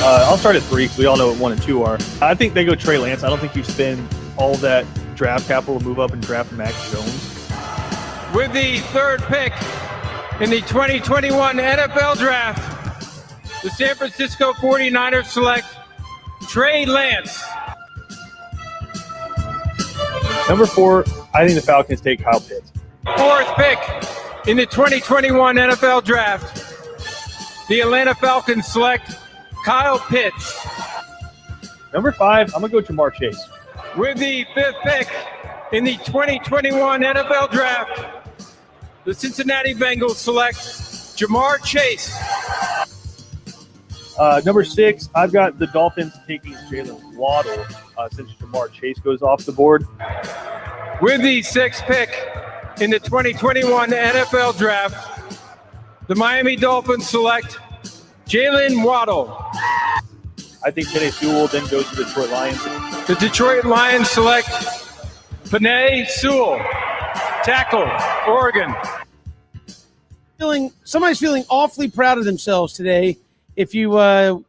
I'll start at 3 because we all know what 1 and 2 are. I think they go Trey Lance. I don't think you spend all that draft capital to move up and draft Mac Jones. With the third pick in the 2021 NFL Draft, the San Francisco 49ers select Trey Lance. Number 4, I think the Falcons take Kyle Pitts. Fourth pick in the 2021 NFL Draft, the Atlanta Falcons select Kyle Pitts. Number 5, I'm going to go Jamar Chase. With the fifth pick in the 2021 NFL Draft, the Cincinnati Bengals select Jamar Chase. Number 6, I've got the Dolphins taking Jalen Waddle since Jamar Chase goes off the board. With the sixth pick in the 2021 NFL Draft, the Miami Dolphins select Jalen Waddle. I think Penei Sewell then goes to the Detroit Lions. The Detroit Lions select Penei Sewell, tackle, Oregon. Somebody's feeling awfully proud of themselves today. If you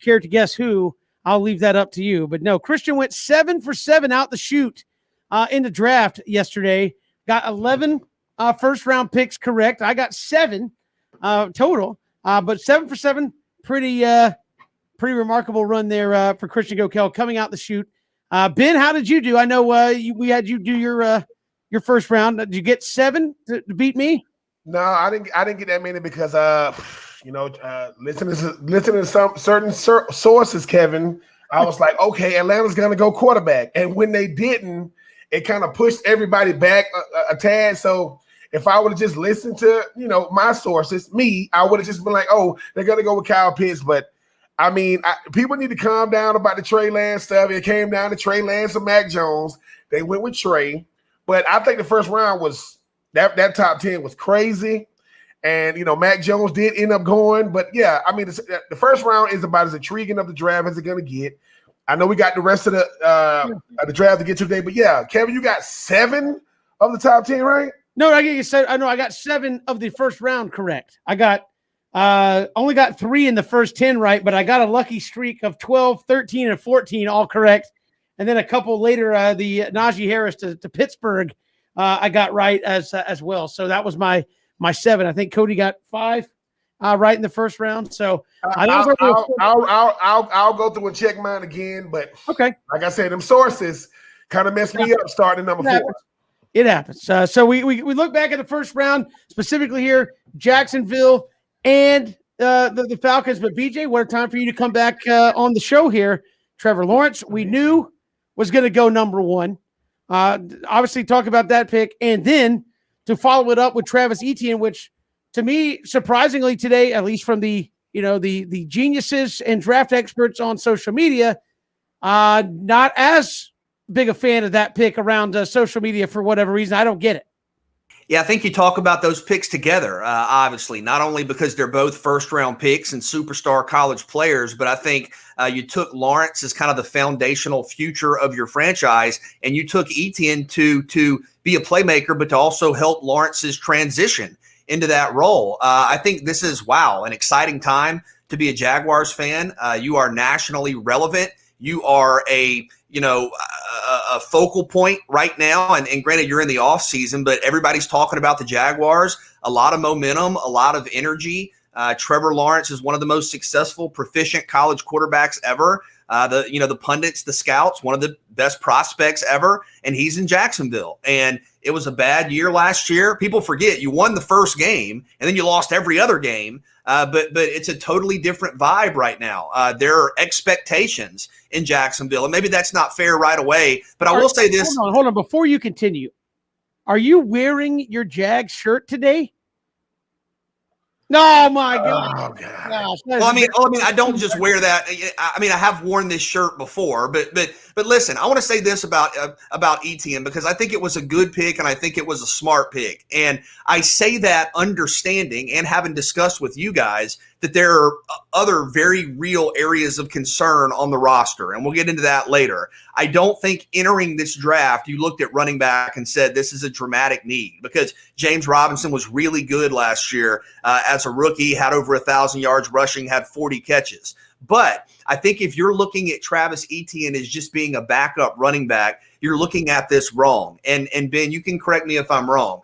care to guess who, I'll leave that up to you. But no, Christian went 7 for 7 out the chute in the draft yesterday. Got 11 first-round picks correct. I got 7 total, but 7 for 7, pretty remarkable run there for Christian Gokel coming out the chute. Ben, how did you do? I know we had you do your first round. Did you get 7 to beat me? No, I didn't get that many because listening to some certain sources, Kevin, I was like, okay, Atlanta's gonna go quarterback, and when they didn't, it kind of pushed everybody back a tad. So if I would have just listened to my sources, I would have just been like, oh, they're gonna go with Kyle Pitts. But I mean, people need to calm down about the Trey Lance stuff. It came down to Trey Lance and Mac Jones. They went with Trey, but I think the first round was that top 10 was crazy. And, Mac Jones did end up going. But, yeah, I mean, the first round is about as intriguing of the draft as it's going to get. I know we got the rest of the draft to get to today. But, yeah, Kevin, you got 7 of the top 10, right? No, I got 7 of the first round correct. I got only got 3 in the first 10 right, but I got a lucky streak of 12, 13, and 14 all correct. And then a couple later, the Najee Harris to Pittsburgh, I got right as well. So that was my 7. I think Cody got 5 right in the first round. So I'll go through and check mine again. But okay, like I said, them sources kind of messed me up starting number 4. It happens. So we look back at the first round, specifically here, Jacksonville and the Falcons. But BJ, what a time for you to come back on the show here. Trevor Lawrence, we knew was going to go number 1. Obviously, talk about that pick, and then to follow it up with Travis Etienne, which to me, surprisingly today, at least from the geniuses and draft experts on social media, not as big a fan of that pick around social media for whatever reason. I don't get it. Yeah, I think you talk about those picks together, obviously, not only because they're both first-round picks and superstar college players, but I think you took Lawrence as kind of the foundational future of your franchise, and you took Etienne to be a playmaker, but to also help Lawrence's transition into that role. I think this is, an exciting time to be a Jaguars fan. You are nationally relevant. You are a focal point right now. And granted, you're in the off season, but everybody's talking about the Jaguars, a lot of momentum, a lot of energy. Trevor Lawrence is one of the most successful, proficient college quarterbacks ever. The pundits, the scouts, one of the best prospects ever, and he's in Jacksonville. And it was a bad year last year. People forget you won the first game and then you lost every other game. But it's a totally different vibe right now. There are expectations in Jacksonville, and maybe that's not fair right away. But I will say this. Hold on. Before you continue, are you wearing your Jag shirt today? No, my God. Oh, God. Gosh, Well, I mean, I don't just wear that. I mean, I have worn this shirt before, but listen, I want to say this about Etienne because I think it was a good pick and I think it was a smart pick. And I say that understanding and having discussed with you guys that there are other very real areas of concern on the roster, and we'll get into that later. I don't think entering this draft, you looked at running back and said this is a dramatic need, because James Robinson was really good last year as a rookie, had over 1,000 yards rushing, had 40 catches. But I think if you're looking at Travis Etienne as just being a backup running back, you're looking at this wrong. And Ben, you can correct me if I'm wrong.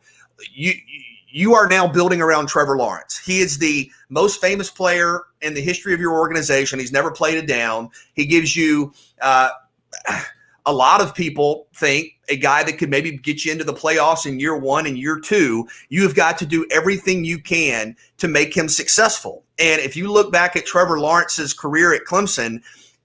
You are now building around Trevor Lawrence. He is the most famous player in the history of your organization. He's never played it down. He gives you a lot of people think a guy that could maybe get you into the playoffs in year 1 and year 2. You have got to do everything you can to make him successful. And if you look back at Trevor Lawrence's career at Clemson,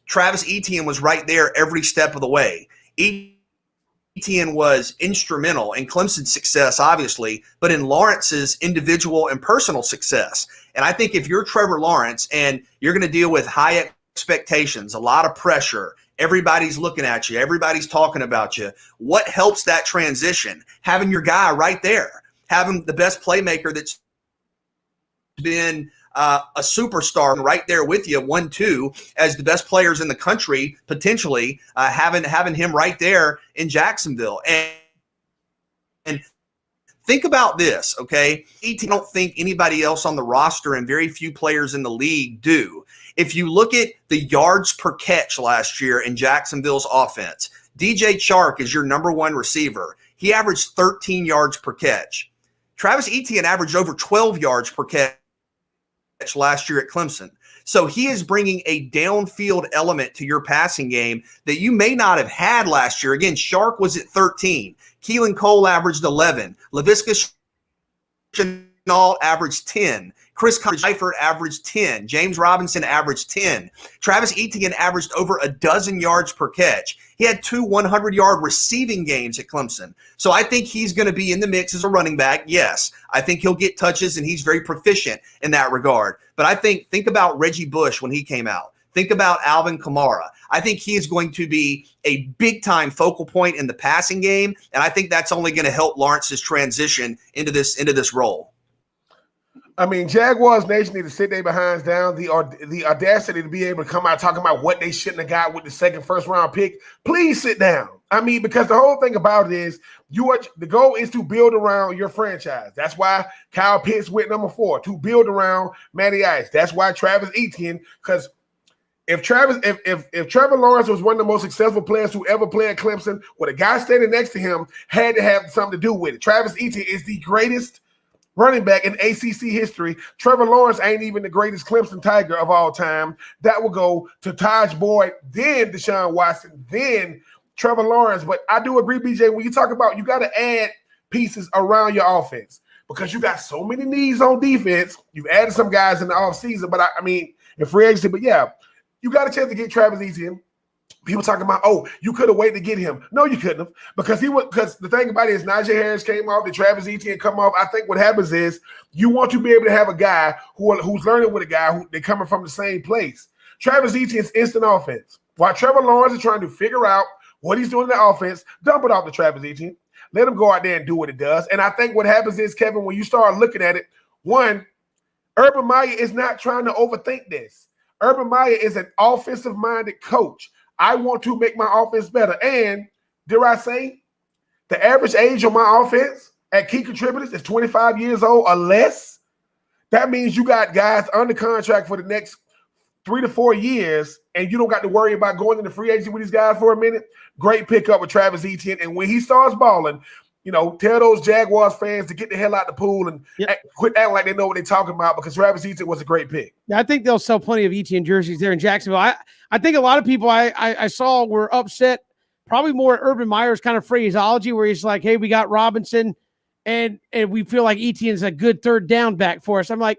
Travis Etienne was right there every step of the way. Etienne was instrumental in Clemson's success, obviously, but in Lawrence's individual and personal success. And I think if you're Trevor Lawrence and you're going to deal with high expectations, a lot of pressure, everybody's looking at you, everybody's talking about you, what helps that transition? Having your guy right there, having the best playmaker that's been a superstar right there with you, 1-2, as the best players in the country, potentially having him right there in Jacksonville. And think about this, okay? I don't think anybody else on the roster and very few players in the league do. If you look at the yards per catch last year in Jacksonville's offense, DJ Chark is your number 1 receiver. He averaged 13 yards per catch. Travis Etienne averaged over 12 yards per catch last year at Clemson. So he is bringing a downfield element to your passing game that you may not have had last year. Again, Chark was at 13. Keelan Cole averaged 11. Laviska Shenault averaged 10. Chris Eifert averaged 10. James Robinson averaged 10. Travis Etienne averaged over a dozen yards per catch. He had 2 100-yard receiving games at Clemson. So I think he's going to be in the mix as a running back. Yes, I think he'll get touches, and he's very proficient in that regard. But I think about Reggie Bush when he came out. Think about Alvin Kamara. I think he is going to be a big-time focal point in the passing game, and I think that's only going to help Lawrence's transition into this role. I mean, Jaguars Nation need to sit their behinds down. The audacity to be able to come out talking about what they shouldn't have got with the second first-round pick. Please sit down. I mean, because the whole thing about it is the goal is to build around your franchise. That's why Kyle Pitts went number 4, to build around Matty Ice. That's why Travis Etienne, because if Trevor Lawrence was one of the most successful players who ever played at Clemson, well, the guy standing next to him had to have something to do with it. Travis Etienne is the greatest running back in ACC history. Trevor Lawrence ain't even the greatest Clemson Tiger of all time. That will go to Taj Boyd, then Deshaun Watson, then Trevor Lawrence. But I do agree, BJ, when you talk about you got to add pieces around your offense because you got so many needs on defense. You've added some guys in the offseason, but I mean, in free agency, but yeah, you got a chance to get Travis Etienne. People talking about, oh, you could have waited to get him. No, you couldn't have, because the thing about it is Najee Harris came off, the Travis Etienne come off. I think what happens is you want to be able to have a guy who's learning with a guy who they're coming from the same place. Travis Etienne's instant offense. While Trevor Lawrence is trying to figure out what he's doing in the offense, dump it off to Travis Etienne. Let him go out there and do what it does. And I think what happens is, Kevin, when you start looking at it, one, Urban Meyer is not trying to overthink this. Urban Meyer is an offensive-minded coach. I want to make my offense better. And, dare I say, the average age of my offense at key contributors is 25 years old or less. That means you got guys under contract for the next 3 to 4 years, and you don't got to worry about going into free agency with these guys for a minute. Great pickup with Travis Etienne. And when he starts balling, tell those Jaguars fans to get the hell out the pool and quit acting like they know what they're talking about, because Travis Etienne was a great pick. Yeah, I think they'll sell plenty of Etienne jerseys there in Jacksonville. I think a lot of people I saw were upset, probably more at Urban Meyer's kind of phraseology where he's like, hey, we got Robinson and we feel like Etienne's a good third down back for us. I'm like,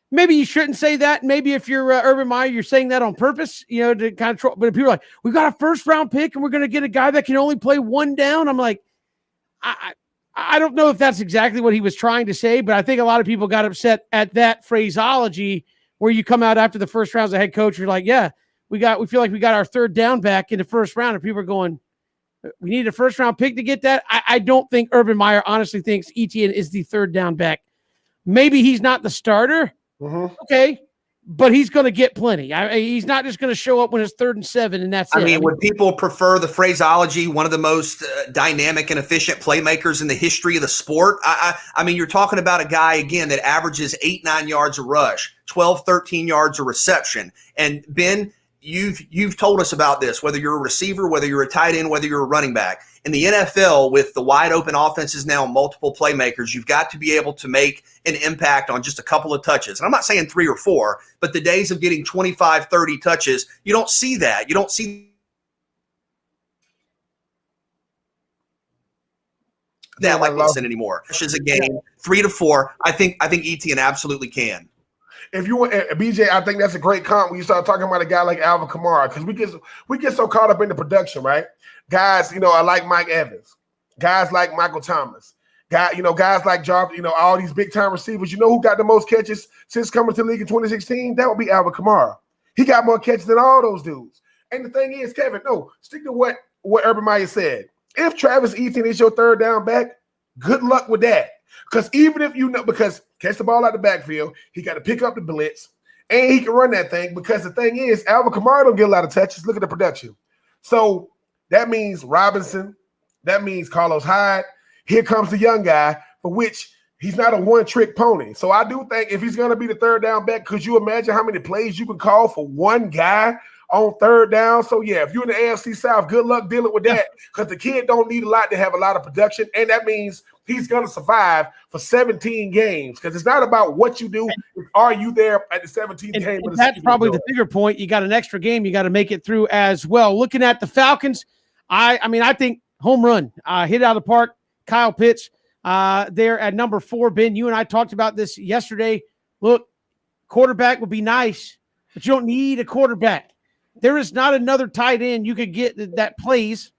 maybe you shouldn't say that. Maybe if you're Urban Meyer, you're saying that on purpose, to kind of troll. But people are like, we got a first round pick and we're going to get a guy that can only play one down. I'm like, I don't know if that's exactly what he was trying to say, but I think a lot of people got upset at that phraseology where you come out after the first round as a head coach. You're like, yeah, we feel like we got our third down back in the first round. And people are going, we need a first round pick to get that. I don't think Urban Meyer honestly thinks Etienne is the third down back. Maybe he's not the starter. Mm-hmm. Okay. but he's going to get plenty. He's not just going to show up when it's 3rd and 7 and that's it. I mean, would people prefer the phraseology, one of the most dynamic and efficient playmakers in the history of the sport? I mean, you're talking about a guy, again, that averages 8-9 yards a rush, 12-13 yards a reception. And Ben, you've told us about this, whether you're a receiver, whether you're a tight end, whether you're a running back. In the NFL, with the wide open offenses now, multiple playmakers, you've got to be able to make an impact on just a couple of touches. And I'm not saying 3 or 4, but the days of getting 25, 30 touches, you don't see that. You don't see that like Wilson anymore. Touches a game, 3 to 4. I think Etienne absolutely can. If you want BJ, I think that's a great comp when you start talking about a guy like Alvin Kamara, because we get so caught up in the production, right? Guys, I like Mike Evans, guys like Michael Thomas, guys like Jarvis, all these big time receivers. You know who got the most catches since coming to the league in 2016? That would be Alvin Kamara. He got more catches than all those dudes. And the thing is, Kevin, stick to what Urban Meyer said. If Travis Etienne is your 3rd down back, good luck with that. Because even if because catch the ball out the backfield, he got to pick up the blitz, and he can run that thing. Because the thing is, Alvin Kamara don't get a lot of touches. Look at the production. So that means Robinson. That means Carlos Hyde. Here comes the young guy, for which he's not a one-trick pony. So I do think if he's going to be the 3rd down back, could you imagine how many plays you can call for one guy on 3rd down? So, yeah, if you're in the AFC South, good luck dealing with that, because the kid don't need a lot to have a lot of production, and that means he's going to survive for 17 games, because it's not about what you do. Are you there at the 17th game? And that's probably the bigger point. You got an extra game. You got to make it through as well. Looking at the Falcons, I think home run, hit out of the park. Kyle Pitts there at number 4. Ben, you and I talked about this yesterday. Look, quarterback would be nice, but you don't need a quarterback. There is not another tight end you could get that plays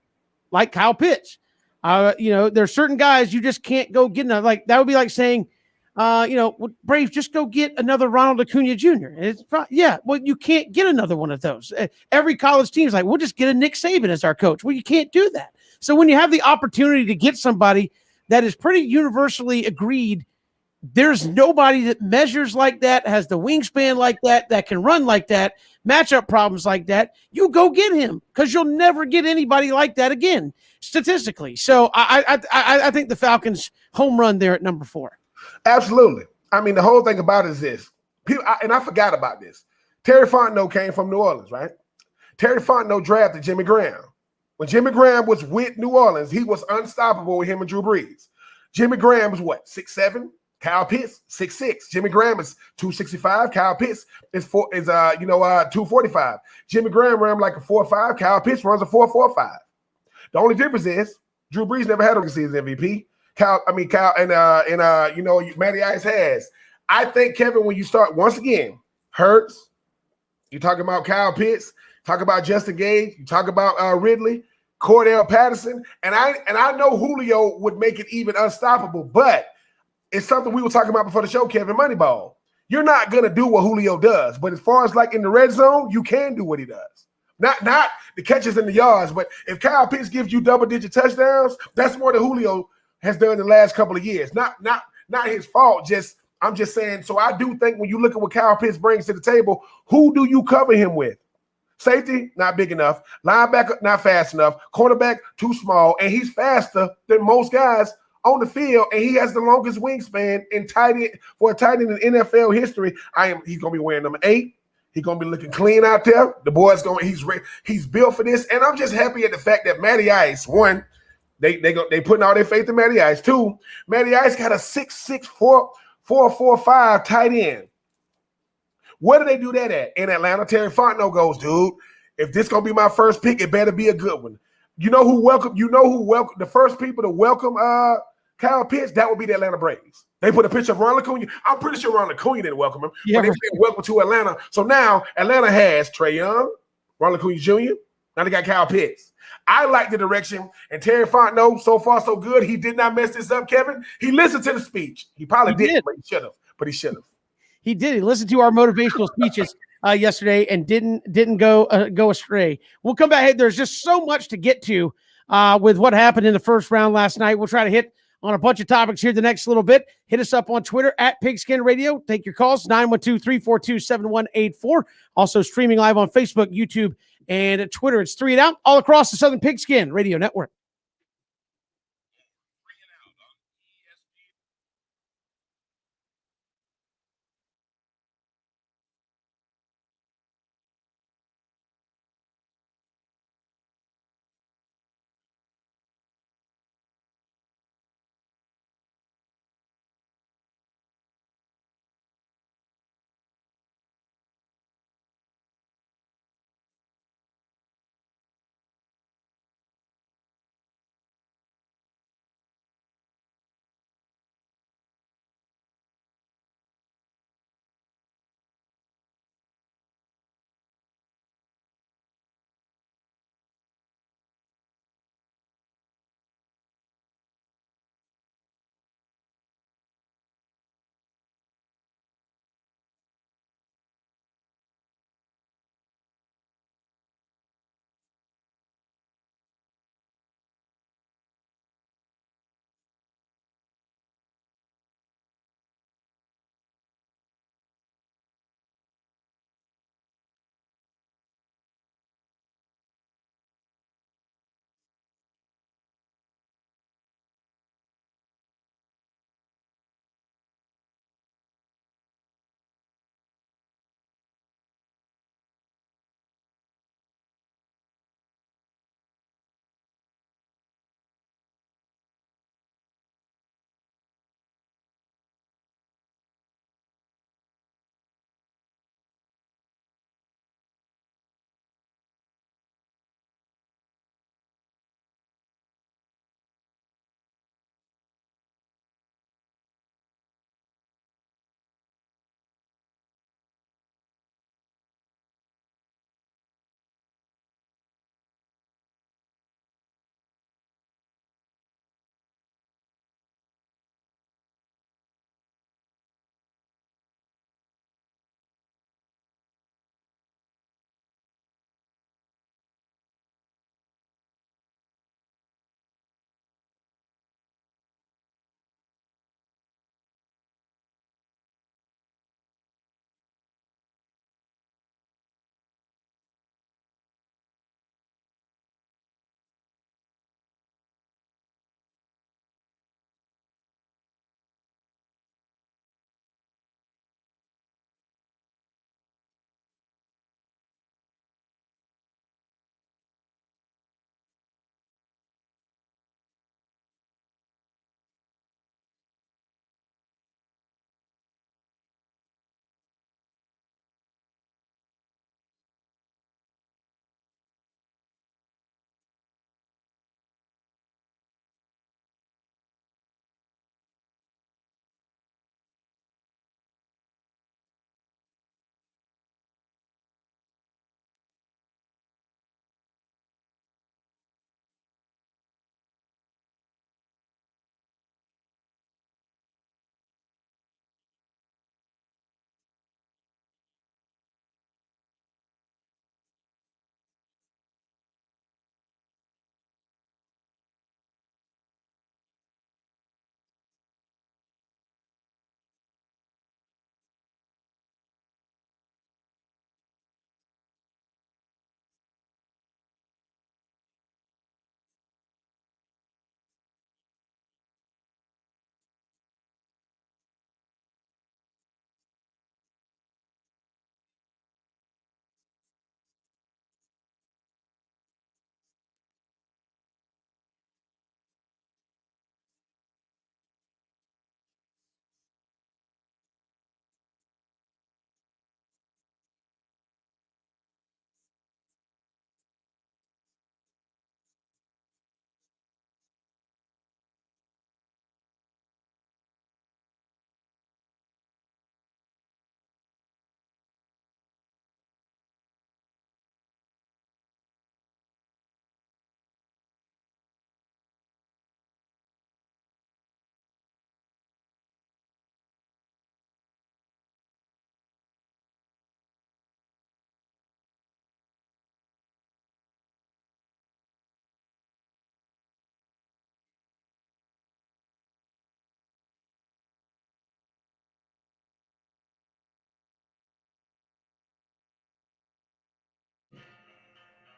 like Kyle Pitts. There are certain guys you just can't go get another. Like that would be like saying, Braves, just go get another Ronald Acuna Jr. You can't get another one of those. Every college team is like, we'll just get a Nick Saban as our coach. Well, you can't do that. So when you have the opportunity to get somebody that is pretty universally agreed, there's nobody that measures like that, has the wingspan like that, that can run like that, matchup problems like that, you go get him, because you'll never get anybody like that again, statistically. So I think the Falcons home run there at number 4. Absolutely. I mean, the whole thing about it is this. I forgot about this. Terry Fontenot came from New Orleans, right? Terry Fontenot drafted Jimmy Graham. When Jimmy Graham was with New Orleans, he was unstoppable with him and Drew Brees. Jimmy Graham is what, 6'7"? Kyle Pitts, 6'6". Jimmy Graham is 265. Kyle Pitts is 245. Jimmy Graham ran like a 4.5. Kyle Pitts runs a 4.45. The only difference is Drew Brees never had a season MVP. Matty Ice has. I think, Kevin, when you start once again, Hurts, you talk about Kyle Pitts, talk about Justin Gage, you talk about Ridley, Cordell Patterson, and I know Julio would make it even unstoppable, but it's something we were talking about before the show, Kevin, Moneyball. You're not going to do what Julio does, but as far as like in the red zone, you can do what he does. Not the catches in the yards, but if Kyle Pitts gives you double-digit touchdowns, that's more than Julio has done in the last couple of years. Not his fault, I'm just saying. So I do think when you look at what Kyle Pitts brings to the table, who do you cover him with? Safety, not big enough. Linebacker, not fast enough. Cornerback, too small. And he's faster than most guys on the field, and he has the longest wingspan in tight end for a tight end in NFL history. He's gonna be wearing number 8. He's gonna be looking clean out there. The boy's he's built for this, and I'm just happy at the fact that Matty Ice, one, they putting all their faith in Matty Ice. 2, Matty Ice got a 6'6", 4.45 tight end. Where do they do that at? In Atlanta. Terry Fontenot goes, dude, if this gonna be my first pick, it better be a good one. You know who welcomed the first people to welcome Kyle Pitts? That would be the Atlanta Braves. They put a picture of Ronald Acuna. I'm pretty sure Ronald Acuna didn't welcome him, but they said welcome to Atlanta. So now Atlanta has Trae Young, Ronald Acuna Jr. Now they got Kyle Pitts. I like the direction, and Terry Fontenot, so far so good. He did not mess this up, Kevin. He listened to the speech. He probably didn't, but he should have. He did. He listened to our motivational speeches yesterday and didn't go astray. We'll come back. Hey, there's just so much to get to with what happened in the first round last night. We'll try to hit on a bunch of topics here the next little bit. Hit us up on Twitter at Pigskin Radio. Take your calls, 912-342-7184. Also streaming live on Facebook, YouTube, and Twitter. It's 3 and Out all across the Southern Pigskin Radio Network.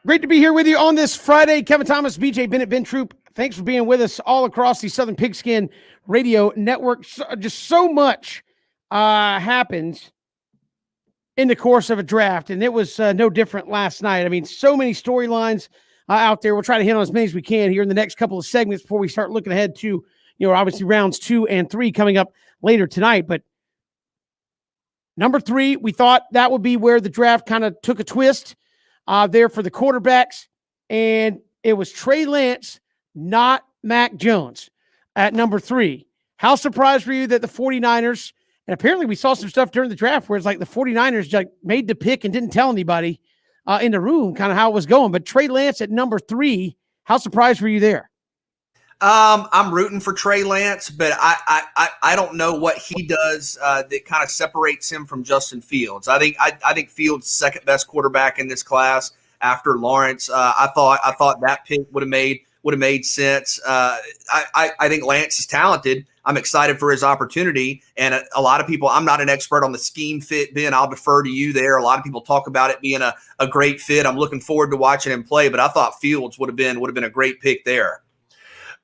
Great to be here with you on this Friday. Kevin Thomas, BJ Bennett, Ben Troop. Thanks for being with us all across the Southern Pigskin Radio Network. Just so much happens in the course of a draft, and it was no different last night. I mean, so many storylines out there. We'll try to hit on as many as we can here in the next couple of segments before we start looking ahead to, obviously rounds 2 and 3 coming up later tonight. But number 3, we thought that would be where the draft kind of took a twist there for the quarterbacks, and it was Trey Lance, not Mac Jones, at number 3. How surprised were you that the 49ers, and apparently we saw some stuff during the draft where it's like the 49ers like made the pick and didn't tell anybody in the room kind of how it was going, but Trey Lance at number 3, how surprised were you there? I'm rooting for Trey Lance, but I don't know what he does that kind of separates him from Justin Fields. I think Fields' second best quarterback in this class after Lawrence. I thought that pick would have made sense. I think Lance is talented. I'm excited for his opportunity, and a lot of people. I'm not an expert on the scheme fit, Ben. I'll defer to you there. A lot of people talk about it being a great fit. I'm looking forward to watching him play, but I thought Fields would have been a great pick there.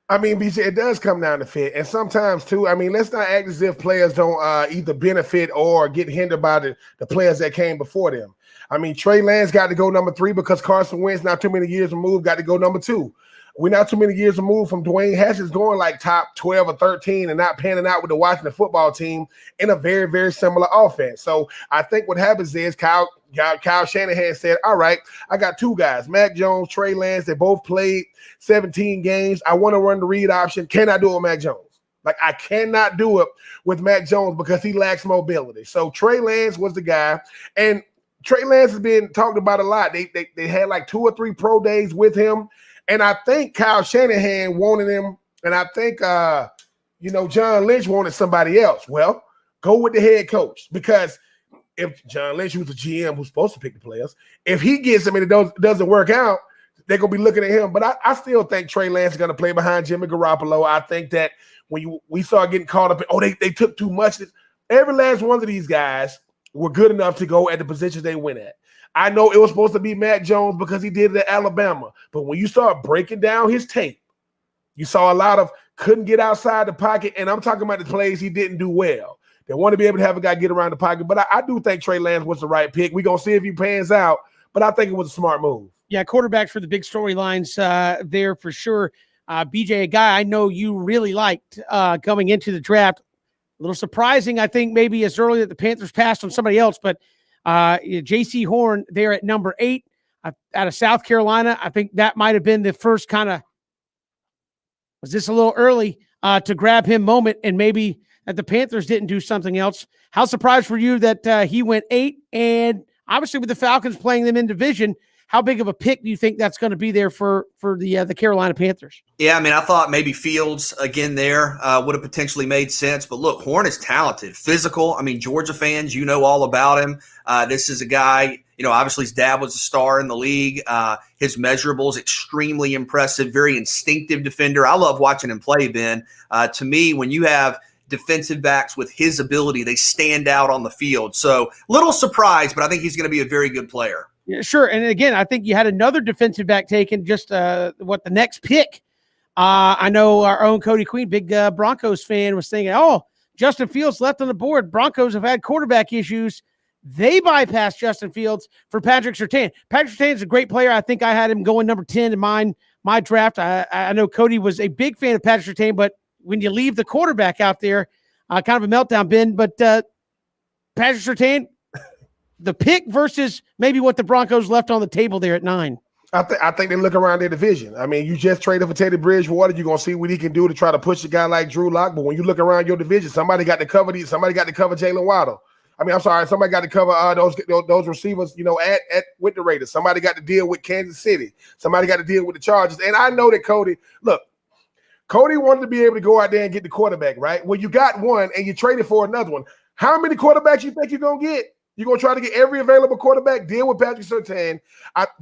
I mean, BJ, it does come down to fit. And sometimes, too, I mean, let's not act as if players don't either benefit or get hindered by the players that came before them. I mean, Trey Lance got to go number 3 because Carson Wentz, not too many years removed, got to go number 2. We're not too many years removed from Dwayne Haskins going like top 12 or 13 and not panning out with the Washington football team in a very, very similar offense. So I think what happens is Kyle Shanahan said, all right, I got 2 guys, Mac Jones, Trey Lance. They both played 17 games. I want to run the read option. Can I do it with Mac Jones? Like, I cannot do it with Mac Jones because he lacks mobility. So Trey Lance was the guy. And Trey Lance has been talked about a lot. They had like 2 or 3 pro days with him. And I think Kyle Shanahan wanted him, and I think John Lynch wanted somebody else. Well, go with the head coach, because if John Lynch, who's the GM who's supposed to pick the players, if he gets them and it doesn't work out, they're going to be looking at him. But I still think Trey Lance is going to play behind Jimmy Garoppolo. I think that when we start getting caught up in, they took too much, every last one of these guys were good enough to go at the positions they went at. I know it was supposed to be Mac Jones because he did it at Alabama. But when you start breaking down his tape, you saw a lot of couldn't get outside the pocket. And I'm talking about the plays he didn't do well. They want to be able to have a guy get around the pocket. But I do think Trey Lance was the right pick. We're going to see if he pans out. But I think it was a smart move. Yeah, quarterbacks for the big storylines there for sure. BJ, a guy I know you really liked coming into the draft. A little surprising, I think, maybe as early that the Panthers passed on somebody else. But J.C. Horn there at number 8 out of South Carolina. I think that might have been the first kind of, was this a little early to grab him moment, and maybe that the Panthers didn't do something else. How surprised were you that he went 8? And obviously with the Falcons playing them in division, how big of a pick do you think that's going to be there for the Carolina Panthers? Yeah, I mean, I thought maybe Fields again there would have potentially made sense. But look, Horn is talented, physical. I mean, Georgia fans, all about him. This is a guy, obviously his dad was a star in the league. His measurables, extremely impressive, very instinctive defender. I love watching him play, Ben. To me, when you have defensive backs with his ability, they stand out on the field. So little surprise, but I think he's going to be a very good player. Yeah, sure. And again, I think you had another defensive back taken just the next pick. I know our own Cody Queen, big Broncos fan, was thinking, Justin Fields left on the board. Broncos have had quarterback issues. They bypassed Justin Fields for Patrick Surtain. Patrick Surtain is a great player. I think I had him going number 10 in my draft. I know Cody was a big fan of Patrick Surtain, but when you leave the quarterback out there, kind of a meltdown, Ben. But Patrick Surtain, the pick versus maybe what the Broncos left on the table there at 9. I think they look around their division. I mean, you just traded for Teddy Bridgewater. You're going to see what he can do to try to push a guy like Drew Lock. But when you look around your division, somebody got to cover Jalen Waddle. I mean, I'm sorry, somebody got to cover those receivers, at with the Raiders. Somebody got to deal with Kansas City. Somebody got to deal with the Chargers. And I know that Cody wanted to be able to go out there and get the quarterback, right? Well, you got one and you traded for another one. How many quarterbacks you think you're going to get? You're going to try to get every available quarterback, deal with Patrick Surtain.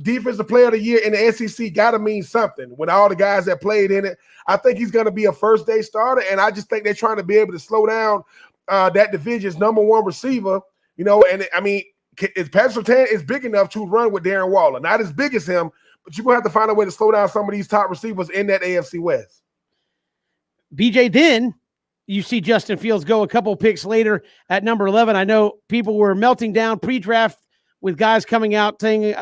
Defensive player of the year in the SEC got to mean something. With all the guys that played in it, I think he's going to be a first-day starter, and I just think they're trying to be able to slow down that division's number 1 receiver. And, I mean, is Patrick Surtain is big enough to run with Darren Waller. Not as big as him, but you're going to have to find a way to slow down some of these top receivers in that AFC West. BJ, then you see Justin Fields go a couple picks later at number 11. I know people were melting down pre-draft with guys coming out saying,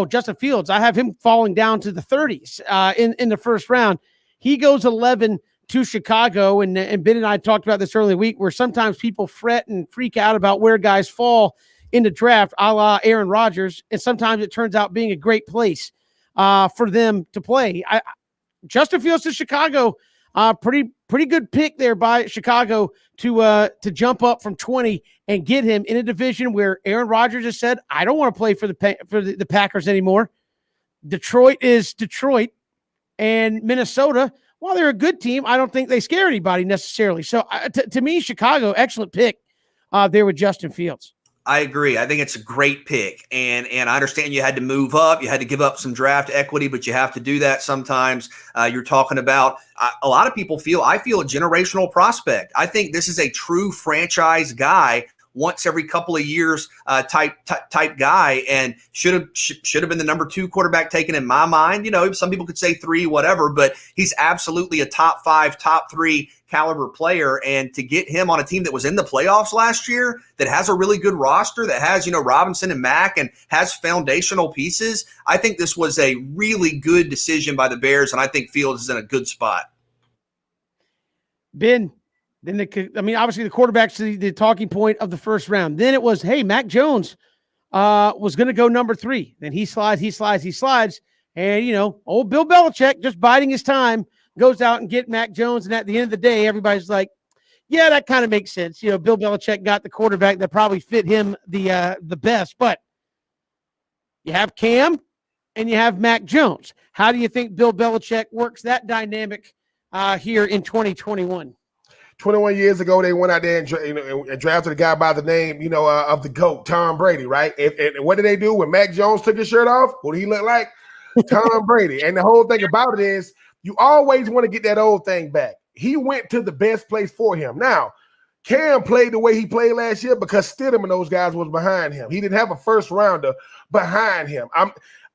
Justin Fields, I have him falling down to the 30s in the first round. He goes 11 to Chicago, and Ben and I talked about this earlier in the week, where sometimes people fret and freak out about where guys fall in the draft, a la Aaron Rodgers, and sometimes it turns out being a great place for them to play. Justin Fields to Chicago, pretty good pick there by Chicago to jump up from 20 and get him in a division where Aaron Rodgers has said, I don't want to play for the Packers anymore. Detroit is Detroit, and Minnesota, while they're a good team, I don't think they scare anybody necessarily. So to me, Chicago, excellent pick there with Justin Fields. I agree. I think it's a great pick. And I understand you had to move up. You had to give up some draft equity, but you have to do that sometimes. You're talking about a lot of people I feel a generational prospect. I think this is a true franchise guy, once every couple of years type guy, and should have been the number 2 quarterback taken in my mind. You know, some people could say 3, whatever, but he's absolutely a top 5, top 3 caliber player. And to get him on a team that was in the playoffs last year, that has a really good roster, that has, Robinson and Mack, and has foundational pieces, I think this was a really good decision by the Bears, and I think Fields is in a good spot. Ben, then obviously the quarterback's the talking point of the first round. Then it was, hey, Mac Jones was going to go number 3. Then he slides. And, old Bill Belichick, just biding his time, goes out and get Mac Jones. And at the end of the day, everybody's like, yeah, that kind of makes sense. Bill Belichick got the quarterback that probably fit him the best. But you have Cam and you have Mac Jones. How do you think Bill Belichick works that dynamic here in 2021? 21 years ago, they went out there and drafted a guy by the name, of the GOAT, Tom Brady, right? And what did they do when Mac Jones took his shirt off? What did he look like? Tom Brady. And the whole thing about it is you always want to get that old thing back. He went to the best place for him. Now, Cam played the way he played last year because Stidham and those guys was behind him. He didn't have a first rounder behind him.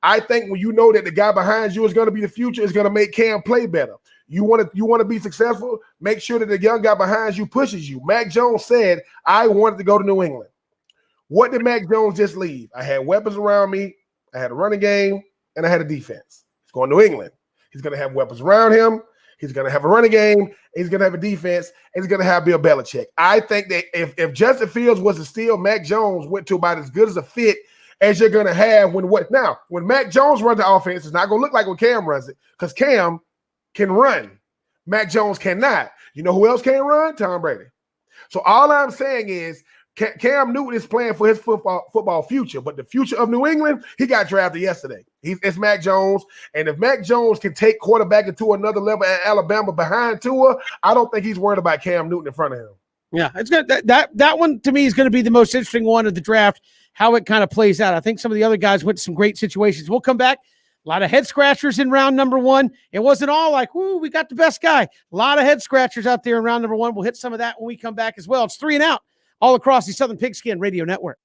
I think when you know that the guy behind you is going to be the future, is going to make Cam play better. You want to be successful, make sure that the young guy behind you pushes you. Mac Jones said, I wanted to go to New England. What did Mac Jones just leave? I had weapons around me, I had a running game, and I had a defense. He's going to New England. He's going to have weapons around him. He's going to have a running game. He's going to have a defense. And he's going to have Bill Belichick. I think that if Justin Fields was to steal, Mac Jones went to about as good as a fit as you're going to have when Mac Jones runs the offense, it's not going to look like when Cam runs it, because Cam can run. Mac Jones cannot. You know who else can run? Tom Brady. So all I'm saying is Cam Newton is playing for his football future, but the future of New England, he got drafted yesterday. It's Mac Jones, and if Mac Jones can take quarterback into another level at Alabama behind Tua, I don't think he's worried about Cam Newton in front of him. Yeah, it's good. That one to me is going to be the most interesting one of the draft, how it kind of plays out. I think some of the other guys went to some great situations. We'll come back. A lot of head scratchers in round number 1. It wasn't all like, "Ooh, we got the best guy." A lot of head scratchers out there in round number 1. We'll hit some of that when we come back as well. It's 3 and Out all across the Southern Pigskin Radio Network.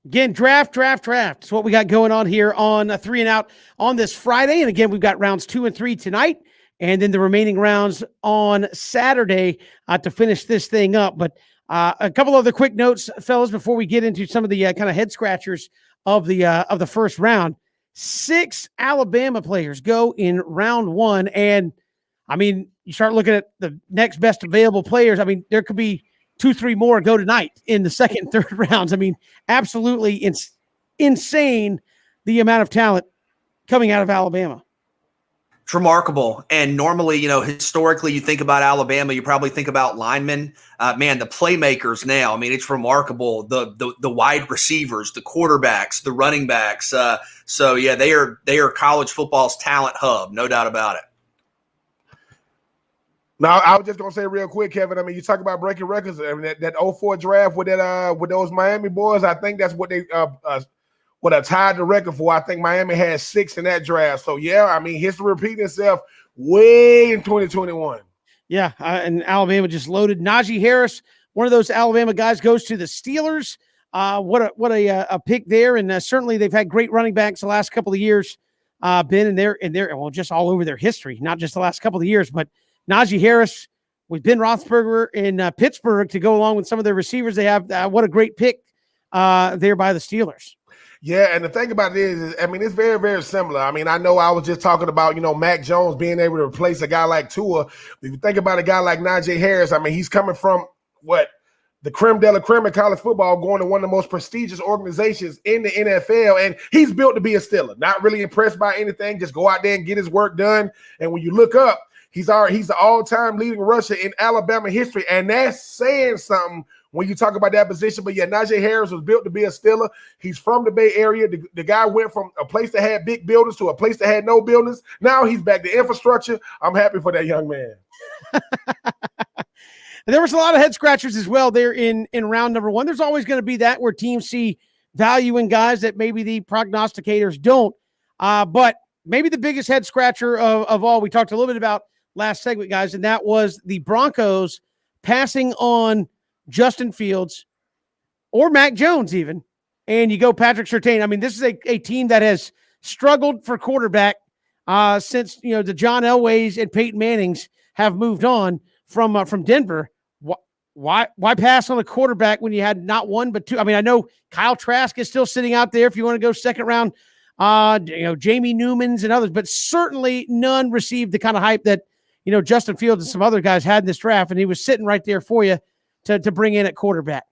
Again, draft. It's what we got going on here on 3 and Out on this Friday. And again, we've got rounds 2 and 3 tonight, and then the remaining rounds on Saturday to finish this thing up. But a couple other quick notes, fellas, before we get into some of the kind of head scratchers of the first round. 6 Alabama players go in round 1, and I mean, you start looking at the next best available players. I mean, there could be 2-3 more go tonight in the second and third rounds. I mean, absolutely insane the amount of talent coming out of Alabama. It's remarkable. And normally, historically, you think about Alabama, you probably think about linemen. Man, the playmakers now, I mean, it's remarkable. The wide receivers, the quarterbacks, the running backs. So yeah, they are college football's talent hub, no doubt about it. Now, I was just gonna say real quick, Kevin. I mean, you talk about breaking records. I mean, that 04 draft with those Miami boys. I think that's what they tied the record for. I think Miami had 6 in that draft. So yeah, I mean, history repeating itself way in 2021. Yeah, and Alabama just loaded. Najee Harris, one of those Alabama guys, goes to the Steelers. What a pick there, and certainly they've had great running backs the last couple of years. Been in there, well, just all over their history, not just the last couple of years, but Najee Harris with Ben Roethlisberger in Pittsburgh to go along with some of their receivers they have. What a great pick there by the Steelers. Yeah, and the thing about it is, I mean, it's very, very similar. I mean, I know I was just talking about, Mac Jones being able to replace a guy like Tua. If you think about a guy like Najee Harris, I mean, he's coming from the creme de la creme in college football, going to one of the most prestigious organizations in the NFL, and he's built to be a Steeler. Not really impressed by anything, just go out there and get his work done. And when you look up, he's the all-time leading rusher in Alabama history, and that's saying something when you talk about that position. But yeah, Najee Harris was built to be a Steeler. He's from the Bay Area. The guy went from a place that had big buildings to a place that had no buildings. Now he's back to infrastructure. I'm happy for that young man. And there was a lot of head scratchers as well there in round number 1. There's always going to be that where teams see value in guys that maybe the prognosticators don't. But maybe the biggest head scratcher of all, we talked a little bit about last segment, guys, and that was the Broncos passing on Justin Fields or Mac Jones even, and you go Patrick Surtain. I mean, this is a team that has struggled for quarterback since, the John Elways and Peyton Mannings have moved on from Denver. Why pass on a quarterback when you had not one but two? I mean, I know Kyle Trask is still sitting out there if you want to go second round, Jamie Newman's and others, but certainly none received the kind of hype that, Justin Fields and some other guys had in this draft, and he was sitting right there for you to bring in at quarterback.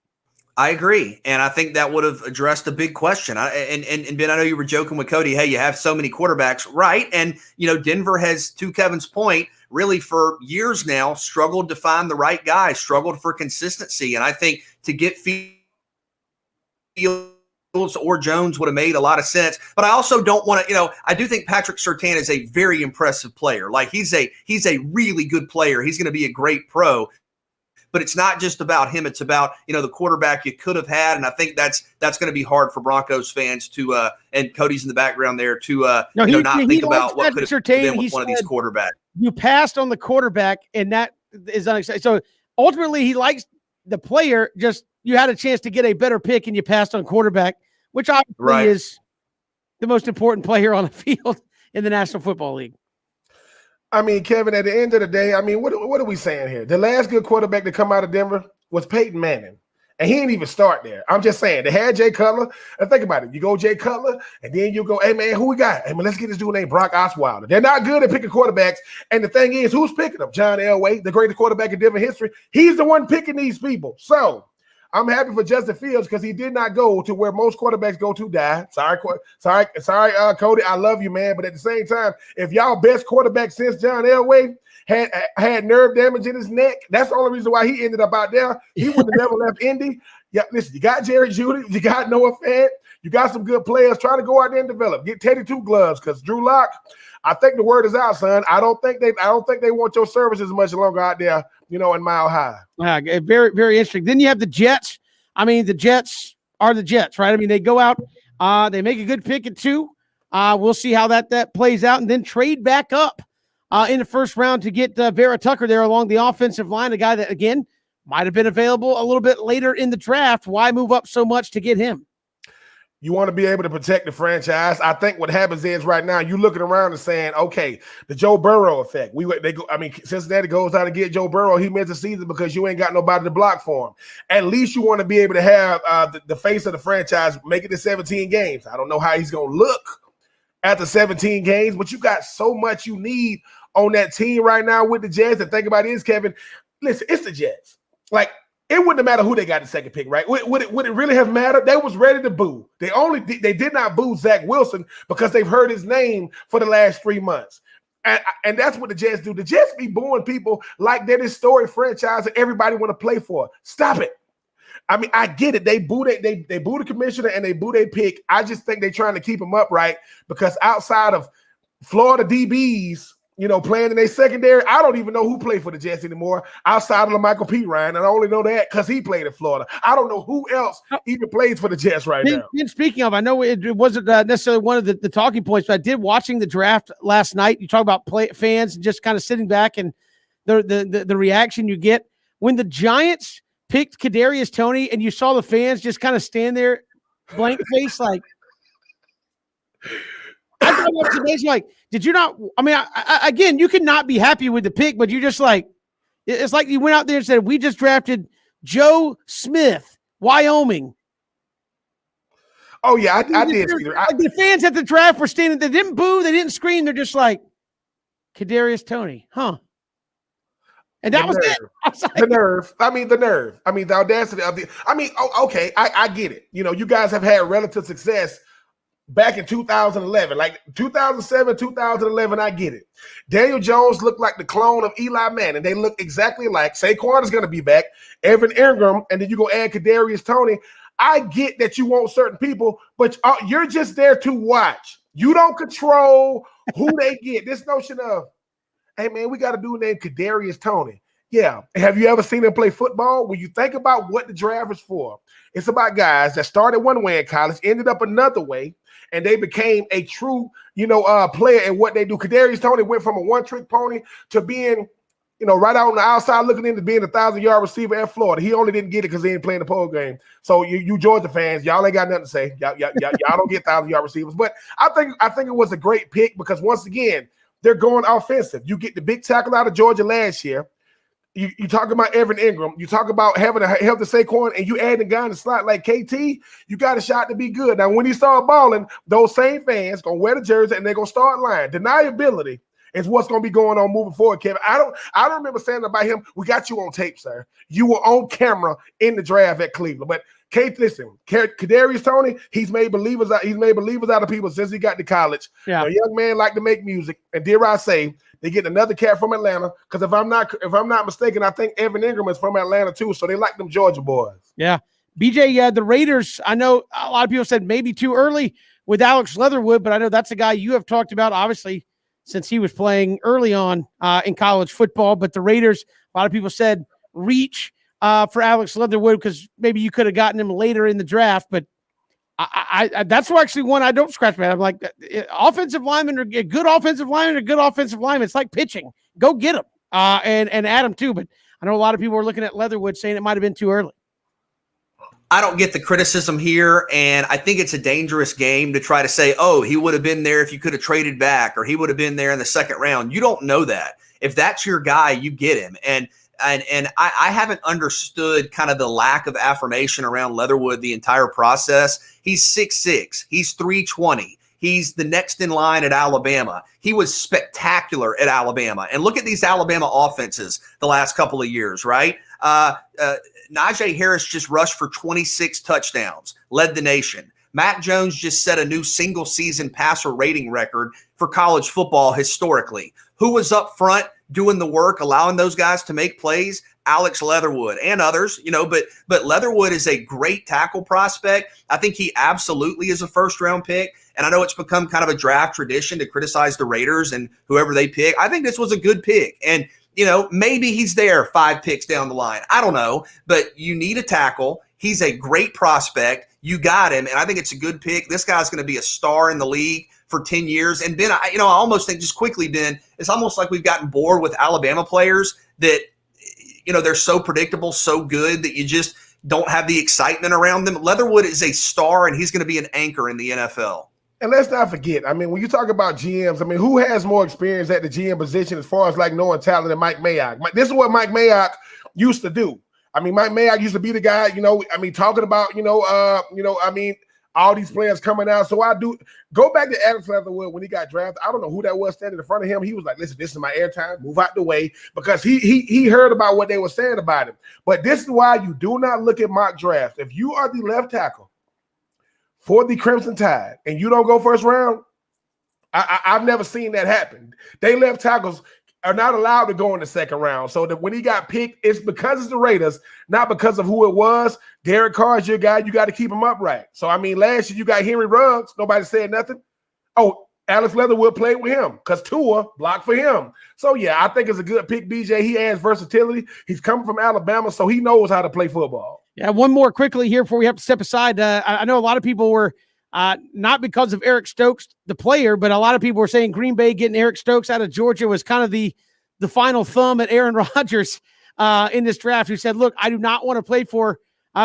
I agree, and I think that would have addressed a big question. And Ben, I know you were joking with Cody. Hey, you have so many quarterbacks, right? And Denver has, to Kevin's point, really for years now struggled to find the right guy, struggled for consistency, and I think to get Fields or Jones would have made a lot of sense. But I also don't want to, I do think Patrick Surtain is a very impressive player. Like he's a really good player. He's going to be a great pro. But it's not just about him. It's about, the quarterback you could have had. And I think that's going to be hard for Broncos fans to, and Cody's in the background there, to not think about what could have been with one of these quarterbacks. You passed on the quarterback, and that is unexpected. So ultimately, he likes the player, just you had a chance to get a better pick, and you passed on quarterback, which obviously is the most important player on the field in the National Football League. I mean, Kevin, at the end of the day, I mean, what are we saying here? The last good quarterback to come out of Denver was Peyton Manning, and he didn't even start there. I'm just saying, they had Jay Cutler, and think about it. You go Jay Cutler, and then you go, hey, man, who we got? Hey, man, let's get this dude named Brock Osweiler. They're not good at picking quarterbacks, and the thing is, who's picking them? John Elway, the greatest quarterback in Denver history. He's the one picking these people. So I'm happy for Justin Fields because he did not go to where most quarterbacks go to die. Sorry, Cody. I love you, man. But at the same time, if y'all best quarterback since John Elway had nerve damage in his neck, that's the only reason why he ended up out there. He would have never left Indy. Yeah, listen, you got Jerry Jeudy, you got Noah Fant, you got some good players. Try to go out there and develop. Get Teddy Two Gloves because Drew Lock, I think the word is out, son. I don't think they want your services much longer out there, in Mile High. Very, very interesting. Then you have the Jets. I mean, the Jets are the Jets, right? I mean, they go out, they make a good pick at 2. We'll see how that plays out, and then trade back up in the first round to get Vera Tucker there along the offensive line, a guy that, again, might have been available a little bit later in the draft. Why move up so much to get him? You want to be able to protect the franchise. I think what happens is right now you're looking around and saying, okay, the Joe Burrow effect. Cincinnati goes out and get Joe Burrow. He missed the season because you ain't got nobody to block for him. At least you want to be able to have the face of the franchise make it to 17 games. I don't know how he's going to look after 17 games, but you got so much you need on that team right now with the Jets. And think about it is, Kevin, listen, it's the Jets. Like, it wouldn't have mattered who they got the second pick, right? Would it really have mattered? They was ready to boo. They did not boo Zach Wilson because they've heard his name for the last 3 months. And that's what the Jets do. The Jets be booing people like they're this storied franchise that everybody want to play for. Stop it. I mean, I get it. They boo the commissioner and they boo their pick. I just think they're trying to keep him upright because outside of Florida DBs, playing in their secondary, I don't even know who played for the Jets anymore outside of Michael P. Ryan. And I only know that because he played in Florida. I don't know who else even plays for the Jets right now. And speaking of, I know it wasn't necessarily one of the talking points, but I did watching the draft last night. You talk about fans and just kind of sitting back and the reaction you get when the Giants picked Kadarius Toney and you saw the fans just kind of stand there blank face like – I thought it was amazing. Like, did you not? I mean, again, you could not be happy with the pick, but you're just like, it's like you went out there and said, "We just drafted Joe Smith, Wyoming." Oh yeah, I did. Like the fans at the draft were standing. They didn't boo. They didn't scream. They're just like, Kadarius Toney, huh? And that was it. Like, the nerve. I mean, the audacity of the. I mean, okay, I get it. You guys have had relative success back in 2011, like 2007, 2011, I get it. Daniel Jones looked like the clone of Eli Manning. They look exactly like. Saquon is going to be back, Evan Ingram, and then you go add Kadarius Toney. I get that you want certain people, but you're just there to watch. You don't control who they get. This notion of, hey, man, we got a dude named Kadarius Toney. Yeah. Have you ever seen him play football? When you think about what the draft is for, it's about guys that started one way in college, ended up another way, and they became a true, player in what they do. Kadarius Toney went from a one-trick pony to being, right out on the outside looking into being a 1,000-yard receiver at Florida. He only didn't get it because he didn't play in the pole game. So you Georgia fans, y'all ain't got nothing to say. Y'all don't get 1,000-yard receivers. But I think it was a great pick because once again, they're going offensive. You get the big tackle out of Georgia last year. You talk about Evan Ingram. You talk about having a healthy Saquon, and you add a guy in the slot like KT, you got a shot to be good. Now, when he start balling, those same fans going to wear the jersey, and they're going to start lying. Deniability is what's going to be going on moving forward, Kevin. I don't remember saying about him, we got you on tape, sir. You were on camera in the draft at Cleveland. But, Kate, listen, Kadarius Toney, he's made believers out of people since he got to college. Yeah. A young man like to make music, and dare I say, they get another cat from Atlanta because if I'm not mistaken, I think Evan Ingram is from Atlanta too. So they like them Georgia boys. Yeah, BJ, the Raiders. I know a lot of people said maybe too early with Alex Leatherwood, but I know that's a guy you have talked about, obviously, since he was playing early on in college football. But the Raiders, a lot of people said reach for Alex Leatherwood because maybe you could have gotten him later in the draft, but. I that's actually one I don't scratch my head. I'm like, offensive linemen are good offensive linemen are good offensive linemen. It's like pitching. Go get them and add them too. But I know a lot of people are looking at Leatherwood saying it might have been too early. I don't get the criticism here, and I think it's a dangerous game to try to say, oh, he would have been there if you could have traded back, or he would have been there in the second round. You don't know that. If that's your guy, you get him. And I haven't understood kind of the lack of affirmation around Leatherwood the entire process. He's 6'6". He's 320. He's the next in line at Alabama. He was spectacular at Alabama. And look at these Alabama offenses the last couple of years, right? Najee Harris just rushed for 26 touchdowns, led the nation. Mac Jones just set a new single-season passer rating record for college football historically. Who was up front doing the work, allowing those guys to make plays? Alex Leatherwood and others, but Leatherwood is a great tackle prospect. I think he absolutely is a first-round pick, and I know it's become kind of a draft tradition to criticize the Raiders and whoever they pick. I think this was a good pick, and maybe he's there 5 picks down the line. I don't know, but you need a tackle. He's a great prospect. You got him, and I think it's a good pick. This guy's going to be a star in the league for 10 years. And Ben, I almost think just quickly, Ben, it's almost like we've gotten bored with Alabama players that, they're so predictable, so good that don't have the excitement around them. Leatherwood is a star, and he's going to be an anchor in the NFL. And let's not forget, I mean, when you talk about GMs, I mean, who has more experience at the GM position as far as like knowing talent than Mike Mayock? This is what Mike Mayock used to do. I mean, Mike Mayock used to be the guy, talking about, all these players coming out. So I do go back to Alex Leatherwood when he got drafted. I don't know who that was standing in front of him. He was like, listen, this is my airtime. Move out the way, because he heard about what they were saying about him. But this is why you do not look at mock drafts. If you are the left tackle for the Crimson Tide and you don't go first round, I've never seen that happen. They left tackles are not allowed to go in the second round. So that when he got picked, it's because it's the Raiders, not because of who it was. Derek Carr is your guy. You got to keep him upright. So, I mean, last year you got Henry Ruggs. Nobody said nothing. Oh, Alex Leatherwood played with him because Tua blocked for him. So, yeah, I think it's a good pick, BJ. He adds versatility. He's coming from Alabama, so he knows how to play football. Yeah, one more quickly here before we have to step aside. I know a lot of people were not because of Eric Stokes, the player, but a lot of people were saying Green Bay getting Eric Stokes out of Georgia was kind of the final thumb at Aaron Rodgers in this draft, who said, look, I do not want to play for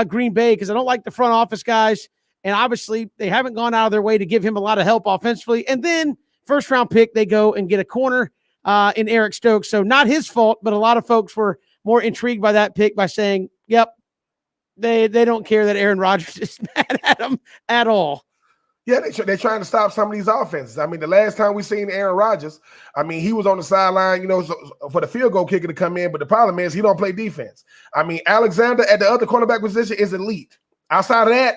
Green Bay because I don't like the front office guys. And obviously they haven't gone out of their way to give him a lot of help offensively. And then first round pick, they go and get a corner in Eric Stokes. So not his fault, but a lot of folks were more intrigued by that pick by saying, yep, they don't care that Aaron Rodgers is mad at him at all. Yeah, they're trying to stop some of these offenses. I mean, the last time we seen Aaron Rodgers, I mean, he was on the sideline, for the field goal kicker to come in. But the problem is he don't play defense. I mean, Alexander at the other cornerback position is elite. Outside of that,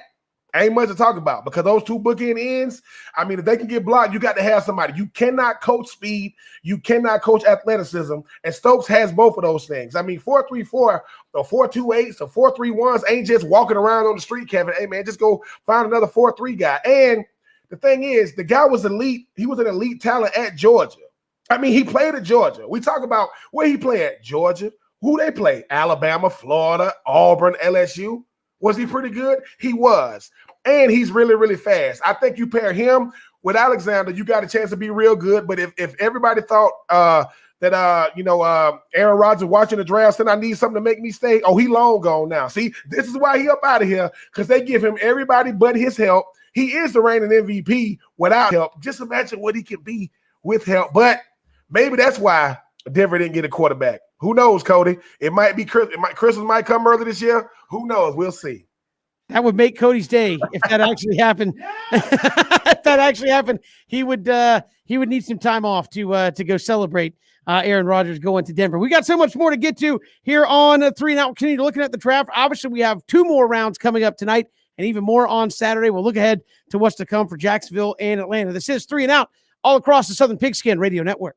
ain't much to talk about, because those two bookend ends, I mean, if they can get blocked, you got to have somebody. You cannot coach speed. You cannot coach athleticism. And Stokes has both of those things. I mean, 4.34 or 4.28s or 4.31s ain't just walking around on the street, Kevin. Hey, man, just go find another 4.3 guy. And the thing is, the guy was elite. He was an elite talent at Georgia. I mean, he played at Georgia. We talk about where he played at Georgia. Who they play? Alabama, Florida, Auburn, LSU. Was he pretty good? He was. And he's really, really fast. I think you pair him with Alexander, you got a chance to be real good. But if everybody thought that Aaron Rodgers watching the draft said I need something to make me stay, oh, he long gone now. See, this is why he up out of here, because they give him everybody but his help. He is the reigning MVP without help. Just imagine what he can be with help. But maybe that's why Denver didn't get a quarterback. Who knows, Cody? It might be Christmas might come early this year. Who knows? We'll see. That would make Cody's day if that actually happened. If that actually happened, he would need some time off to go celebrate Aaron Rodgers going to Denver. We got so much more to get to here on 3 and Out. Continue looking at the draft. Obviously, we have 2 more rounds coming up tonight and even more on Saturday. We'll look ahead to what's to come for Jacksonville and Atlanta. This is 3 and Out all across the Southern Pigskin Radio Network.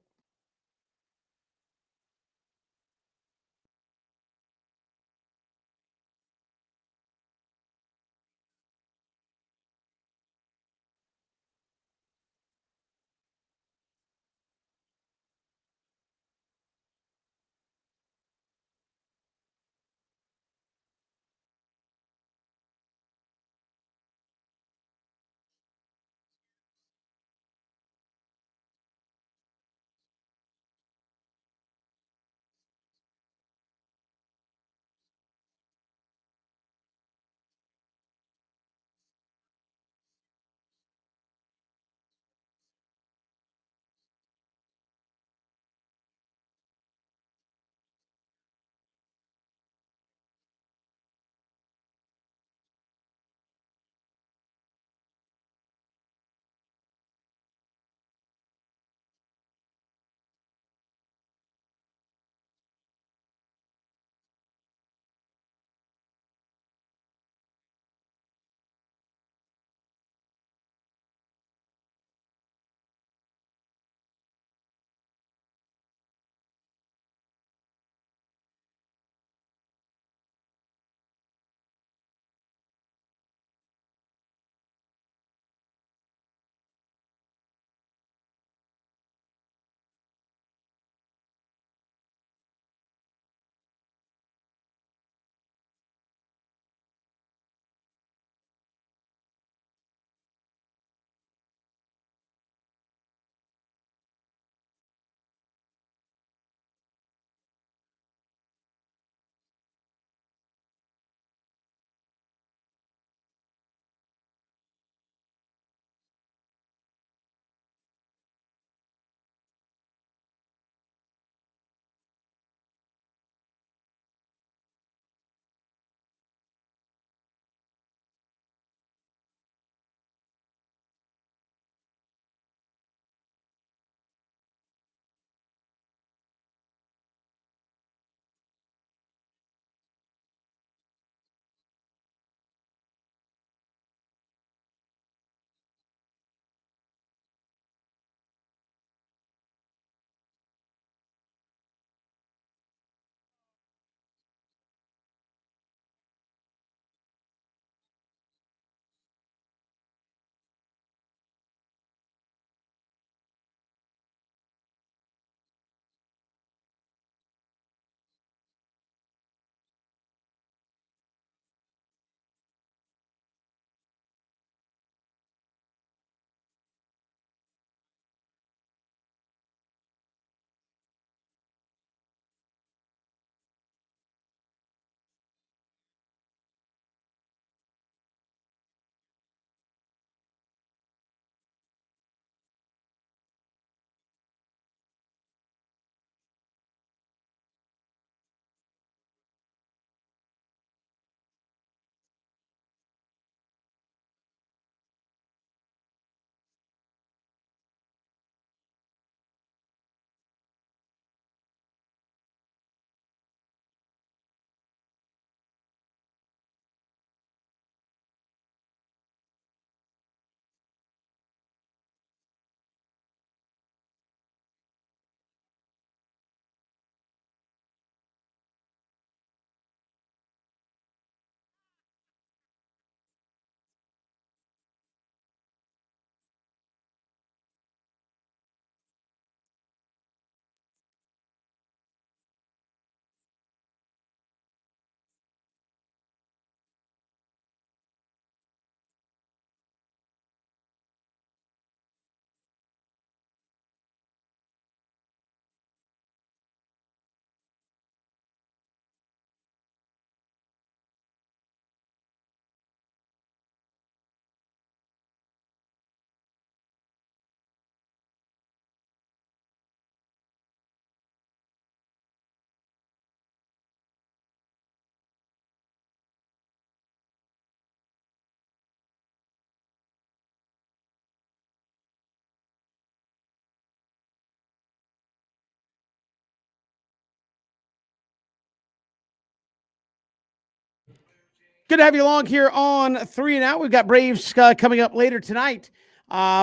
Good to have you along here on 3 and Out. We've got Braves coming up later tonight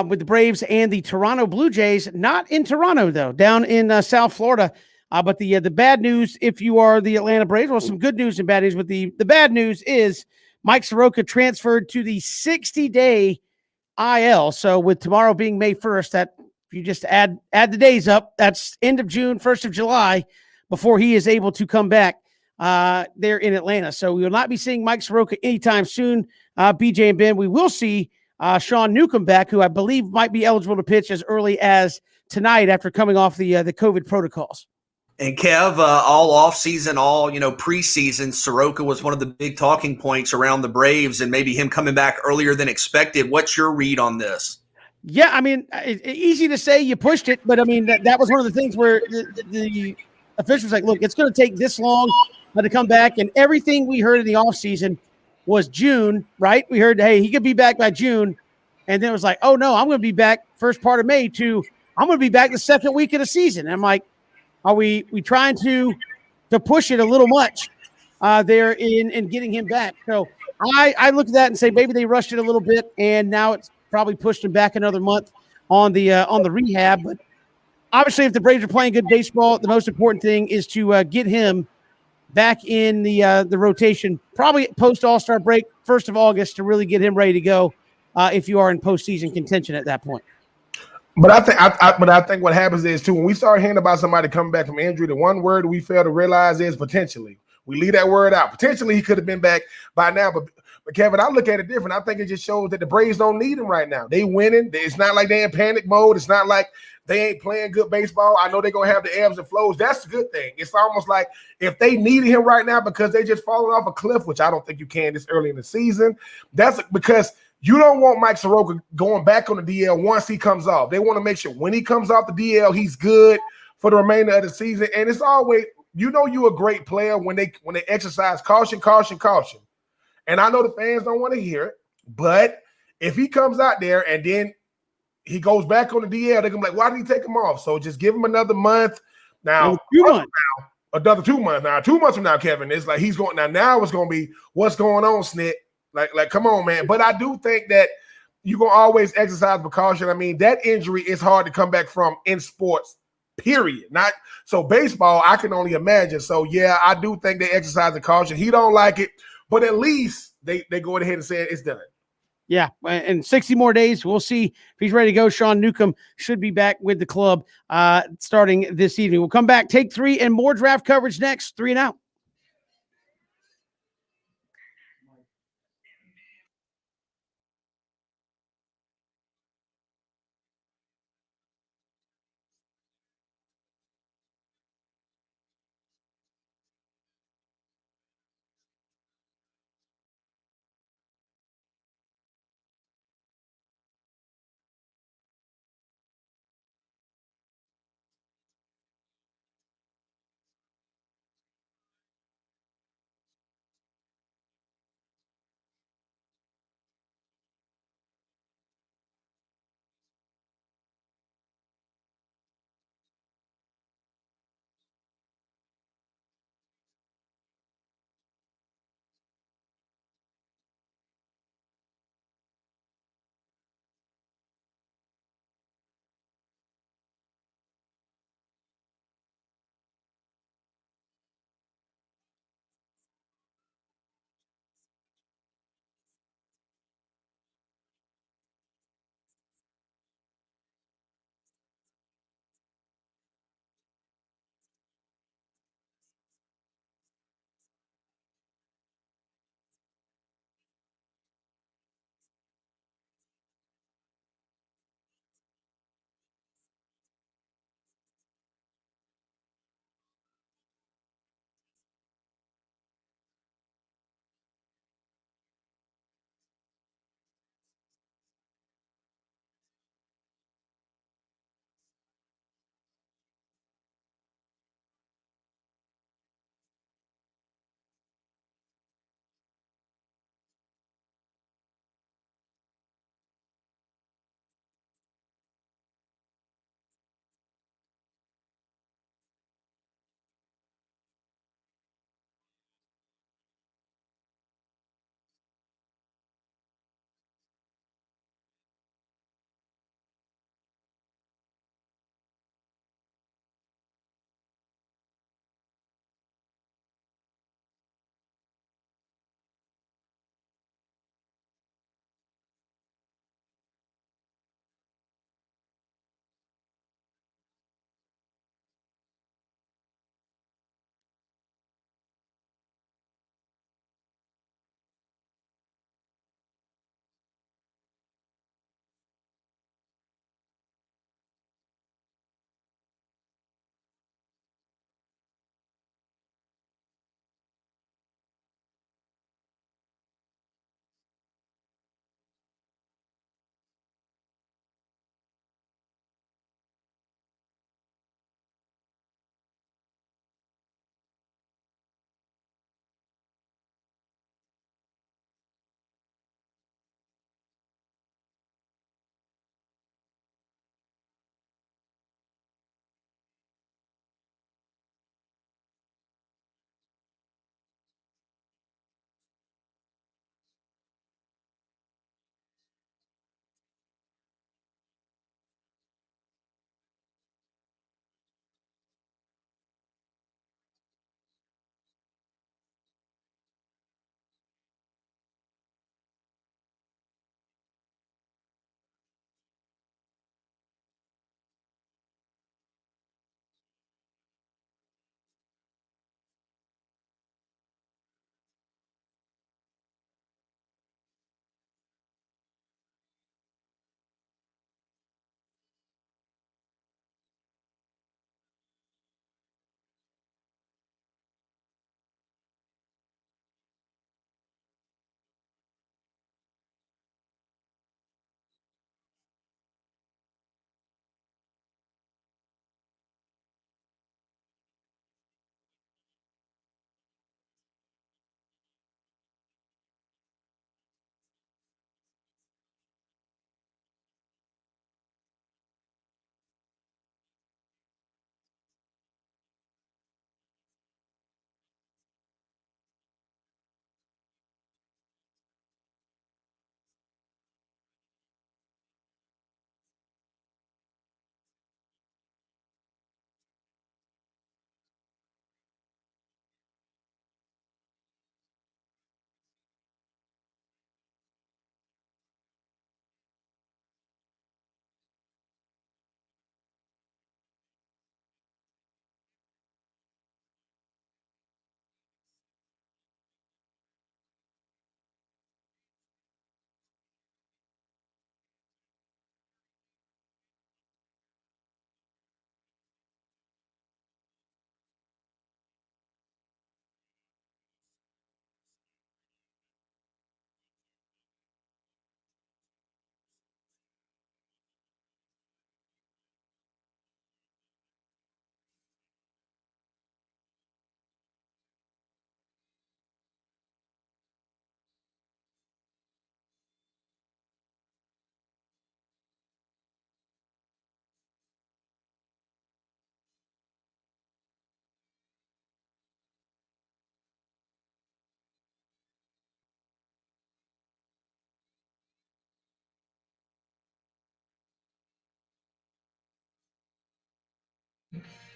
with the Braves and the Toronto Blue Jays. Not in Toronto, though, down in South Florida. But the bad news, if you are the Atlanta Braves, well, some good news and bad news. But the bad news is Mike Soroka transferred to the 60-day IL. So with tomorrow being May 1st, that if you just add the days up, that's end of June, 1st of July, before he is able to come back there in Atlanta. So we will not be seeing Mike Soroka anytime soon, BJ and Ben. We will see Sean Newcomb back, who I believe might be eligible to pitch as early as tonight after coming off the COVID protocols. And Kev, all offseason, all preseason, Soroka was one of the big talking points around the Braves, and maybe him coming back earlier than expected. What's your read on this? Yeah, I mean, it's easy to say you pushed it, but I mean that was one of the things where the officials like, look, it's going to take this long to come back, and everything we heard in the offseason was June, right? We heard, hey, he could be back by June, and then it was like, oh no, I'm going to be back first part of May to I'm going to be back the second week of the season. And I'm like, are we trying to push it a little much there in getting him back? So I look at that and say maybe they rushed it a little bit, and now it's probably pushed him back another month on the rehab. But obviously, if the Braves are playing good baseball, the most important thing is to get him back in the rotation, probably post All-Star break, 1st of August, to really get him ready to go if you are in postseason contention at that point. But I think what happens is too, when we start hearing about somebody coming back from injury, the one word we fail to realize is potentially. We leave that word out. Potentially, he could have been back by now. But Kevin, I look at it different. I think it just shows that the Braves don't need him right now. They winning. It's not like they in panic mode. It's not like they ain't playing good baseball. I know they're gonna have the ebbs and flows. That's a good thing. It's almost like if they needed him right now because they just falling off a cliff, which I don't think you can this early in the season. That's because you don't want Mike Soroka going back on the DL once he comes off. They want to make sure when he comes off the DL, he's good for the remainder of the season. And it's always, you're a great player when they exercise caution. And I know the fans don't want to hear it, but if he comes out there and then he goes back on the DL, they're gonna be like, why did he take him off? So just give him another month. Now, another 2 months. Now, 2 months from now, Kevin, it's like he's going now it's gonna be what's going on, Snit. Like, come on, man. But I do think that you're going to always exercise precaution. I mean, that injury is hard to come back from in sports, period. Not so baseball, I can only imagine. So, yeah, I do think they exercise the caution. He don't like it, but at least they go ahead and say it's done. Yeah, and 60 more days. We'll see if he's ready to go. Sean Newcomb should be back with the club starting this evening. We'll come back, take 3, and more draft coverage next. 3 and Out.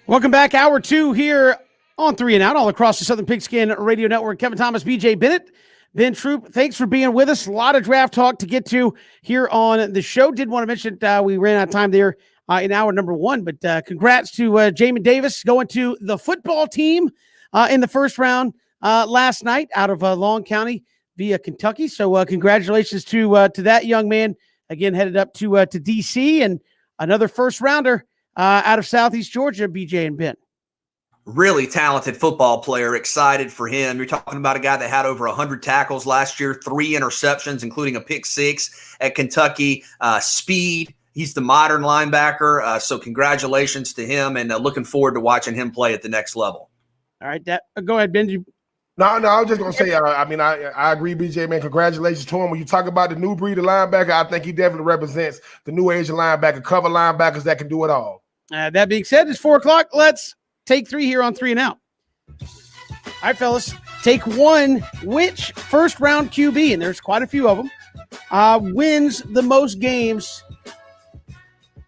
Welcome back. Hour 2 here on 3 and Out, all across the Southern Pigskin Radio Network. Kevin Thomas, BJ Bennett, Ben Troop. Thanks for being with us. A lot of draft talk to get to here on the show. Did want to mention we ran out of time there in hour number 1, but congrats to Jamin Davis going to the football team in the first round last night out of Long County via Kentucky. So congratulations to that young man. Again, headed up to D.C. and another first rounder out of Southeast Georgia, BJ and Ben. Really talented football player. Excited for him. You're talking about a guy that had over 100 tackles last year, 3 interceptions, including a pick 6 at Kentucky. Speed. He's the modern linebacker. So congratulations to him, and looking forward to watching him play at the next level. All right, go ahead, Ben. No, I was just going to say, I agree, BJ, man. Congratulations to him. When you talk about the new breed of linebacker, I think he definitely represents the new age of linebacker, cover linebackers that can do it all. That being said, it's 4 o'clock. Let's take 3 here on 3 and Out. All right, fellas, take 1. Which first-round QB, and there's quite a few of them, wins the most games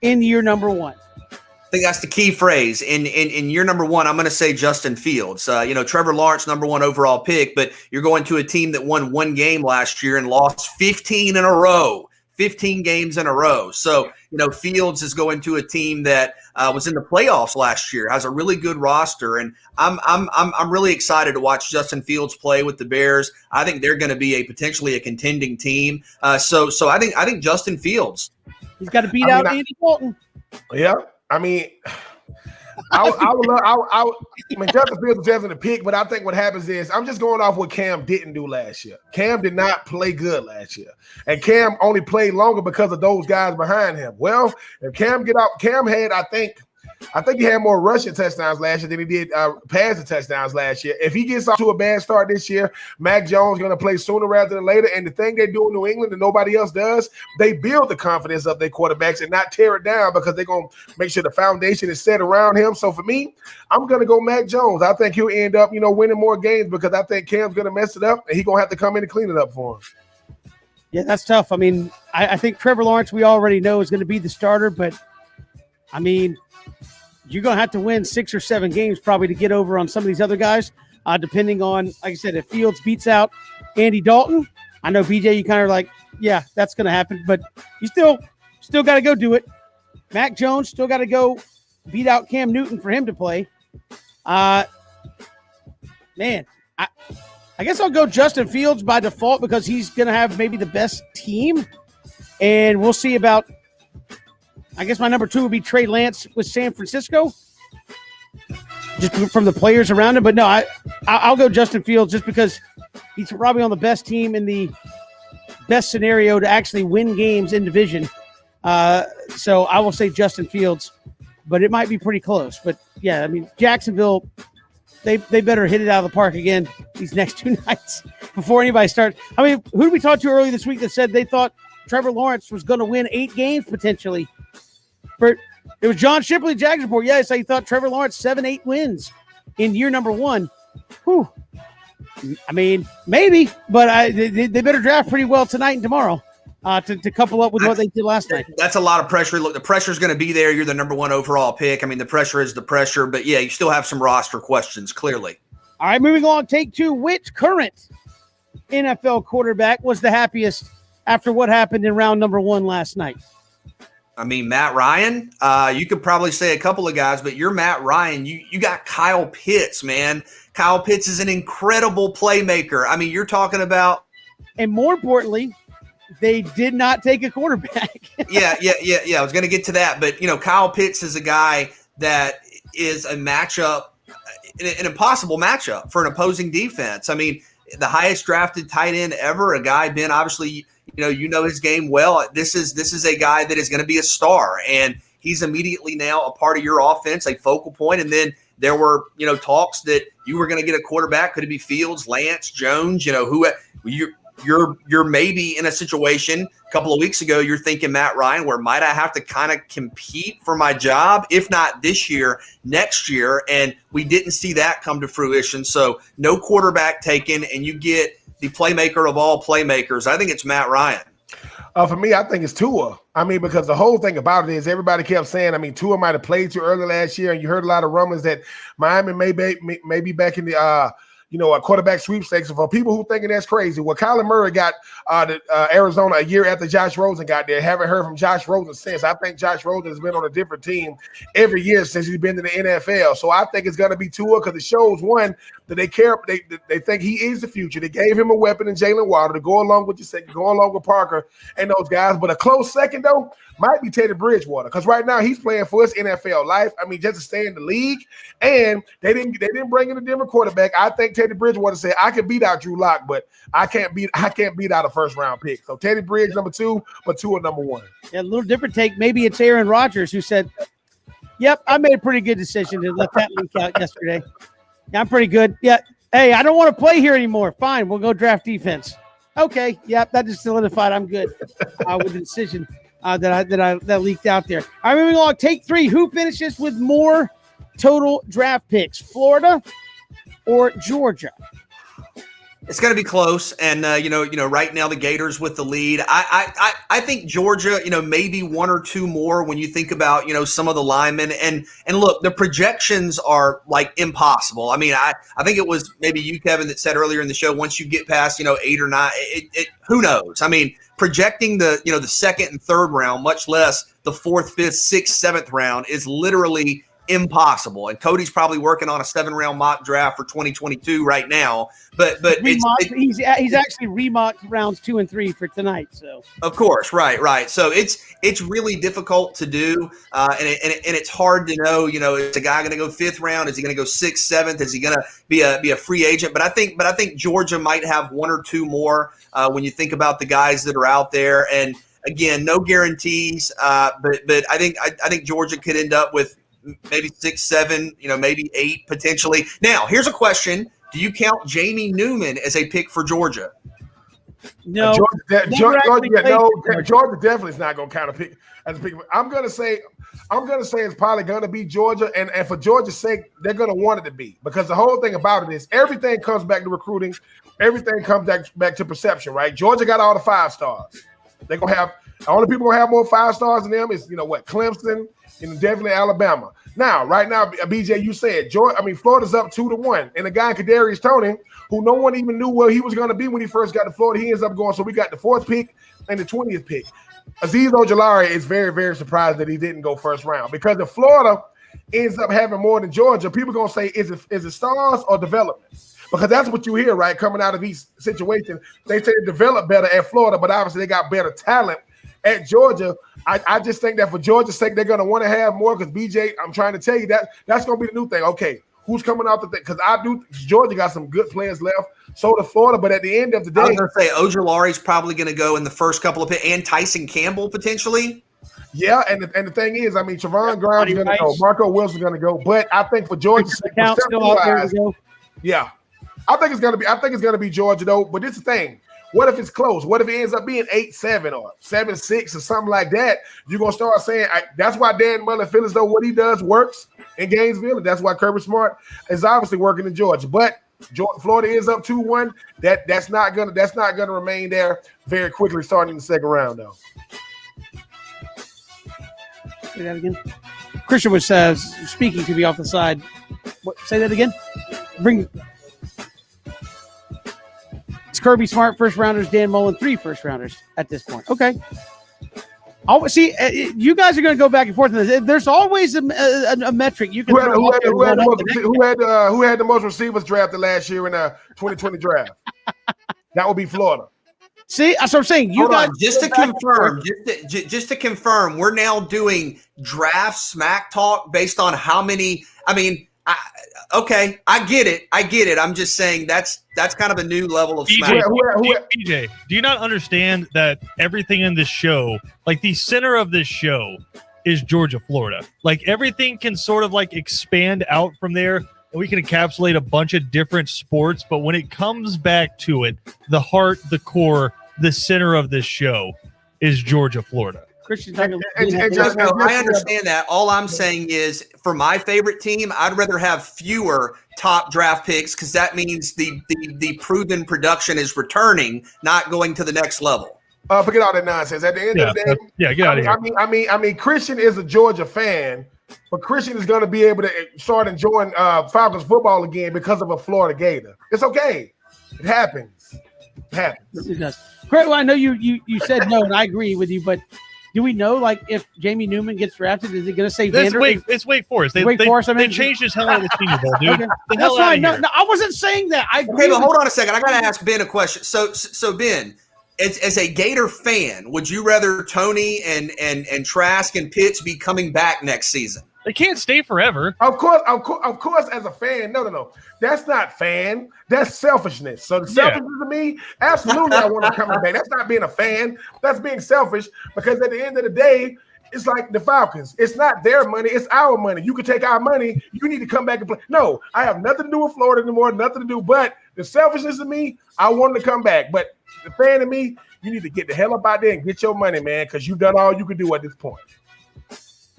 in year number 1? I think that's the key phrase. In year number 1, I'm going to say Justin Fields. Trevor Lawrence, number 1 overall pick, but you're going to a team that won 1 game last year and lost 15 in a row. 15 games in a row. So, Fields is going to a team that was in the playoffs last year, has a really good roster, and I'm really excited to watch Justin Fields play with the Bears. I think they're going to be potentially a contending team. So I think Justin Fields. He's got to beat out Andy Dalton. Yeah, I mean, Justin Fields is definitely the pick, but I think what happens is I'm just going off what Cam didn't do last year. Cam did not play good last year, and Cam only played longer because of those guys behind him. Well, if Cam Cam had, I think he had more rushing touchdowns last year than he did passing touchdowns last year. If he gets off to a bad start this year, Mac Jones is going to play sooner rather than later. And the thing they do in New England that nobody else does, they build the confidence of their quarterbacks and not tear it down because they're going to make sure the foundation is set around him. So for me, I'm going to go Mac Jones. I think he'll end up, winning more games because I think Cam's going to mess it up and he's going to have to come in and clean it up for him. Yeah, that's tough. I mean, I think Trevor Lawrence, we already know, is going to be the starter, but I mean, you're going to have to win 6 or 7 games probably to get over on some of these other guys, depending on, like I said, if Fields beats out Andy Dalton. I know, BJ, you kind of like, yeah, that's going to happen, but you still got to go do it. Mac Jones still got to go beat out Cam Newton for him to play. Man, I guess I'll go Justin Fields by default because he's going to have maybe the best team, and we'll see about – I guess my number 2 would be Trey Lance with San Francisco, just from the players around him. But no, I'll go Justin Fields just because he's probably on the best team in the best scenario to actually win games in division. So I will say Justin Fields, but it might be pretty close. But yeah, I mean, Jacksonville, they better hit it out of the park again these next 2 nights before anybody starts. I mean, who did we talk to earlier this week that said they thought Trevor Lawrence was going to win 8 games potentially? It was John Shipley, Jags Report. Yeah, so he thought Trevor Lawrence 7-8 wins in year number 1. Whew. I mean, maybe, but they better draft pretty well tonight and tomorrow to couple up with what they did last night. That's a lot of pressure. Look, the pressure's going to be there. You're the number 1 overall pick. I mean, the pressure is the pressure, but yeah, you still have some roster questions, clearly. All right, moving on. Take 2. Which current NFL quarterback was the happiest after what happened in round number 1 last night? I mean, Matt Ryan, you could probably say a couple of guys, but you're Matt Ryan. You got Kyle Pitts, man. Kyle Pitts is an incredible playmaker. I mean, you're talking about. And more importantly, they did not take a quarterback. Yeah. I was going to get to that. But, Kyle Pitts is a guy that is a matchup, an impossible matchup for an opposing defense. I mean, the highest drafted tight end ever, a guy, Ben, obviously – you know his game well. This is a guy that is going to be a star, and he's immediately now a part of your offense, a focal point. And then there were talks that you were going to get a quarterback. Could it be Fields, Lance, Jones? Who you're maybe in a situation a couple of weeks ago. You're thinking Matt Ryan, where might I have to kind of compete for my job, if not this year, next year? And we didn't see that come to fruition. So no quarterback taken, and you get the playmaker of all playmakers. I think it's Matt Ryan. For me, I think it's Tua. I mean, because the whole thing about it is everybody kept saying, I mean, Tua might have played too early last year, and you heard a lot of rumblings that Miami may be back in the a quarterback sweepstakes. And for people who thinking that's crazy, well, Kyler Murray got Arizona a year after Josh Rosen got there. Haven't heard from Josh Rosen since. I think Josh Rosen has been on a different team every year since he's been in the NFL. So I think it's going to be Tua because it shows, one, that they care. They think he is the future. They gave him a weapon in Jalen Waddle to go along with Parker and those guys. But a close second, though, might be Teddy Bridgewater, because right now he's playing for his NFL life. I mean, just to stay in the league, and they didn't bring in a different quarterback. I think Teddy Bridgewater said, "I can beat out Drew Lock, but I can't beat out a first round pick." So Teddy Bridge number 2, but Tua number 1. Yeah, a little different take. Maybe it's Aaron Rodgers who said, "Yep, I made a pretty good decision to let that leak out yesterday. Yeah, I'm pretty good. Yeah, hey, I don't want to play here anymore. Fine, we'll go draft defense. Okay, yep, that just solidified I'm good with the decision." That leaked out there. All right, moving along. Take 3. Who finishes with more total draft picks, Florida or Georgia? It's going to be close, and right now the Gators with the lead. I think Georgia, maybe 1 or 2 more when you think about some of the linemen. And look, the projections are like impossible. I mean, I think it was maybe you, Kevin, that said earlier in the show, once you get past 8 or 9, who knows? I mean, projecting the the second and third round, much less the 4th, 5th, 6th, 7th round, is literally impossible. And Cody's probably working on a 7-round mock draft for 2022 right now. But he's actually remocked rounds 2 and 3 for tonight. So of course, right. So it's really difficult to do, and it's hard to know. Is a guy going to go 5th round? Is he going to go 6th, 7th? Is he going to be a free agent? But I think Georgia might have 1 or 2 more when you think about the guys that are out there. And again, no guarantees. But I think Georgia could end up with maybe 6, 7, maybe 8 potentially. Now, here's a question. Do you count Jamie Newman as a pick for Georgia? No. Georgia definitely is not going to count as a pick. I'm going to say it's probably going to be Georgia, and for Georgia's sake, they're going to want it to be, because the whole thing about it is everything comes back to recruiting. Everything comes back to perception, right? Georgia got all the 5 stars. They're going to have – the only people who have more 5 stars than them is, Clemson and definitely Alabama. Now, right now, BJ, you said Florida's up 2-1, and the guy Kadarius Toney, who no one even knew where he was going to be when he first got to Florida, he ends up going. So we got the 4th pick and the 20th pick. Azeez Ojulari is very, very surprised that he didn't go first round, because if Florida ends up having more than Georgia, people are going to say, is it stars or development? Because that's what you hear, right? Coming out of these situations, they say they develop better at Florida, but obviously they got better talent at Georgia. I just think that for Georgia's sake, they're going to want to have more, because BJ, I'm trying to tell you that's going to be the new thing. Okay, who's coming out the thing? Because Georgia got some good players left. So does Florida, but at the end of the day, I was going to say Ojulari's probably going to go in the first couple of picks, and Tyson Campbell potentially. Yeah, and the thing is, I mean, Trevon Grimes is going to go, Marco Wilson's going to go, but I think for Georgia's sake, yeah, I think it's going to be Georgia though. But this is the thing. What if it's close? What if it ends up being 8-7 or 7-6 or something like that? You're going to start saying that's why Dan Mullen feels as though what he does works in Gainesville, and that's why Kirby Smart is obviously working in Georgia. But Florida is up 2-1. That's not gonna remain there very quickly starting in the second round though. Say that again. Christian was speaking to me off the side. What? Say that again. It's Kirby Smart, 1st rounders, Dan Mullen, 3 1st rounders at this point. Okay. See, you guys are going to go back and forth on this. There's always a metric you can. Who had the most receivers drafted last year in the 2020 draft? That would be Florida. See, that's what I'm saying. Just to confirm, we're now doing draft smack talk based on how many. I mean, okay, I get it. I'm just saying that's kind of a new level of smack. BJ, do you not understand that everything in this show, like the center of this show, is Georgia, Florida? Like everything can sort of like expand out from there, and we can encapsulate a bunch of different sports. But when it comes back to it, the heart, the core, the center of this show is Georgia, Florida. I understand that. All I'm saying is, for my favorite team, I'd rather have fewer top draft picks, because that means the proven production is returning, not going to the next level. Forget all that nonsense. At the end of the day, get out of here. I mean, Christian is a Georgia fan, but Christian is going to be able to start enjoying Falcons football again because of a Florida Gator. It's okay. It happens. It happens. It does. Craig, well, I know you said no, and I agree with you, but do we know, like, if Jamie Newman gets drafted, is it going to say Vanderbilt? It's Wake Forest. Wake Forest. I mean, they changed his hell out of the Senior Bowl, dude. Okay. The hell That's out fine. of here. No, I wasn't saying that. I agree. Okay, but with hold on a second. I got to ask Ben a question. So Ben, as a Gator fan, would you rather Tony and Trask and Pitts be coming back next season? They can't stay forever. Of course, as a fan, no. That's not fan. That's selfishness. So the selfishness of me, absolutely, I want to come back. That's not being a fan. That's being selfish because at the end of the day, it's like the Falcons. It's not their money. It's our money. You can take our money. You need to come back and play. No, I have nothing to do with Florida anymore. Nothing to do. But the selfishness of me, I want to come back. But the fan of me, you need to get the hell up out there and get your money, man, because you've done all you can do at this point.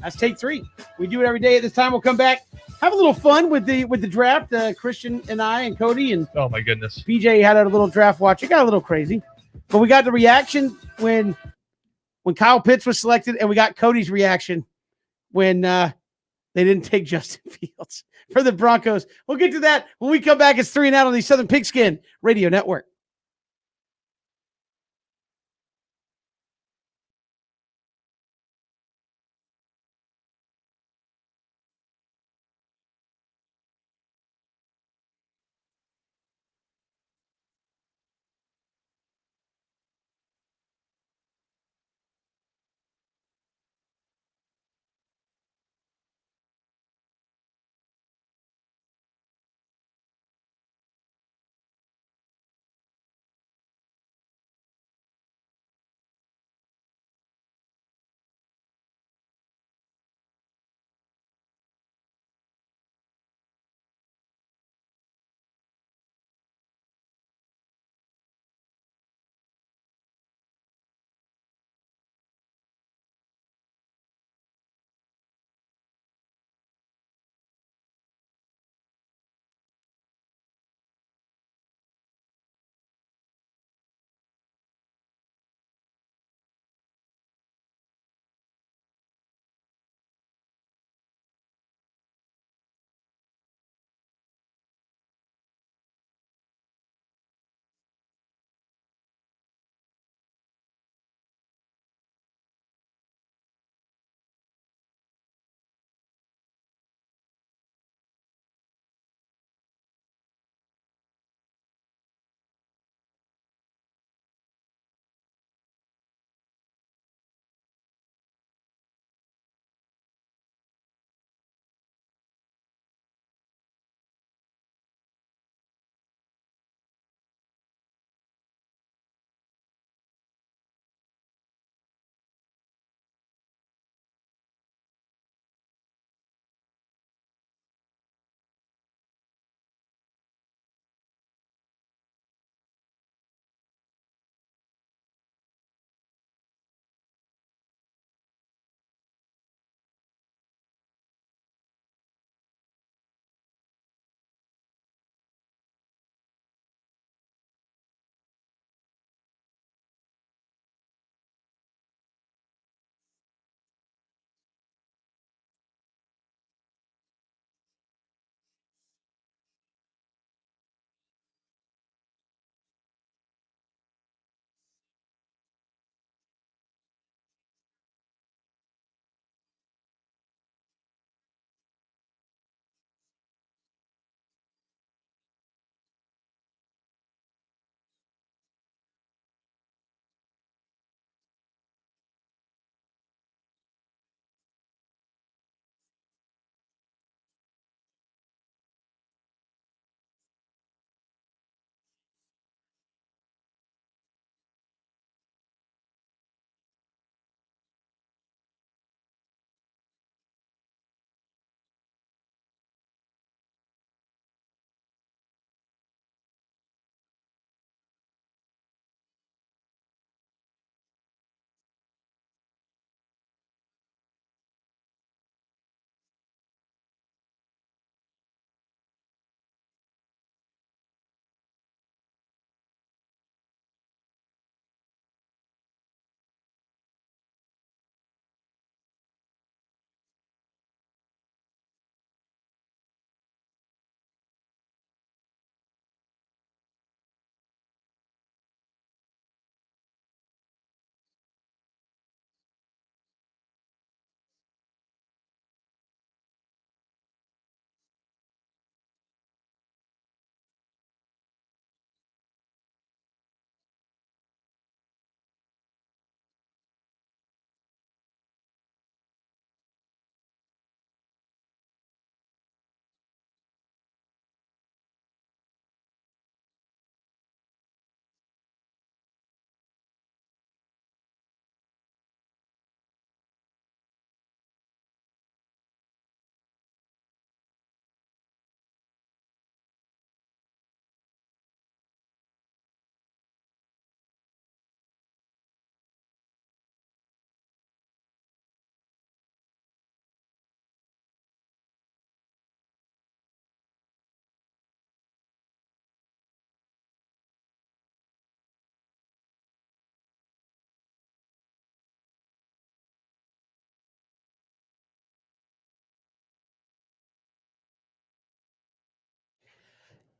That's take 3. We do it every day at this time. We'll come back, have a little fun with the draft. Christian and I and Cody and Oh my goodness. BJ had a little draft watch. It got a little crazy, but we got the reaction when Kyle Pitts was selected, and we got Cody's reaction when they didn't take Justin Fields for the Broncos. We'll get to that when we come back. It's 3 and Out on the Southern Pigskin Radio Network.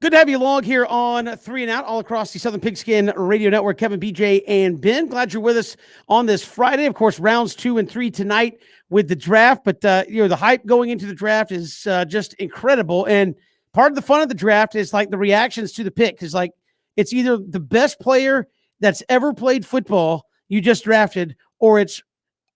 Good to have you along here on 3 and Out, all across the Southern Pigskin Radio Network. Kevin, BJ, and Ben. Glad you're with us on this Friday. Of course, rounds 2 and 3 tonight with the draft. But the hype going into the draft is just incredible. And part of the fun of the draft is like the reactions to the pick. Is like it's either the best player that's ever played football you just drafted, or it's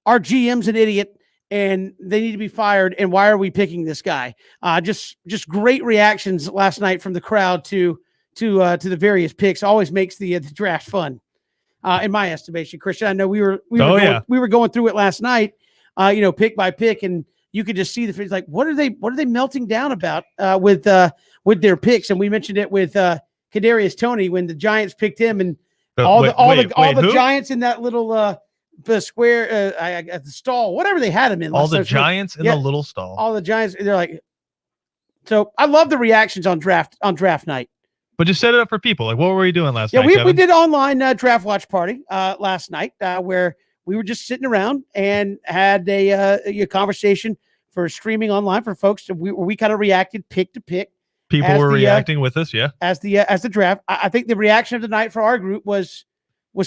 our GM's an idiot and they need to be fired. And why are we picking this guy? Just great reactions last night from the crowd to the various picks. Always makes the draft fun, in my estimation. Christian, I know we were going through it last night, pick by pick, and you could just see the like what are they melting down about with their picks. And we mentioned it with Kadarius Toney when the Giants picked him, and all the Giants in that little the square, the stall, whatever they had him in. All the Giants in the little stall. All the Giants, they're like. So I love the reactions on draft night. But just set it up for people. Like, what were we doing last night? Yeah, we did online draft watch party last night where we were just sitting around and had a conversation for streaming online for folks. We kind of reacted pick to pick. People were reacting with us, yeah. As the draft, I think the reaction of the night for our group was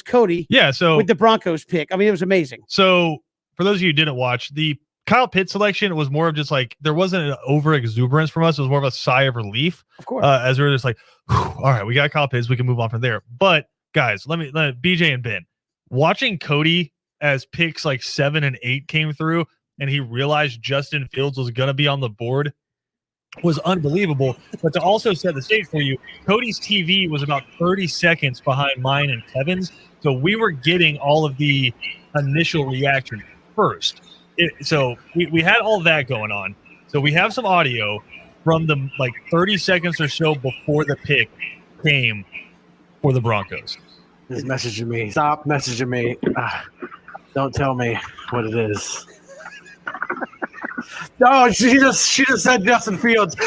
Cody. Yeah, so with the Broncos pick. I mean, it was amazing. So for those of you who didn't watch, the Kyle Pitts selection was more of just like there wasn't an over exuberance from us. It was more of a sigh of relief. Of course. As we were just like, all right, we got Kyle Pitts. We can move on from there. But guys, let BJ and Ben watching Cody as picks like 7 and 8 came through and he realized Justin Fields was going to be on the board was unbelievable. But to also set the stage for you, Cody's TV was about 30 seconds behind mine and Kevin's. So we were getting all of the initial reaction first. So we had all that going on. So we have some audio from the like 30 seconds or so before the pick came for the Broncos. He's messaging me. Stop messaging me. Don't tell me what it is. No, she just said Justin Fields.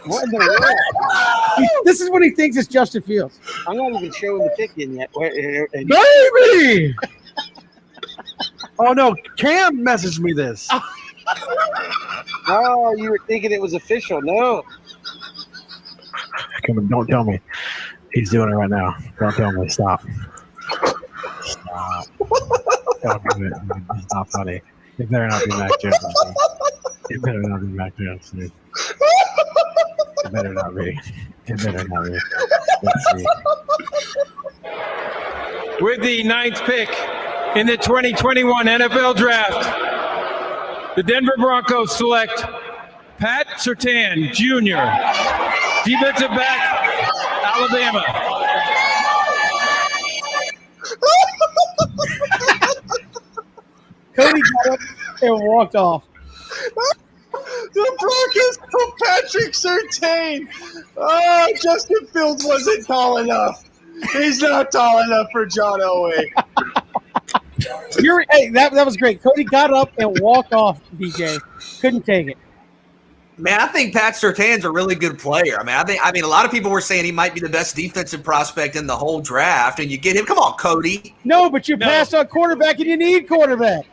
What in the world? This is what he thinks it's Justin Fields. I'm not even showing the pick in yet. Baby! Oh no, Cam messaged me this. Oh, you were thinking it was official. No. Come on, don't tell me. He's doing it right now. Don't tell me. Stop. Stop. Don't do it. It's not funny. It better not be Mac Jones. It better not be Mac Jones. Dude. It better not be. It better not be. Let's see. With the 9th pick in the 2021 NFL Draft, the Denver Broncos select Pat Surtain, Jr., defensive back, Alabama. Cody got up and walked off. The Broncos took Patrick Surtain. Oh, Justin Fields wasn't tall enough. He's not tall enough for John Elway. Hey, that was great. Cody got up and walked off, BJ. Couldn't take it. Man, I think Pat Surtain's a really good player. I mean, a lot of people were saying he might be the best defensive prospect in the whole draft, and you get him. Come on, Cody. No, but you passed on quarterback, and you need quarterback.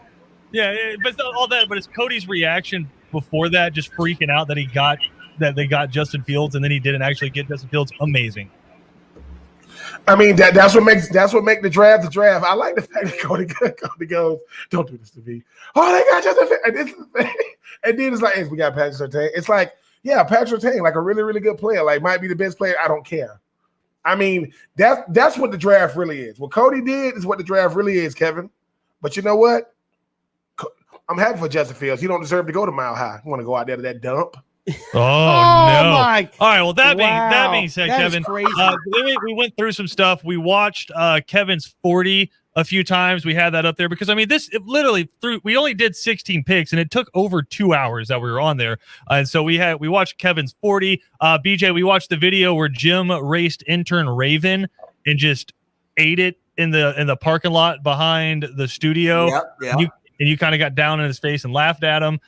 Yeah, but it's not all that. But it's Cody's reaction before that, just freaking out that they got Justin Fields, and then he didn't actually get Justin Fields. Amazing. I mean, that's what makes the draft the draft. I like the fact that Cody goes, "Don't do this to me." Oh, they got Justin Fields, and then it's like, hey, we got Patrick Surtain. It's like, yeah, Patrick Surtain, like a really, really good player, like might be the best player. I don't care. I mean, that's what the draft really is. What Cody did is what the draft really is, Kevin. But you know what? I'm happy for Justin Fields. He don't deserve to go to Mile High. You want to go out there to that dump? Oh, no! My. All right. Well, that being said, that Kevin, crazy. We went through some stuff. We watched Kevin's 40 a few times. We had that up there because I mean, we only did 16 picks, and it took over 2 hours that we were on there. And so we watched Kevin's 40. BJ, we watched the video where Jim raced intern Raven and just ate it in the parking lot behind the studio. Yep. And you kind of got down in his face and laughed at him.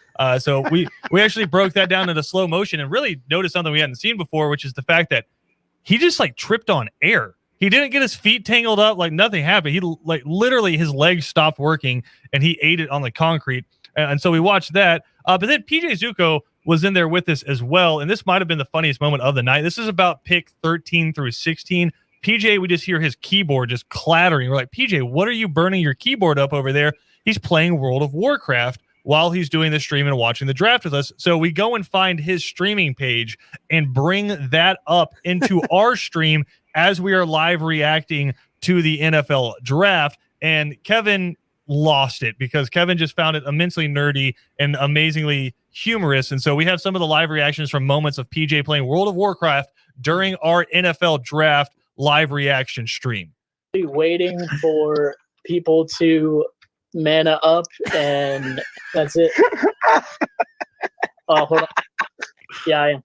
So we actually broke that down into slow motion and really noticed something we hadn't seen before, which is the fact that he just like tripped on air. He didn't get his feet tangled up, like nothing happened. He like literally his legs stopped working and he ate it on the concrete. And so we watched that. But then PJ Zuko was in there with us as well, and this might have been the funniest moment of the night. This is about pick 13 through 16. PJ, we just hear his keyboard just clattering. We're like, PJ, what are you burning your keyboard up over there? He's playing World of Warcraft while he's doing the stream and watching the draft with us. So we go and find his streaming page and bring that up into our stream as we are live reacting to the NFL draft. And Kevin lost it because Kevin just found it immensely nerdy and amazingly humorous. And so we have some of the live reactions from moments of PJ playing World of Warcraft during our NFL draft live reaction stream. Waiting for people to mana up, and that's it. Oh, hold on. Yeah, I am.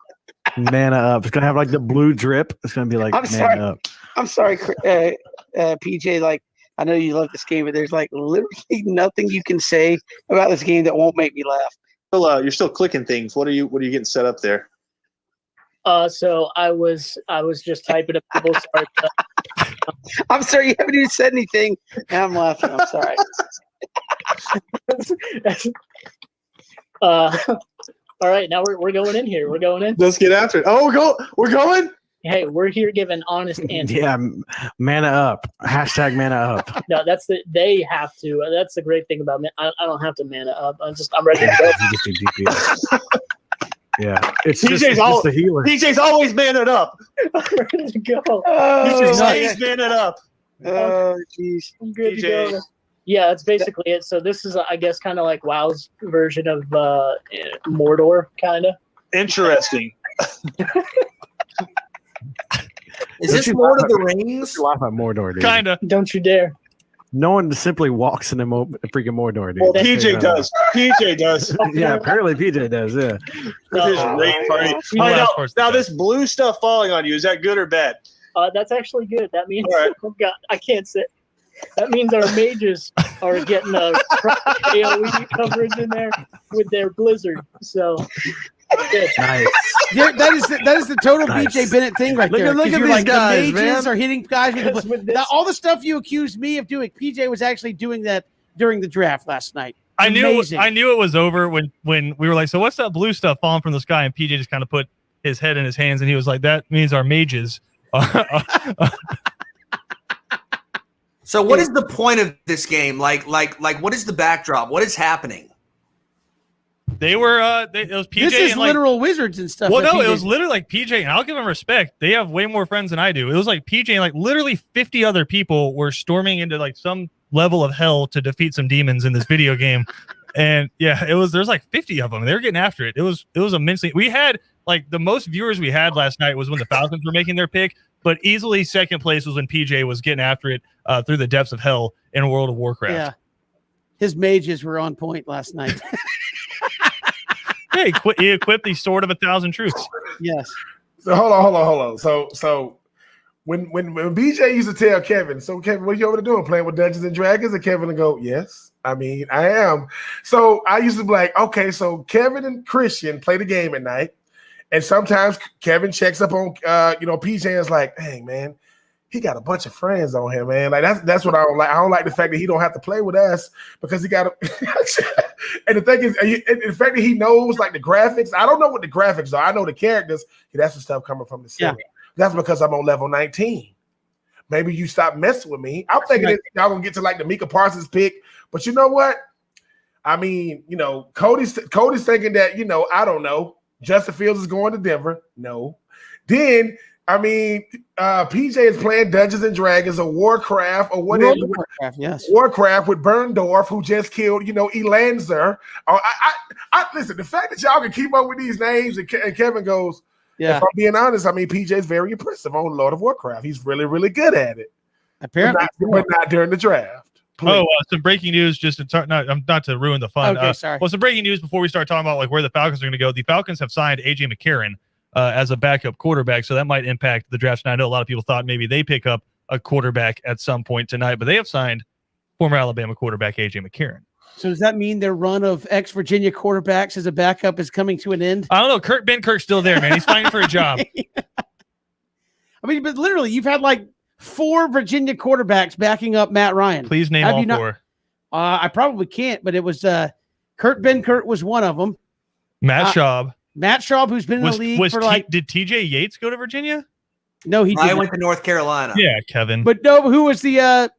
Mana up. It's gonna have like the blue drip. It's gonna be like I'm mana sorry. up. I'm sorry, PJ. Like, I know you love this game, but there's like literally nothing you can say about this game that won't make me laugh. You're still clicking things. What are you getting set up there? So I was just typing up people. Sorry. I'm sorry, you haven't even said anything, and I'm laughing. I'm sorry. All right, now we're going in here. We're going in. Let's get after it. Oh, we're going. Hey, we're here giving honest answers. Yeah, mana up. Hashtag mana up. No, they have to. That's the great thing about me. I don't have to mana up. I'm ready to go. Yeah, it's PJ's just the healer. PJ's always manning up. I'm ready to go. PJ's Oh, always manning up. oh, jeez. I'm good to PJ. go. Yeah, that's basically it. So this is, I guess, kind of like WoW's version of Mordor, kind of. Interesting. Is this Lord of the Rings? Laugh at Mordor, dude. Kind of. Don't you dare. No one simply walks in a freaking Mordor, dude. Well, That's PJ it, does. PJ does. Yeah, apparently PJ does. Yeah. With his raid party. Well, I know. of course Now it does. this blue stuff falling on you, is that good or bad? That's actually good. That means All right. oh God, I can't say. That means our mages are getting a AOE coverage in there with their blizzard. So good. Nice. Yeah, that is the total Nice. BJ Bennett thing right Look there. at- look 'Cause at you're these like, guys, the mages man. are hitting guys with, Yes, the, with this. now, all the stuff you accused me of doing. PJ was actually doing that during the draft last night. I knew Amazing. it was over when we were like, so what's that blue stuff falling from the sky? And PJ just kind of put his head in his hands and he was like, that means our mages So what is the point of this game? Like what is the backdrop? What is happening? they were it was PJ This is and like literal wizards and stuff. well, that no, it PJ was literally like PJ, and I'll give him respect. They have way more friends than I do. It was like PJ and like literally 50 other people were storming into like some level of hell to defeat some demons in this video game. And yeah, there's like 50 of them. They were getting after it. It was immensely. We had like the most viewers we had last night was when the Falcons were making their pick, but easily second place was when PJ was getting after it through the depths of hell in World of Warcraft. Yeah, his mages were on point last night. Yeah, he equipped the sword of 1,000 truths. Yes. So hold on. So when BJ used to tell Kevin, so Kevin, what are you over there doing? Playing with Dungeons and Dragons? And Kevin would go, yes. I mean, I am. So I used to be like, okay, so Kevin and Christian play the game at night. And sometimes Kevin checks up on PJ and is like, dang, man, he got a bunch of friends on him, man. Like that's what I don't like. I don't like the fact that he don't have to play with us because he got and the thing is, and the fact that he knows like the graphics. I don't know what the graphics are. I know the characters. That's the stuff coming from the city. Yeah. That's because I'm on level 19. Maybe you stop messing with me. I'm thinking that y'all gonna get to like the Mika Parsons pick, but you know what? I mean, Cody's thinking that I don't know. Justin Fields is going to Denver. No. Then I mean, PJ is playing Dungeons and Dragons or Warcraft or whatever. Warcraft, yes. Warcraft with Berndorf, who just killed, Elanzer. I listen. The fact that y'all can keep up with these names and Kevin goes, Yeah. if I'm being honest, I mean, PJ's very impressive on Lord of Warcraft. He's really, really good at it. Apparently, but not during the draft. Please. Oh, some breaking news. Just to not to ruin the fun. Okay, sorry. Well, some breaking news before we start talking about like where the Falcons are going to go. The Falcons have signed AJ McCarron as a backup quarterback, so that might impact the draft. And I know a lot of people thought maybe they pick up a quarterback at some point tonight, but they have signed former Alabama quarterback AJ McCarron. So does that mean their run of ex-Virginia quarterbacks as a backup is coming to an end? I don't know. Ben Kirk's still there, man. He's fighting for a job. I mean, but literally, you've had like 4 Virginia quarterbacks backing up Matt Ryan. Please name Have all you not- 4. I probably can't, but it was Ben Kurt was one of them. Matt Schaub. Matt Schaub, who's been in the league for did TJ Yates go to Virginia? No, he I didn't. went to North Carolina. Yeah, Kevin. But no, who was the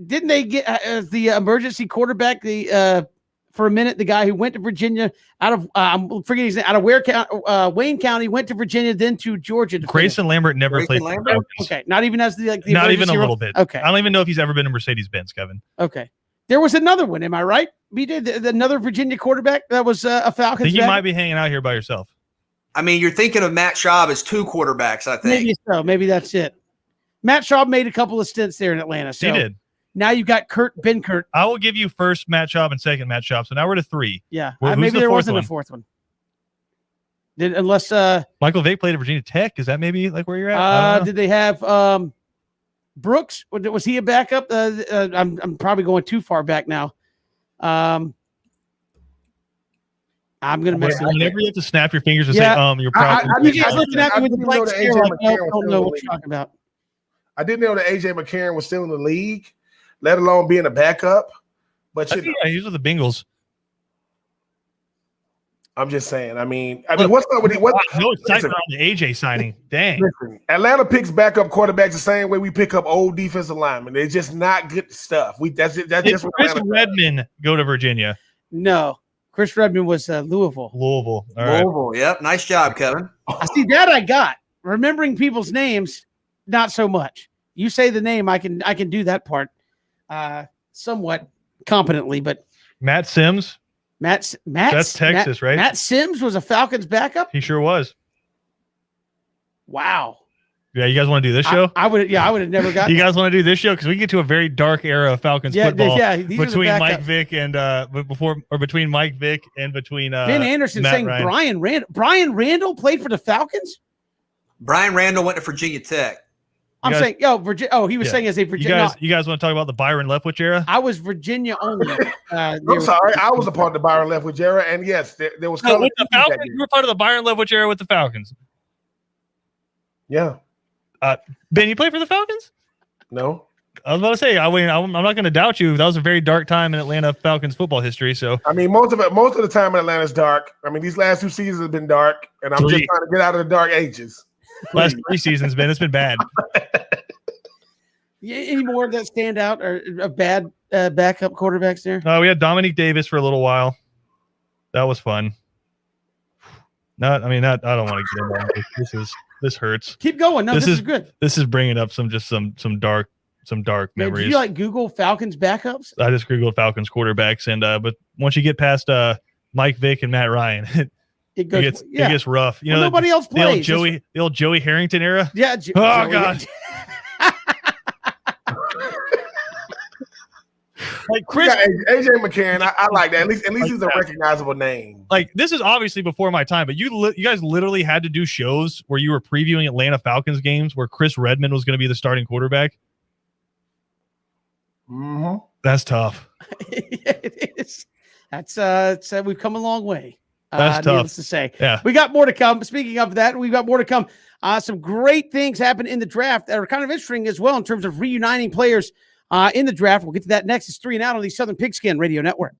didn't they get the emergency quarterback for a minute, the guy who went to Virginia out of I'm forgetting his name, out of Wayne County, went to Virginia, then to Georgia. Grayson Lambert never played. Okay, not even as the not even a little bit. Okay, I don't even know if he's ever been in Mercedes-Benz, Kevin. Okay, there was another one. Am I right? Another Virginia quarterback that was a Falcons. I think you might be hanging out here by yourself. I mean, you're thinking of Matt Schaub as two quarterbacks, I think. Maybe so. Maybe that's it. Matt Schaub made a couple of stints there in Atlanta. So he did. Now you've got Ben Kurt. I will give you first Matt Schaub and second Matt Schaub. So now we're to 3. Yeah. Who's Maybe there wasn't one? a fourth one. Unless Michael Vick played at Virginia Tech. Is that maybe like where you're at? Did they have Brooks? Was he a backup? I'm probably going too far back now. I'm gonna mess it up. Whenever you have to snap your fingers and say you're probably You guys looking at me with the blank stare like, I don't know what you're talking about. I didn't know that AJ McCarron was still in the league, let alone being a backup. But he was with the Bengals. I'm just saying. I mean, what's up with it? No excitement on the AJ signing. Dang. Listen, Atlanta picks backup quarterbacks the same way we pick up old defensive linemen. They're just not good stuff. That's it. That's Did just what Chris Atlanta Redmond go to Virginia? No, Chris Redmond was Louisville. All right. Louisville. Yep. Nice job, Kevin. I see that. I got remembering people's names. Not so much. You say the name, I can do that part, somewhat competently. But Matt Sims. That's Texas, right? Matt Sims was a Falcons backup. He sure was. Wow. Yeah, you guys want to do this show? I would have never got. You guys want to do this show because we get to a very dark era of Falcons football. Yeah, between Mike Vick and between Mike Vick and between Ben Anderson Matt saying Ryan. Brian Randall. Brian Randall played for the Falcons. Brian Randall went to Virginia Tech. I'm saying, Virginia. Oh, he was saying as a Virginia. You guys want to talk about the Byron Leftwich era? I was Virginia only. I'm sorry, I was a part of the Byron Leftwich era, and yes, there was. With the Falcons, you were part of the Byron Leftwich era with the Falcons. Yeah. Ben, you played for the Falcons? No. I was about to say, I'm not going to doubt you. That was a very dark time in Atlanta Falcons football history. So I mean, most of the time in Atlanta's dark. I mean, these last 2 seasons have been dark, and I'm just trying to get out of the dark ages. Last 3 seasons, Ben, it's been bad. Any more that stand out or bad backup quarterbacks there? We had Dominique Davis for a little while. That was fun. I don't want to get into this hurts. Keep going. No, this is good. This is bringing up some dark memories. Did you Google Falcons backups? I just Googled Falcons quarterbacks, and but once you get past Mike Vick and Matt Ryan, it gets rough. You know, nobody else plays. The old Joey Harrington era. Yeah. God. Like Chris AJ McCarron, I like that. At least he's a recognizable name. Like this is obviously before my time, but you guys literally had to do shows where you were previewing Atlanta Falcons games where Chris Redmond was going to be the starting quarterback. Mm-hmm. That's tough. It is. That's we've come a long way. That's tough. Needless to say. Yeah. We got more to come. Speaking of that, we've got more to come. Some great things happen in the draft that are kind of interesting as well in terms of reuniting players in the draft. We'll get to that next. It's 3 and Out on the Southern Pigskin Radio Network.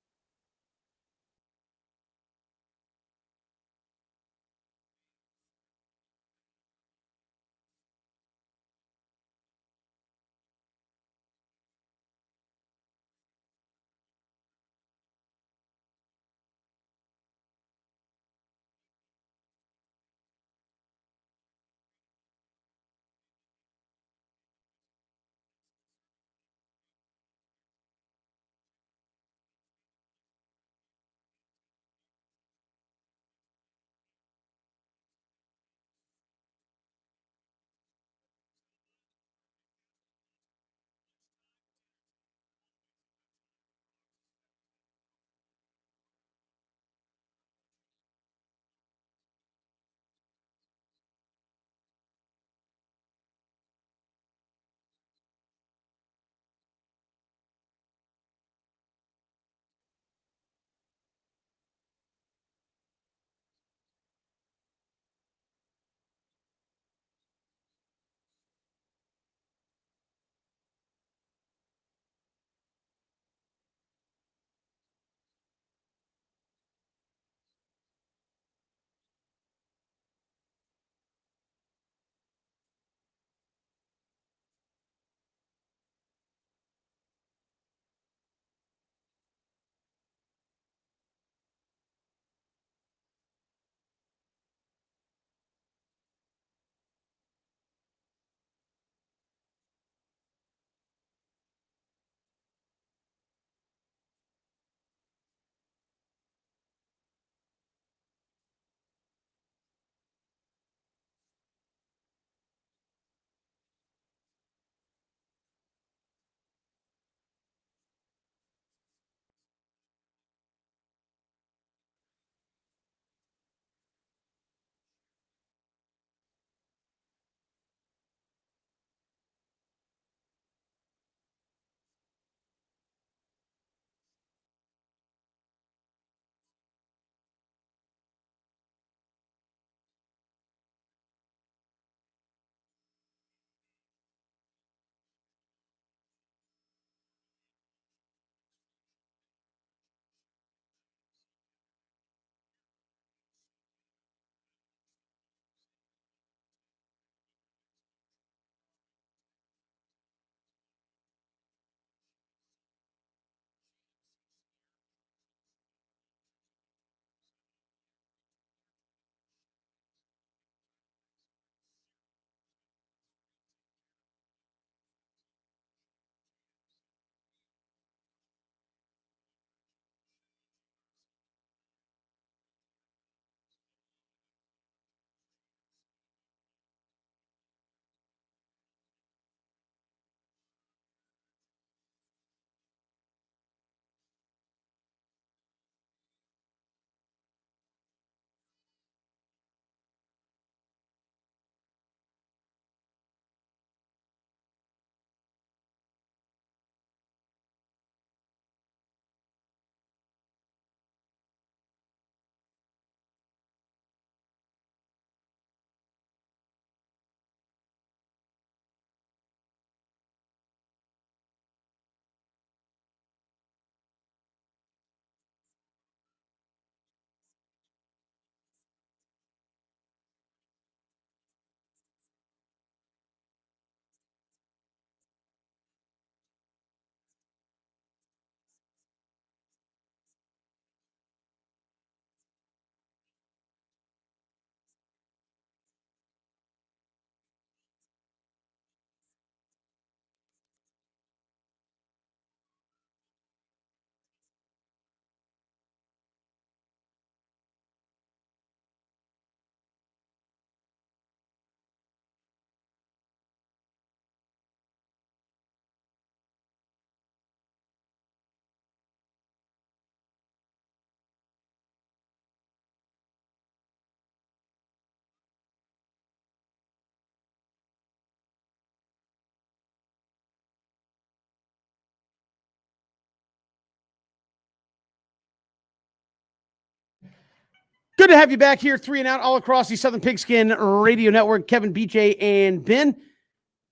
Good to have you back here, 3 and Out, all across the Southern Pigskin Radio Network. Kevin, BJ, and Ben.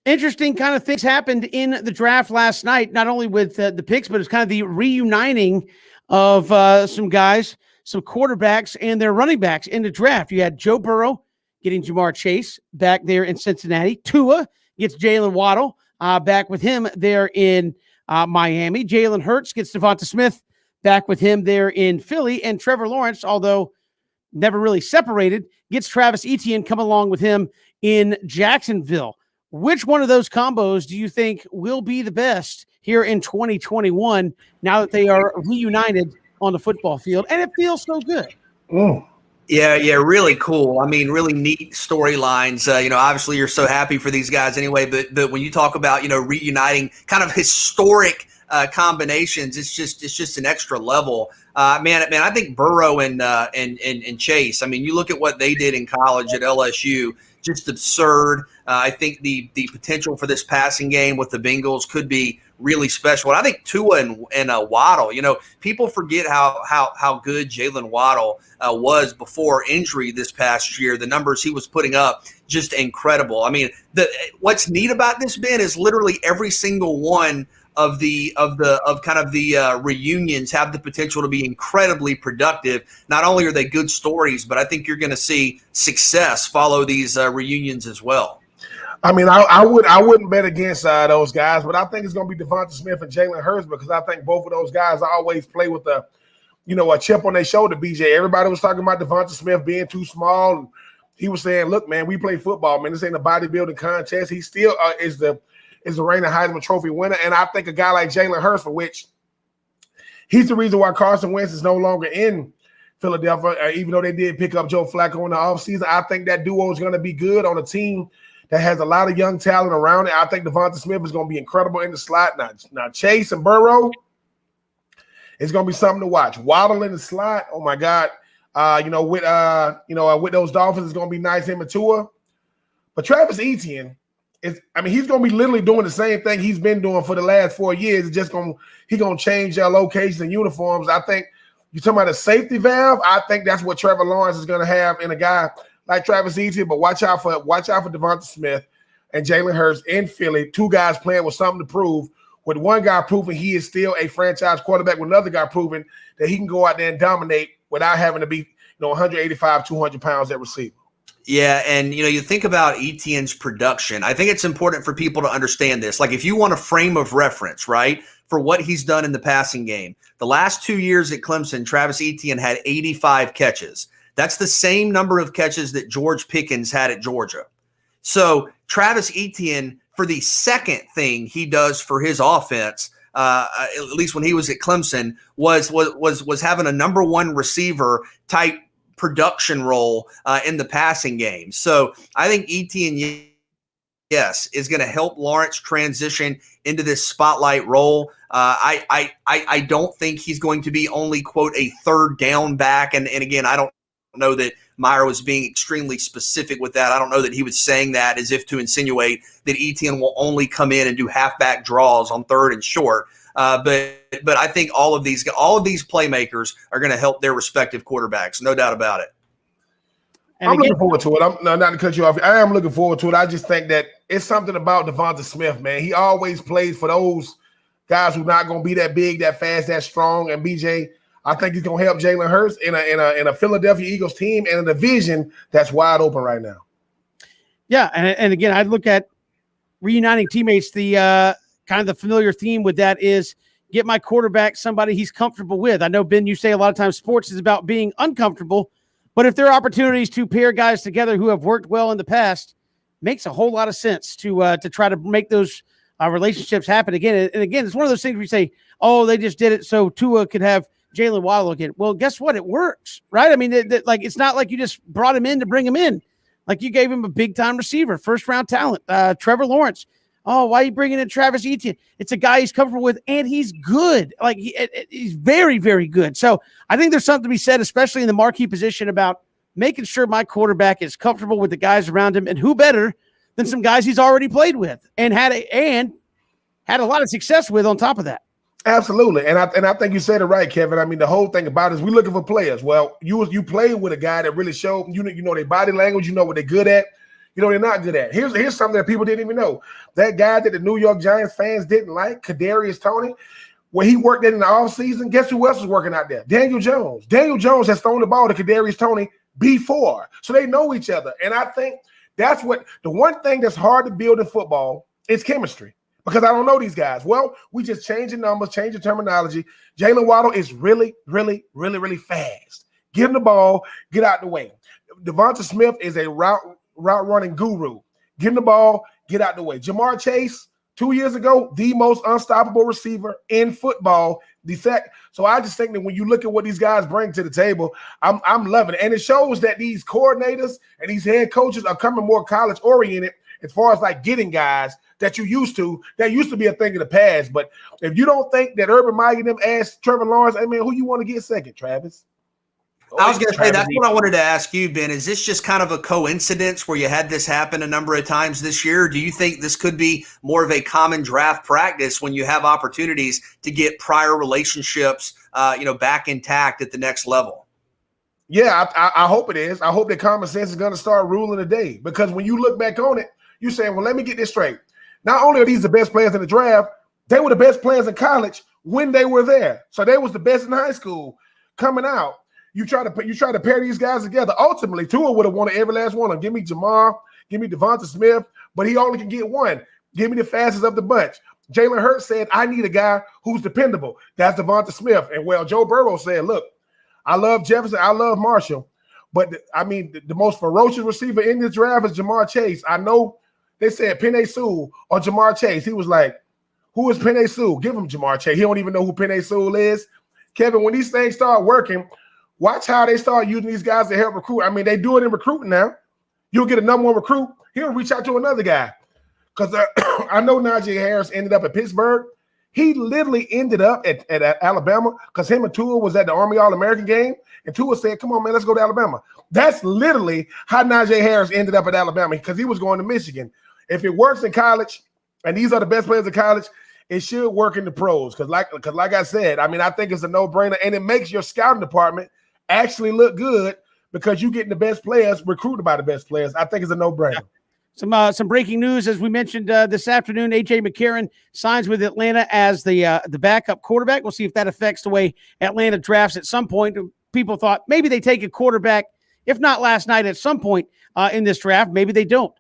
Interesting kind of things happened in the draft last night, not only with the picks, but it's kind of the reuniting of some guys, some quarterbacks, and their running backs in the draft. You had Joe Burrow getting Jamar Chase back there in Cincinnati. Tua gets Jalen Waddle back with him there in Miami. Jalen Hurts gets Devonta Smith back with him there in Philly. And Trevor Lawrence, although never really separated, gets Travis Etienne come along with him in Jacksonville. Which one of those combos do you think will be the best here in 2021 now that they are reunited on the football field? And it feels so good. Yeah, really cool. I mean, really neat storylines. Obviously you're so happy for these guys anyway, but when you talk about, reuniting kind of historic combinations, it's just an extra level. Man, I think Burrow and Chase, I mean, you look at what they did in college at LSU, just absurd. I think the potential for this passing game with the Bengals could be really special. And I think Tua and Waddle, people forget how good Jalen Waddle was before injury this past year. The numbers he was putting up, just incredible. I mean, what's neat about this, Ben, is literally every single one of the reunions have the potential to be incredibly productive. Not only are they good stories, but I think you're going to see success follow these reunions as well. I mean, I wouldn't bet against those guys, but I think it's going to be Devonta Smith and Jalen Hurts because I think both of those guys always play with a chip on their shoulder. BJ, everybody was talking about Devonta Smith being too small, and he was saying, "Look, man, we play football, man. This ain't a bodybuilding contest." He still is the reigning Heisman Trophy winner, and I think a guy like Jalen Hurts, for which he's the reason why Carson Wentz is no longer in Philadelphia, even though they did pick up Joe Flacco in the offseason. I think that duo is going to be good on a team that has a lot of young talent around it. I think Devonta Smith is going to be incredible in the slot. Now Chase and Burrow, it's going to be something to watch. Waddle in the slot, oh my God. With those Dolphins, it's going to be nice, him and Tua. But Travis Etienne, he's going to be literally doing the same thing he's been doing for the last 4 years. He's going to change locations and uniforms. I think you're talking about a safety valve. I think that's what Trevor Lawrence is going to have in a guy like Travis Etienne. But watch out for Devonta Smith and Jalen Hurts in Philly. Two guys playing with something to prove. With one guy proving he is still a franchise quarterback, with another guy proving that he can go out there and dominate without having to be 185, 200 pounds at receiver. Yeah, and you think about Etienne's production. I think it's important for people to understand this. Like, if you want a frame of reference, right, for what he's done in the passing game, the last 2 years at Clemson, Travis Etienne had 85 catches. That's the same number of catches that George Pickens had at Georgia. So Travis Etienne, for the second thing he does for his offense, at least when he was at Clemson, was having a number one receiver type production role in the passing game. So I think Etienne, yes, is going to help Lawrence transition into this spotlight role. I don't think he's going to be only, quote, a third down back. And again, I don't know that Meyer was being extremely specific with that. I don't know that he was saying that as if to insinuate that Etienne will only come in and do halfback draws on third and short. But I think all of these playmakers are going to help their respective quarterbacks, no doubt about it. I'm looking forward to it. Not to cut you off. I am looking forward to it. I just think that it's something about Devonta Smith, man. He always plays for those guys who are not going to be that big, that fast, that strong. And BJ, I think he's going to help Jalen Hurts in a Philadelphia Eagles team and a division that's wide open right now. Yeah, and again, I look at reuniting teammates. The kind of the familiar theme with that is get my quarterback somebody he's comfortable with. I know, Ben, you say a lot of times sports is about being uncomfortable, but if there are opportunities to pair guys together who have worked well in the past, makes a whole lot of sense to try to make those relationships happen again. And again, it's one of those things where you say, oh, they just did it so Tua could have Jalen Waddle again. Well, guess what? It works, right? I mean, it's not like you just brought him in to bring him in. Like, you gave him a big-time receiver, first-round talent, Trevor Lawrence. Oh, why are you bringing in Travis Etienne? It's a guy he's comfortable with, and he's good. Like, he's very, very good. So I think there's something to be said, especially in the marquee position, about making sure my quarterback is comfortable with the guys around him, and who better than some guys he's already played with and had a lot of success with on top of that. Absolutely, and I think you said it right, Kevin. I mean, the whole thing about it is we're looking for players. Well, you play with a guy that really showed you know their body language, you know what they're good at, you know they're not good at. Here's something that people didn't even know. That guy that the New York Giants fans didn't like, Kadarius Toney, where he worked in the offseason, guess who else was working out there? Daniel Jones. Daniel Jones has thrown the ball to Kadarius Toney before, so they know each other. And I think that's what the one thing that's hard to build in football is chemistry. Because I don't know these guys. Well, we just change the numbers, change the terminology. Jalen Waddle is really, really, really, really fast. Get him the ball, get out the way. Devonta Smith is a route running guru. Get him the ball, get out the way. Jamar Chase, 2 years ago, the most unstoppable receiver in football. So I just think that when you look at what these guys bring to the table, I'm loving it. And it shows that these coordinators and these head coaches are coming more college oriented as far as like getting guys that used to be a thing of the past. But if you don't think that Urban Meyer them asked Trevor Lawrence, I mean, who you want to get second, Travis? I was going to say, that's what I wanted to ask you, Ben. Is this just kind of a coincidence where you had this happen a number of times this year? Or do you think this could be more of a common draft practice when you have opportunities to get prior relationships, back intact at the next level? Yeah, I hope it is. I hope that common sense is going to start ruling the day. Because when you look back on it, you say, well, let me get this straight. Not only are these the best players in the draft, they were the best players in college when they were there. So they was the best in high school coming out. You try to pair these guys together. Ultimately, Tua would have wanted every last one of them. Give me Jamar, give me Devonta Smith, but he only can get one. Give me the fastest of the bunch. Jalen Hurts said, I need a guy who's dependable. That's Devonta Smith. And well, Joe Burrow said, look, I love Jefferson, I love Marshall, but the most ferocious receiver in this draft is Jamar Chase. I know they said Penei Sewell or Jamar Chase. He was like, who is Penei Sewell? Give him Jamar Chase. He don't even know who Penei Sewell is. Kevin, when these things start working, watch how they start using these guys to help recruit. I mean, they do it in recruiting now. You'll get a number one recruit. He'll reach out to another guy. Because I know Najee Harris ended up at Pittsburgh. He literally ended up at Alabama because him and Tua was at the Army All-American game. And Tua said, come on, man, let's go to Alabama. That's literally how Najee Harris ended up at Alabama because he was going to Michigan. If it works in college, and these are the best players in college, it should work in the pros. Because like I said, I mean, I think it's a no-brainer. And it makes your scouting department actually look good because you're getting the best players recruited by the best players. I think it's a no-brainer. Some breaking news, as we mentioned this afternoon. AJ McCarron signs with Atlanta as the backup quarterback. We'll see if that affects the way Atlanta drafts at some point. People thought maybe they take a quarterback, if not last night, at some point in this draft. Maybe they don't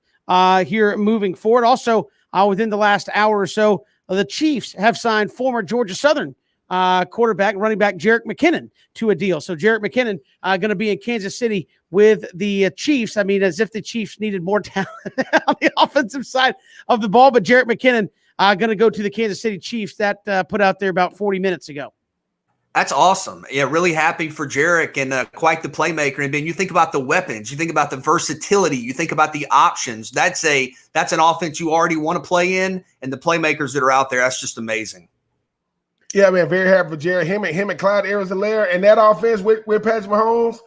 here moving forward. Also, within the last hour or so, the Chiefs have signed former Georgia Southern running back Jerick McKinnon to a deal. So Jerick McKinnon going to be in Kansas City with the Chiefs. I mean, as if the Chiefs needed more talent on the offensive side of the ball. But Jerick McKinnon going to go to the Kansas City Chiefs. That put out there about 40 minutes ago. That's awesome. Yeah, really happy for Jerick and quite the playmaker. And Ben, you think about the weapons, you think about the versatility, you think about the options. That's an offense you already want to play in, and the playmakers that are out there. That's just amazing. Yeah, man, very happy for Jared. Him and Clyde Edwards-Helaire and that offense with Patrick Mahomes.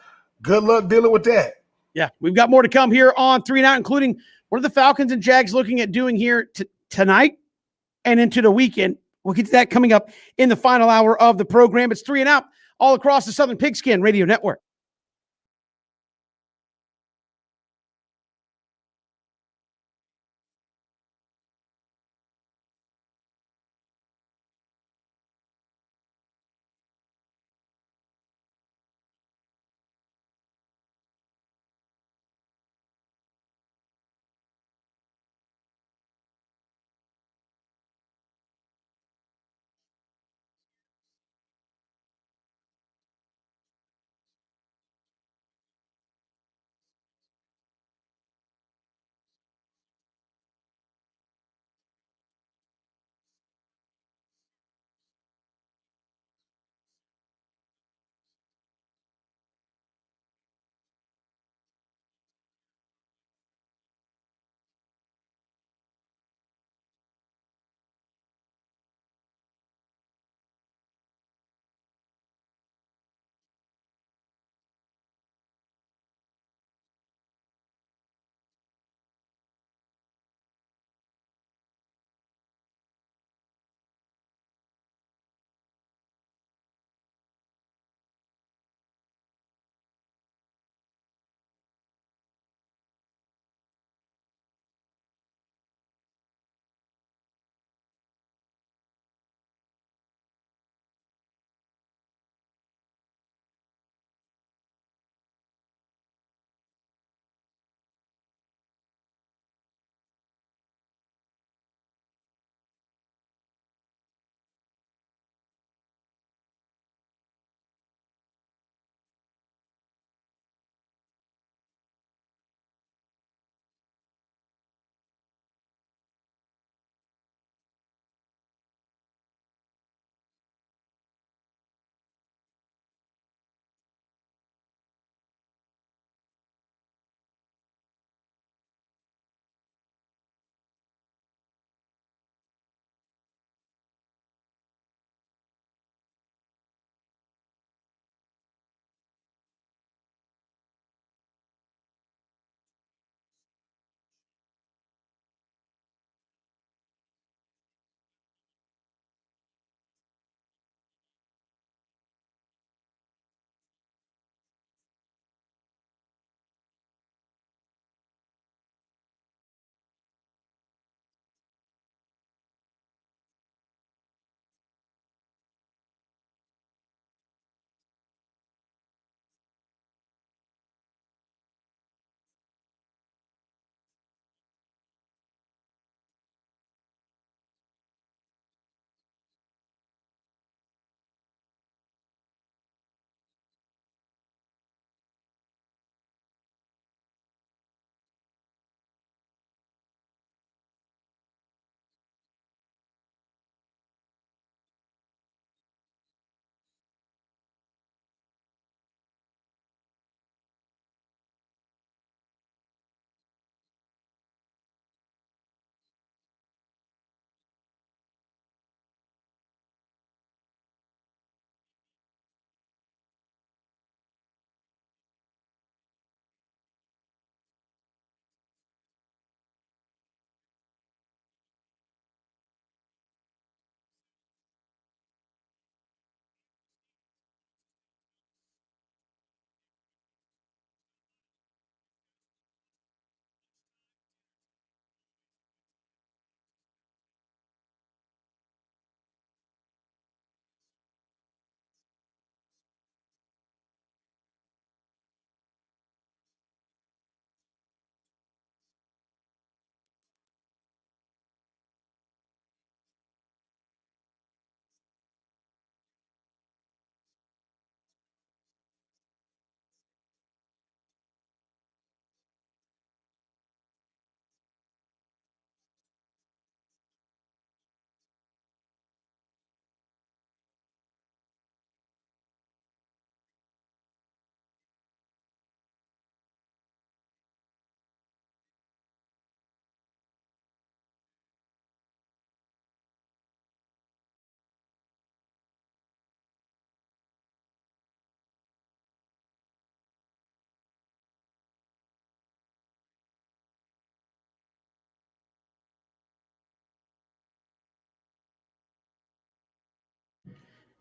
Good luck dealing with that. Yeah, we've got more to come here on 3 and Out, including what are the Falcons and Jags looking at doing here tonight and into the weekend. We'll get to that coming up in the final hour of the program. It's 3 and Out all across the Southern Pigskin Radio Network.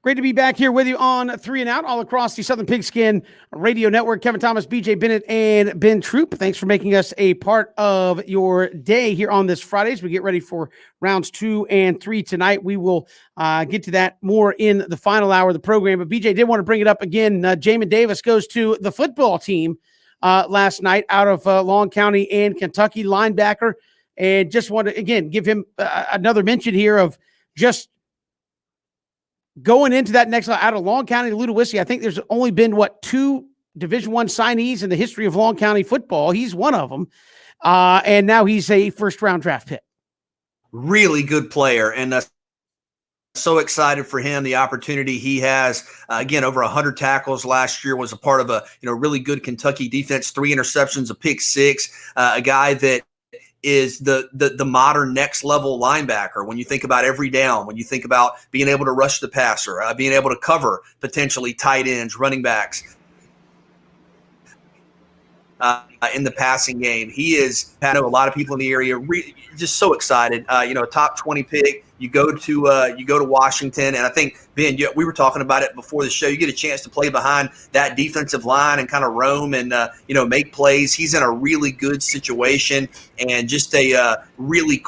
Great to be back here with you on 3 and Out all across the Southern Pigskin Radio Network. Kevin Thomas, BJ Bennett, and Ben Troop. Thanks for making us a part of your day here on this Friday as we get ready for rounds 2 and 3 tonight. We will get to that more in the final hour of the program. But BJ did want to bring it up again. Jamin Davis goes to the football team last night out of Long County and Kentucky, linebacker. And just want to, again, give him another mention here of just going into that next out of Long County to Ludowici. I think there's only been 2 Division I signees in the history of Long County football. He's one of them, and now he's a first-round draft pick. Really good player, and so excited for him. The opportunity he has. Again, over 100 tackles last year. Was a part of a really good Kentucky defense. 3 interceptions, a pick 6. A guy that is the modern next level linebacker. When you think about every down, when you think about being able to rush the passer, being able to cover potentially tight ends, running backs in the passing game, he is. I know a lot of people in the area just so excited. A top 20 pick. You go to Washington, and I think, Ben, we were talking about it before the show. You get a chance to play behind that defensive line and kind of roam and make plays. He's in a really good situation, and just a really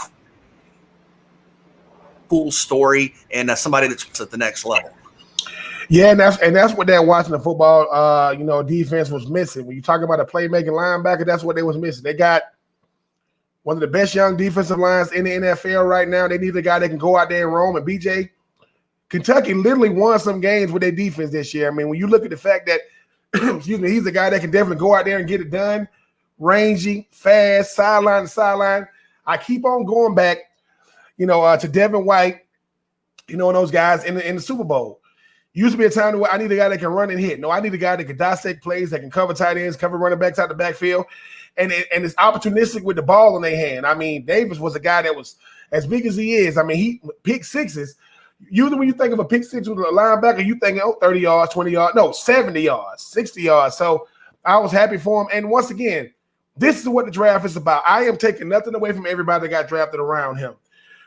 cool story, and somebody that's at the next level. Yeah, and that's what that Washington football defense was missing. When you talk about a playmaking linebacker, that's what they was missing. They got one of the best young defensive lines in the NFL right now. They need a guy that can go out there and roam. And BJ, Kentucky literally won some games with their defense this year. I mean, when you look at the fact that, he's a guy that can definitely go out there and get it done, rangy, fast, sideline to sideline. I keep on going back, to Devin White, and those guys in the Super Bowl. Used to be a time where I need a guy that can run and hit. No, I need a guy that can dissect plays, that can cover tight ends, cover running backs out the backfield. And it's opportunistic with the ball in their hand. I mean, Davis was a guy that was as big as he is. I mean, he pick sixes. Usually when you think of a pick 6 with a linebacker, you think, 30 yards, 20 yards. No, 70 yards, 60 yards. So I was happy for him. And once again, this is what the draft is about. I am taking nothing away from everybody that got drafted around him.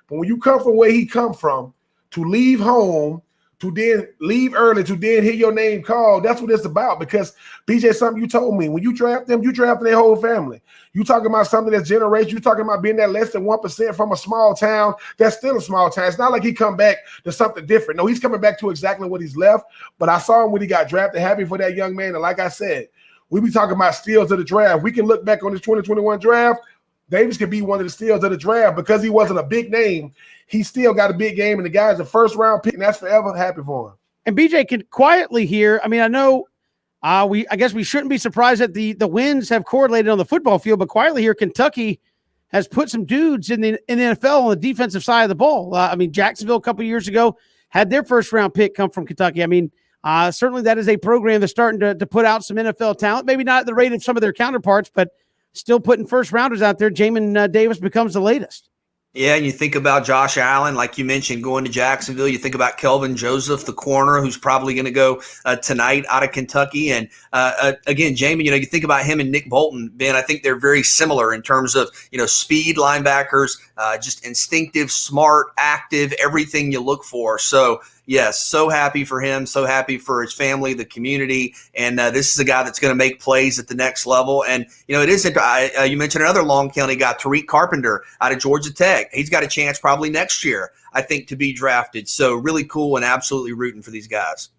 But when you come from where he come from, to leave home, to then leave early, to then hear your name called, that's what it's about. Because, BJ, something you told me, when you draft them, you draft their whole family. You talking about something that's generational. You talking about being that less than 1% from a small town. That's still a small town. It's not like he come back to something different. No, he's coming back to exactly what he's left. But I saw him when he got drafted. Happy for that young man. And like I said, we be talking about steals of the draft. We can look back on this 2021 draft. Davis could be one of the steals of the draft because he wasn't a big name. He still got a big game, and the guy's a first-round pick, and that's forever happy for him. And BJ can quietly here. I mean, I know I guess we shouldn't be surprised that the wins have correlated on the football field, but quietly here, Kentucky has put some dudes in the NFL on the defensive side of the ball. I mean, Jacksonville a couple years ago had their first-round pick come from Kentucky. I mean, certainly that is a program that's starting to put out some NFL talent, maybe not at the rate of some of their counterparts, but still putting first-rounders out there. Jamin Davis becomes the latest. Yeah, and you think about Josh Allen, like you mentioned, going to Jacksonville. You think about Kelvin Joseph, the corner, who's probably going to go tonight out of Kentucky. And again, Jamin, you think about him and Nick Bolton, Ben. I think they're very similar in terms of speed linebackers, just instinctive, smart, active, everything you look for. So yes, so happy for him, so happy for his family, the community, and this is a guy that's going to make plays at the next level. And it is. You mentioned another Long County guy, Tariq Carpenter, out of Georgia Tech. He's got a chance probably next year, I think, to be drafted. So really cool and absolutely rooting for these guys.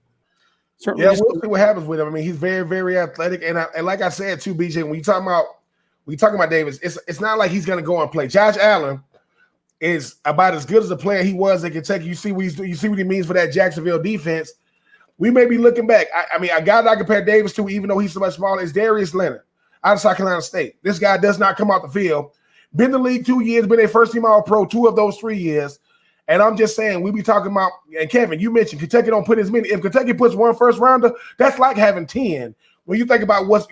Certainly. Yeah, we'll see what happens with him. I mean, he's very, very athletic, and like I said too, BJ, when you talking about Davis, it's not like he's going to go and play. Josh Allen is about as good as a player he was at Kentucky. You see what he means for that Jacksonville defense. We may be looking back. I mean, a guy that I compare Davis to, even though he's so much smaller, is Darius Leonard out of South Carolina State. This guy does not come out the field. Been in the league 2 years, been a first-team All-Pro 2 of those 3 years. And I'm just saying, we be talking about, and Kevin, you mentioned Kentucky don't put as many. If Kentucky puts 1 first-rounder, that's like having 10. When you think about what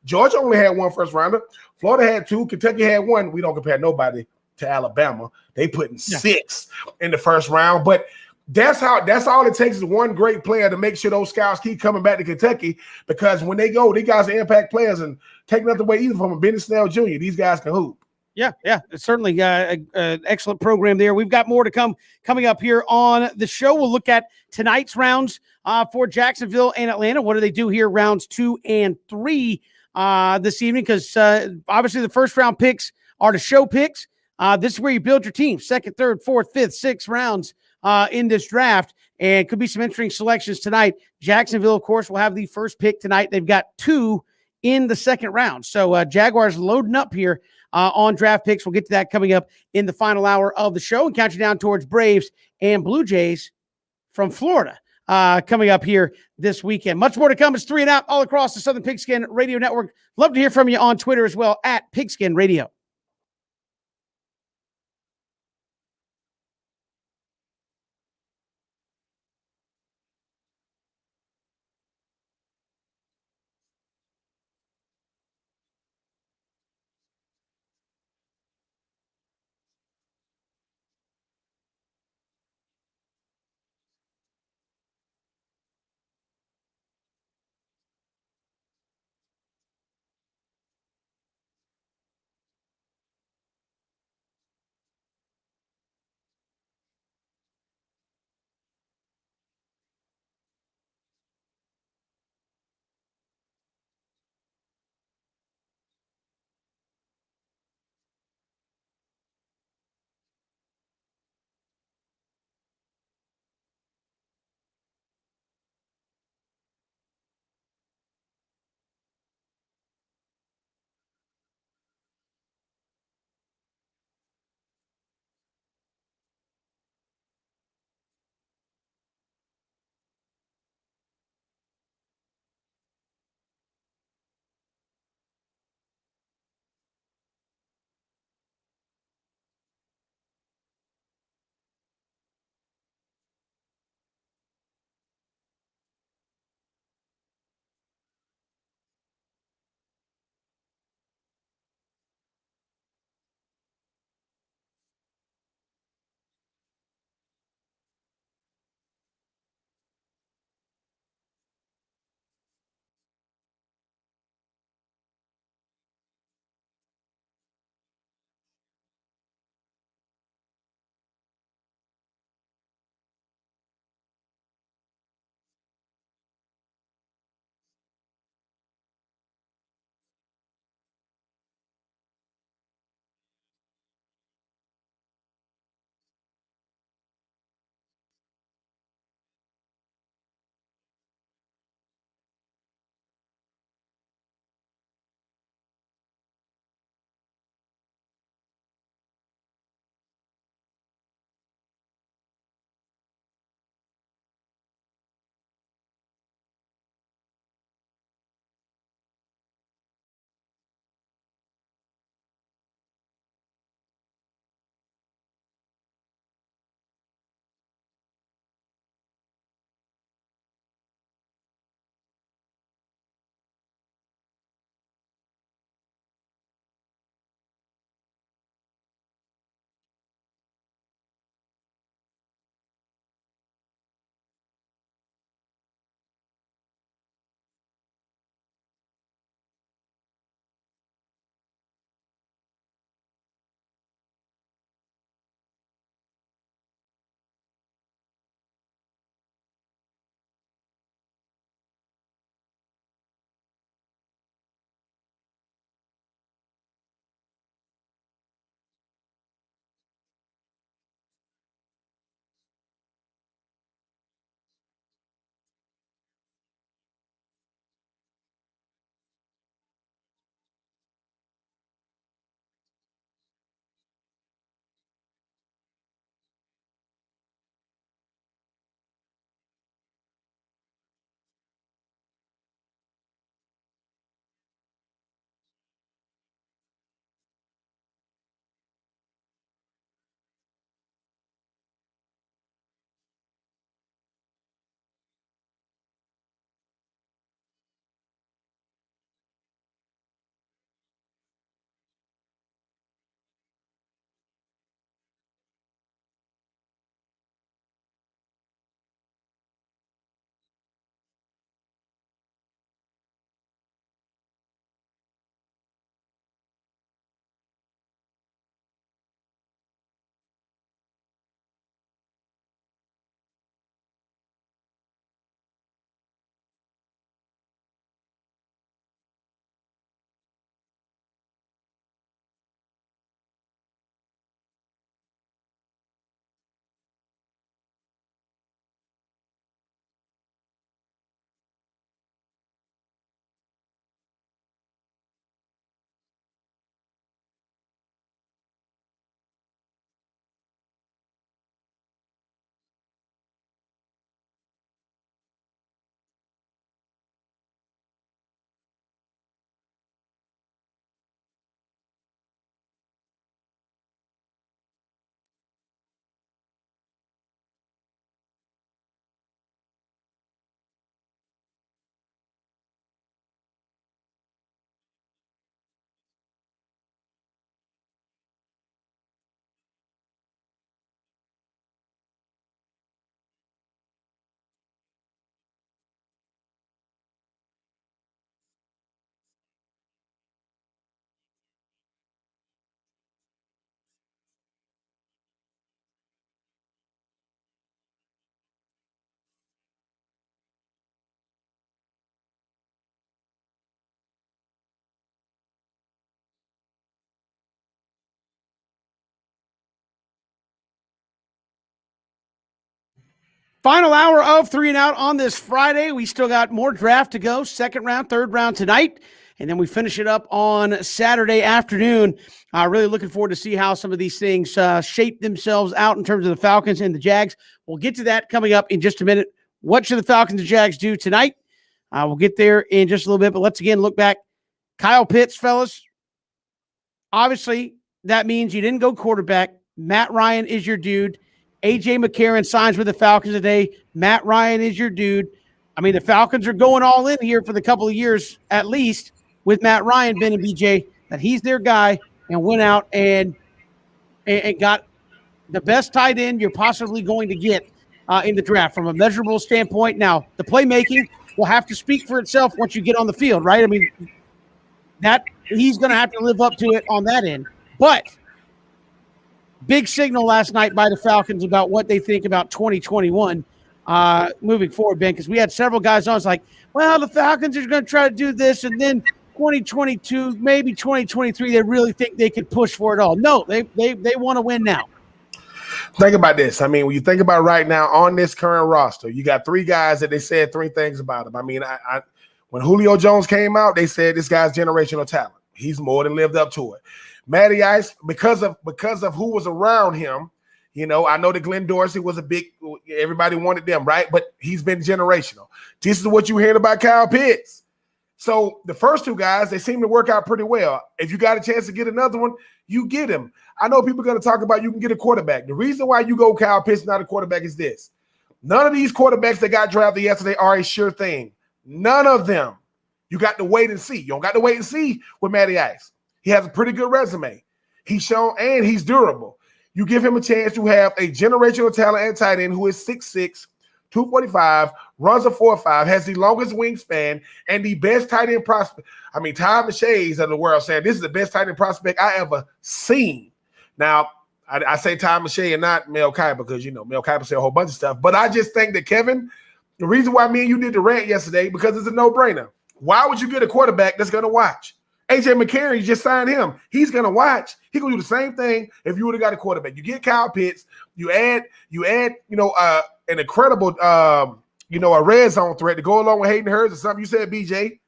Georgia only had 1 first-rounder. Florida had 2. Kentucky had 1. We don't compare nobody to Alabama. They putting 6 in the first round, but that's all it takes is one great player to make sure those scouts keep coming back to Kentucky, because when they go, these guys are impact players, and take nothing away either from a Benny Snell Jr. These guys can hoop. Yeah, it's certainly an excellent program there. We've got more to come coming up here on the show. We'll look at tonight's rounds for Jacksonville and Atlanta. What do they do here, rounds 2 and 3 this evening? Because obviously the first round picks are the show picks. This is where you build your team, second, third, fourth, fifth, sixth rounds in this draft. And could be some interesting selections tonight. Jacksonville, of course, will have the first pick tonight. They've got 2 in the second round. So Jaguars loading up here on draft picks. We'll get to that coming up in the final hour of the show and count you down towards Braves and Blue Jays from Florida coming up here this weekend. Much more to come. It's 3 and Out all across the Southern Pigskin Radio Network. Love to hear from you on Twitter as well at Pigskin Radio. Final hour of 3 and Out on this Friday. We still got more draft to go. Second round, third round tonight. And then we finish it up on Saturday afternoon. Really looking forward to see how some of these things shape themselves out in terms of the Falcons and the Jags. We'll get to that coming up in just a minute. What should the Falcons and Jags do tonight? We'll get there in just a little bit. But let's again look back. Kyle Pitts, fellas. Obviously, that means you didn't go quarterback. Matt Ryan is your dude. A.J. McCarron signs with the Falcons today. Matt Ryan is your dude. I mean, the Falcons are going all in here for the couple of years, at least, with Matt Ryan, Ben and BJ, that he's their guy, and went out and got the best tight end you're possibly going to get in the draft from a measurable standpoint. Now, the playmaking will have to speak for itself once you get on the field, right? I mean, that he's going to have to live up to it on that end. But big signal last night by the Falcons about what they think about 2021 moving forward, Ben, because we had several guys on. It's like, well, the Falcons are going to try to do this, and then 2022, maybe 2023, they really think they could push for it all. No, they want to win now. Think about this. I mean, when you think about right now on this current roster, you got 3 guys that they said 3 things about him. I mean, when Julio Jones came out, they said this guy's generational talent. He's more than lived up to it. Matty Ice, because of who was around him, you know, I know that Glenn Dorsey was a big, everybody wanted them, right? But he's been generational. This is what you heard about Kyle Pitts. So the first 2 guys, they seem to work out pretty well. If you got a chance to get another one, you get him. I know people are going to talk about you can get a quarterback. The reason why you go Kyle Pitts, not a quarterback, is this. None of these quarterbacks that got drafted yesterday are a sure thing. None of them. You got to wait and see. You don't got to wait and see with Matty Ice. He has a pretty good resume. He's shown, and he's durable. You give him a chance to have a generational talent and tight end who is 6'6", 245, runs a 4.5, has the longest wingspan, and the best tight end prospect. I mean, Ty Mache's of the world saying this is the best tight end prospect I ever seen. Now, I say Ty Mache and not Mel Kiper because, you know, Mel Kiper said a whole bunch of stuff. But I just think that, Kevin, the reason why me and you did the rant yesterday, because it's a no-brainer. Why would you get a quarterback that's going to watch? A.J. McCarron, you just signed him. He's going to watch. He's going to do the same thing if you would have got a quarterback. You get Kyle Pitts. You add, an incredible, a red zone threat to go along with Hayden Hurst or something. You said, BJ,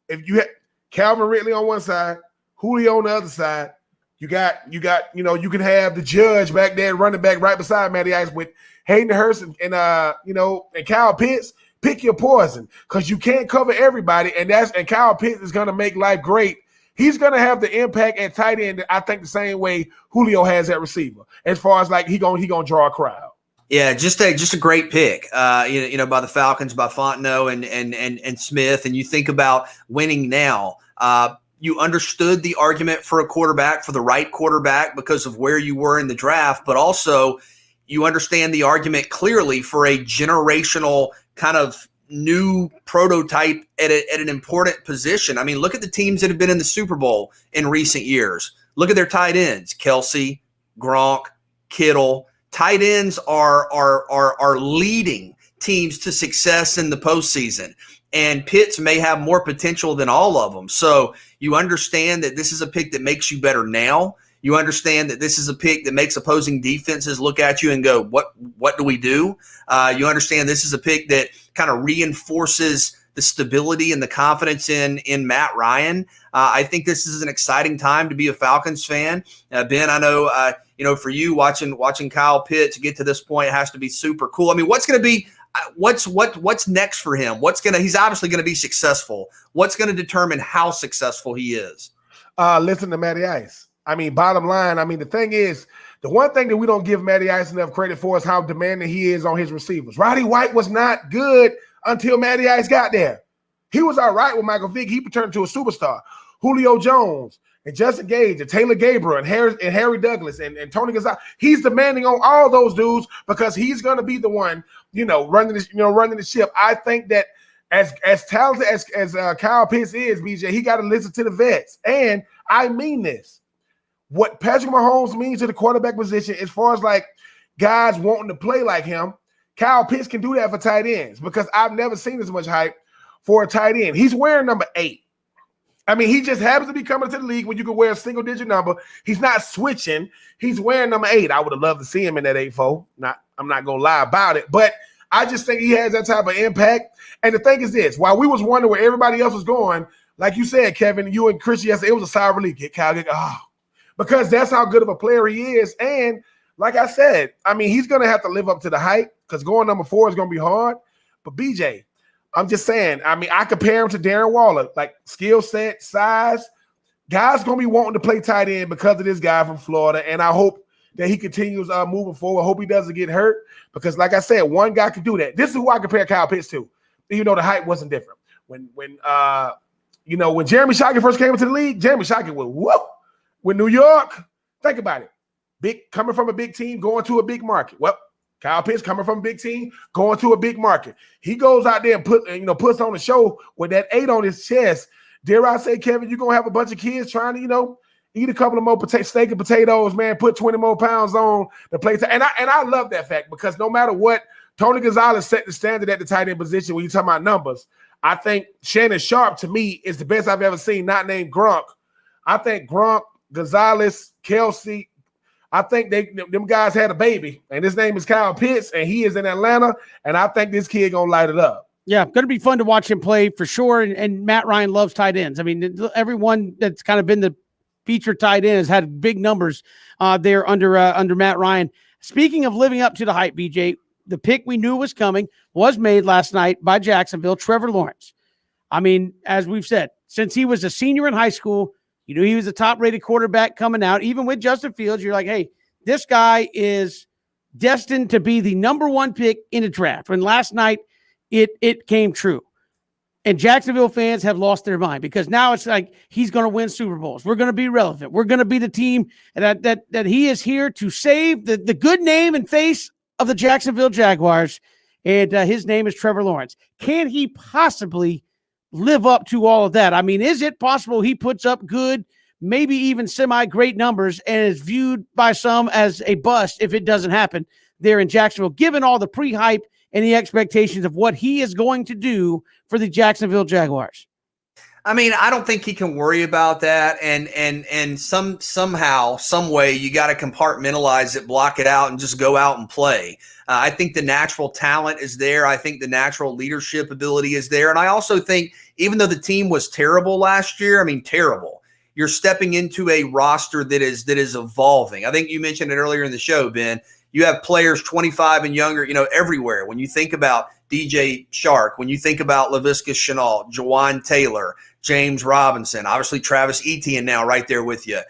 if you had Calvin Ridley on one side, Julio on the other side, you can have the Judge back there running back right beside Matty Ice with Hayden Hurst and Kyle Pitts. Pick your poison because you can't cover everybody, and Kyle Pitts is going to make life great. He's going to have the impact at tight end, I think, the same way Julio has at receiver. As far as like he gonna draw a crowd. Yeah, just a great pick. By the Falcons, by Fontenot and Smith. And you think about winning now. You understood the argument for a quarterback, for the right quarterback, because of where you were in the draft, but also you understand the argument clearly for a generational kind of new prototype at an important position. I mean, look at the teams that have been in the Super Bowl in recent years. Look at their tight ends: Kelsey, Gronk, Kittle. Tight ends are leading teams to success in the postseason. And Pitts may have more potential than all of them. So you understand that this is a pick that makes you better now. You understand that this is a pick that makes opposing defenses look at you and go, what do we do? You understand this is a pick that kind of reinforces the stability and the confidence in Matt Ryan. I think this is an exciting time to be a Falcons fan. Ben, I know, for you watching Kyle Pitts get to this point has to be super cool. I mean, what's going to be what's next for him? He's obviously going to be successful. What's going to determine how successful he is? Listen to Matty Ice. I mean, bottom line, the thing is, the one thing that we don't give Matty Ice enough credit for is how demanding he is on his receivers. Roddy White was not good until Matty Ice got there. He was all right with Michael Vick. He turned into a superstar. Julio Jones and Justin Gage and Taylor Gabriel and Harry Douglas and Tony Gonzalez. He's demanding on all those dudes because he's going to be the one, running the ship. I think that as talented as Kyle Pitts is, BJ, he got to listen to the vets. And I mean this. What Patrick Mahomes means to the quarterback position, as far as like guys wanting to play like him, Kyle Pitts can do that for tight ends because I've never seen as much hype for a tight end. He's wearing number 8. I mean, he just happens to be coming to the league when you can wear a single-digit number. He's not switching. He's wearing number 8. I would have loved to see him in that 8-4. I'm not going to lie about it. But I just think he has that type of impact. And the thing is this, while we was wondering where everybody else was going, like you said, Kevin, you and Chris yesterday, it was a sigh of relief. Get Kyle, because that's how good of a player he is. And like I said, I mean, he's going to have to live up to the hype because going number 4 is going to be hard. But BJ, I'm just saying, I mean, I compare him to Darren Waller, like skill set, size. Guys going to be wanting to play tight end because of this guy from Florida. And I hope that he continues moving forward. I hope he doesn't get hurt because, like I said, one guy can do that. This is who I compare Kyle Pitts to, even though the hype wasn't different. When Jeremy Shockey first came into the league, Jeremy Shockey was whoop. With New York, think about it. Coming from a big team, going to a big market. Well, Kyle Pitts coming from a big team, going to a big market. He goes out there and puts on a show with that 8 on his chest. Dare I say, Kevin, you're going to have a bunch of kids trying to, eat a couple of more steak and potatoes, man, put 20 more pounds on the plate. And I love that fact because no matter what, Tony Gonzalez set the standard at the tight end position when you talk about numbers. I think Shannon Sharp, to me, is the best I've ever seen, not named Gronk. I think Gronk, Gonzalez, Kelsey, I think them guys had a baby, and his name is Kyle Pitts, and he is in Atlanta, and I think this kid going to light it up. Yeah, going to be fun to watch him play for sure, and Matt Ryan loves tight ends. I mean, everyone that's kind of been the featured tight end has had big numbers there under Matt Ryan. Speaking of living up to the hype, BJ, the pick we knew was coming was made last night by Jacksonville, Trevor Lawrence. I mean, as we've said, since he was a senior in high school, you knew he was a top-rated quarterback coming out. Even with Justin Fields, you're like, hey, this guy is destined to be the number 1 pick in a draft. And last night, it came true. And Jacksonville fans have lost their mind because now it's like he's going to win Super Bowls. We're going to be relevant. We're going to be the team that he is here to save the good name and face of the Jacksonville Jaguars. And his name is Trevor Lawrence. Can he possibly live up to all of that? I mean, is it possible he puts up good, maybe even semi-great numbers and is viewed by some as a bust if it doesn't happen there in Jacksonville, given all the pre-hype and the expectations of what he is going to do for the Jacksonville Jaguars? I mean, I don't think he can worry about that. And somehow, some way, you got to compartmentalize it, block it out, and just go out and play. I think the natural talent is there. I think the natural leadership ability is there. And I also think, even though the team was terrible last year, I mean, terrible, you're stepping into a roster that is evolving. I think you mentioned it earlier in the show, Ben. You have players 25 and younger, everywhere. When you think about DJ Shark, when you think about Laviska Shenault, Jawan Taylor, James Robinson, obviously Travis Etienne now right there with you,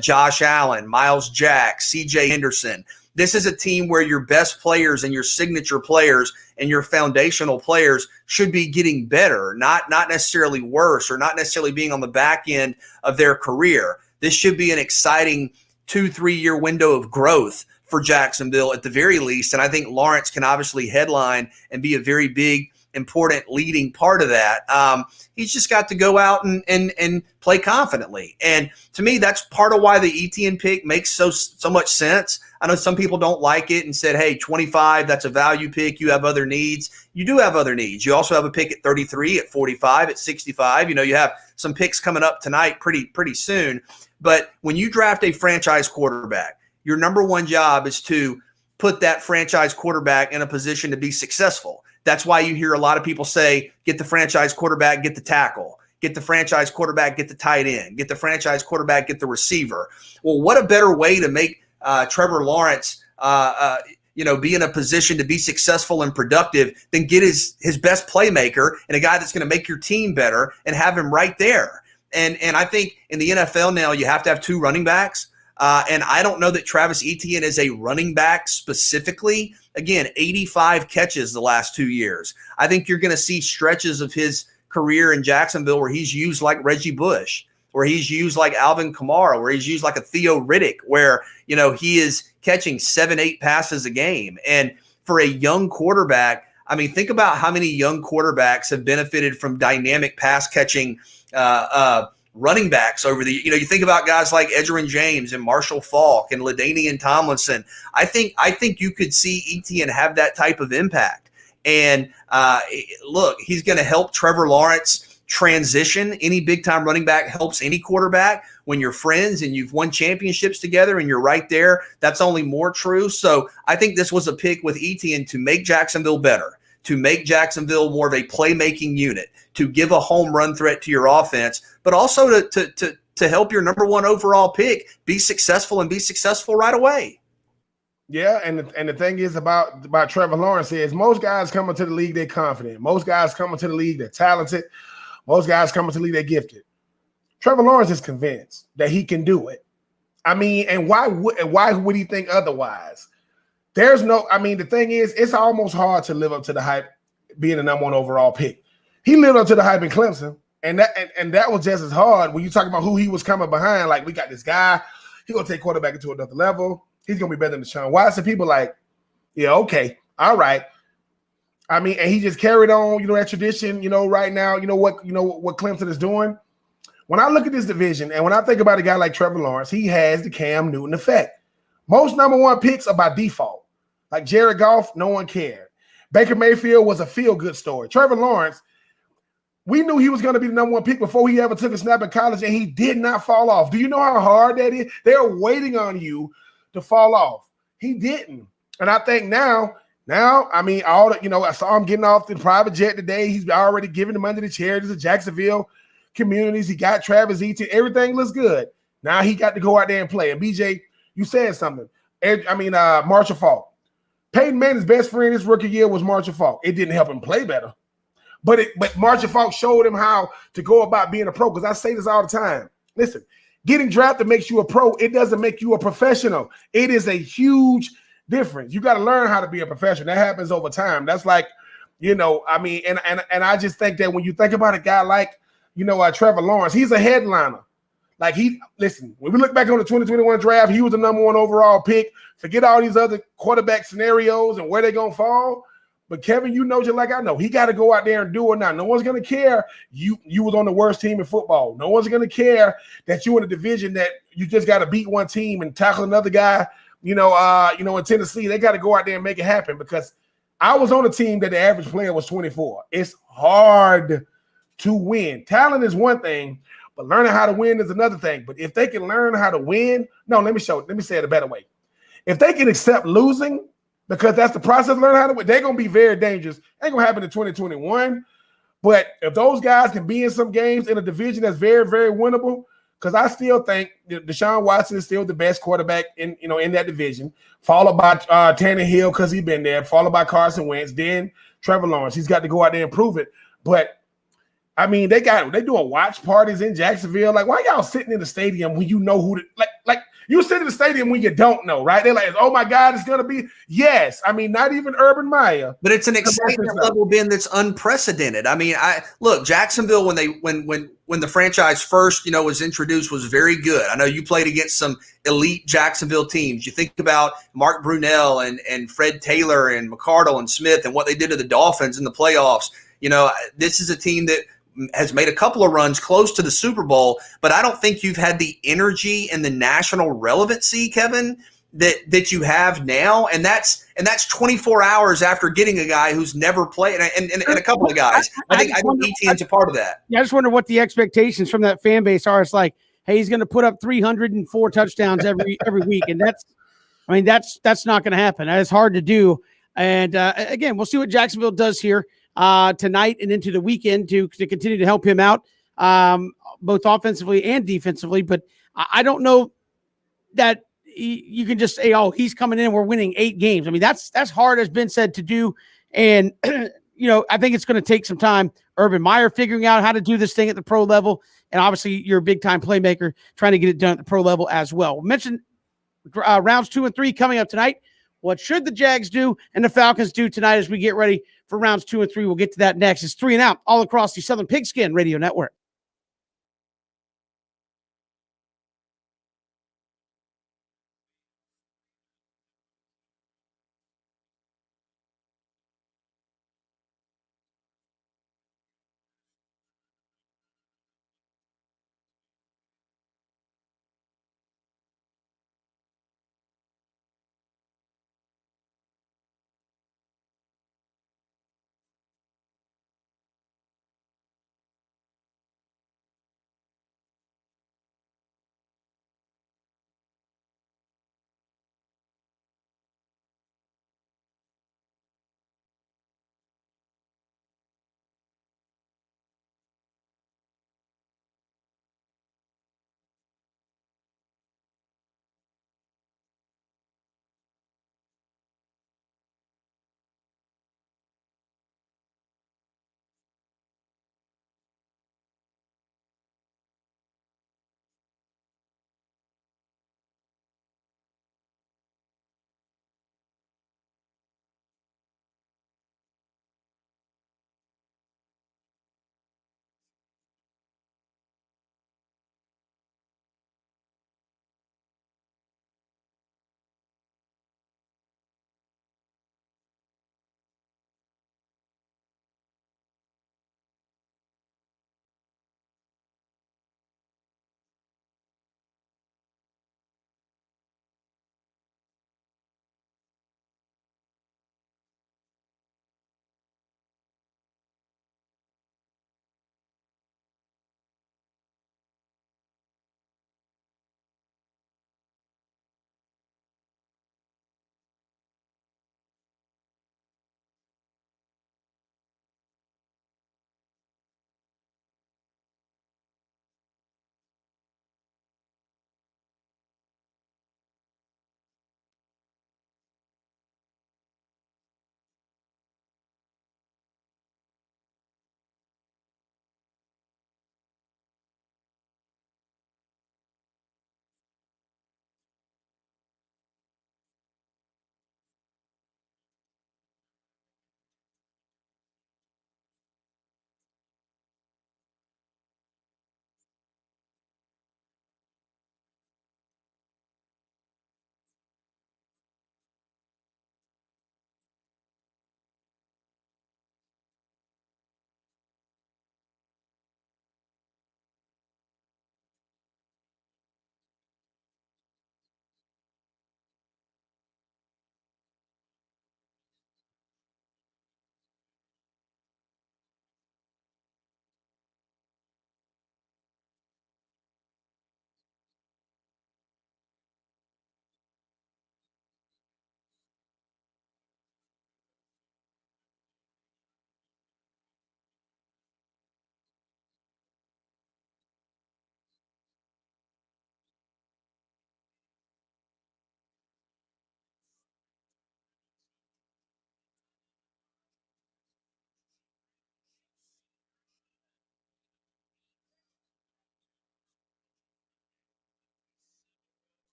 Josh Allen, Miles Jack, CJ Henderson. This is a team where your best players and your signature players and your foundational players should be getting better, not necessarily worse or not necessarily being on the back end of their career. This should be an exciting 2-3 year window of growth for Jacksonville at the very least. And I think Lawrence can obviously headline and be a very big, important leading part of that. He's just got to go out and play confidently. And to me, that's part of why the Etienne pick makes so much sense. I know some people don't like it and said, hey, 25, that's a value pick. You have other needs. You do have other needs. You also have a pick at 33, at 45, at 65. You have some picks coming up tonight pretty soon. But when you draft a franchise quarterback, your number 1 job is to put that franchise quarterback in a position to be successful. That's why you hear a lot of people say, get the franchise quarterback, get the tackle, get the franchise quarterback, get the tight end, get the franchise quarterback, get the receiver. Well, what a better way to make Trevor Lawrence be in a position to be successful and productive than get his best playmaker and a guy that's going to make your team better and have him right there. And I think in the NFL now you have to have 2 running backs. And I don't know that Travis Etienne is a running back specifically. Again, 85 catches the last 2 years. I think you're going to see stretches of his career in Jacksonville where he's used like Reggie Bush, where he's used like Alvin Kamara, where he's used like a Theo Riddick, where, he is catching 7-8 passes a game. And for a young quarterback, I mean, think about how many young quarterbacks have benefited from dynamic pass catching running backs over the, you think about guys like Edgerrin James and Marshall Faulk and LaDainian Tomlinson. I think you could see Etienne have that type of impact. And look, he's going to help Trevor Lawrence transition. Any big time running back helps any quarterback. When you're friends and you've won championships together and you're right there, that's only more true. So I think this was a pick with Etienne to make Jacksonville better, to make Jacksonville more of a playmaking unit, to give a home run threat to your offense, but also to help your number one overall pick be successful and be successful right away. Yeah, and the thing is about Trevor Lawrence is most guys coming to the league, they're confident. Most guys coming to the league, they're talented. Most guys coming to the league, they're gifted. Trevor Lawrence is convinced that he can do it. I mean, and why would he think otherwise? The thing is, it's almost hard to live up to the hype being the number one overall pick. He lived up to the hype in Clemson, and that was just as hard when you talk about who he was coming behind. Like, we got this guy, he's gonna take quarterback into another level. He's gonna be better than Deshaun Watson. People like, yeah, okay, all right. I mean, and he just carried on, that tradition. Right now, what Clemson is doing. When I look at this division and when I think about a guy like Trevor Lawrence, he has the Cam Newton effect. Most number one picks are by default. Like Jared Goff, no one cared. Baker Mayfield was a feel-good story. Trevor Lawrence, we knew he was going to be the number one pick before he ever took a snap in college, and he did not fall off. Do you know how hard that is? They're waiting on you to fall off. He didn't. And I think now, I mean, I saw him getting off the private jet today. He's already giving the money to charities of Jacksonville communities. He got Travis Etienne. Everything looks good. Now he got to go out there and play. And BJ, you said something. Marshall Faulk. Peyton Manning's best friend his rookie year was Marshall Faulk. It didn't help him play better. But Marshall Faulk showed him how to go about being a pro. Because I say this all the time. Listen, getting drafted makes you a pro. It doesn't make you a professional. It is a huge difference. You got to learn how to be a professional. That happens over time. That's like, and I just think that when you think about a guy like, Trevor Lawrence, he's a headliner. Like when we look back on the 2021 draft, he was the number one overall pick. Forget all these other quarterback scenarios and where they're going to fall. But Kevin, just like I know, he got to go out there and do it now. No one's going to care you was on the worst team in football. No one's going to care that you in a division that you just got to beat one team and tackle another guy, in Tennessee. They got to go out there and make it happen, because I was on a team that the average player was 24. It's hard to win. Talent is one thing, but learning how to win is another thing. But if they can learn how to win, let me say it a better way. If they can accept losing, because that's the process of learning how to win, they're going to be very dangerous. Ain't going to happen in 2021. But if those guys can be in some games in a division that's very, very winnable, because I still think Deshaun Watson is still the best quarterback in that division, followed by Tannehill because he's been there, followed by Carson Wentz, then Trevor Lawrence. He's got to go out there and prove it. But I mean, they doing watch parties in Jacksonville. Like, why y'all sitting in the stadium when you know who like you sit in the stadium when you don't know, right? They're like, oh my God, it's gonna be yes. I mean, not even Urban Meyer. But it's an excitement level, Ben, that's unprecedented. I mean, look, Jacksonville when the franchise first, was introduced was very good. I know you played against some elite Jacksonville teams. You think about Mark Brunell and Fred Taylor and McCardle and Smith and what they did to the Dolphins in the playoffs. This is a team that has made a couple of runs close to the Super Bowl, but I don't think you've had the energy and the national relevancy, Kevin, that you have now. And that's 24 hours after getting a guy who's never played and a couple of guys. I think Etienne's a part of that. Yeah, I just wonder what the expectations from that fan base are. It's like, hey, he's going to put up 304 touchdowns every week. And that's not going to happen. That is hard to do. And again, we'll see what Jacksonville does here tonight and into the weekend to continue to help him out, both offensively and defensively. But I don't know that you can just say, oh, he's coming in and we're winning 8 games. I mean, that's hard, as Ben said, to do. And, I think it's going to take some time. Urban Meyer figuring out how to do this thing at the pro level. And obviously you're a big time playmaker trying to get it done at the pro level as well. We mentioned rounds 2 and 3 coming up tonight. What should the Jags do and the Falcons do tonight as we get ready for rounds 2 and 3? We'll get to that next. It's 3 and Out all across the Southern Pigskin Radio Network.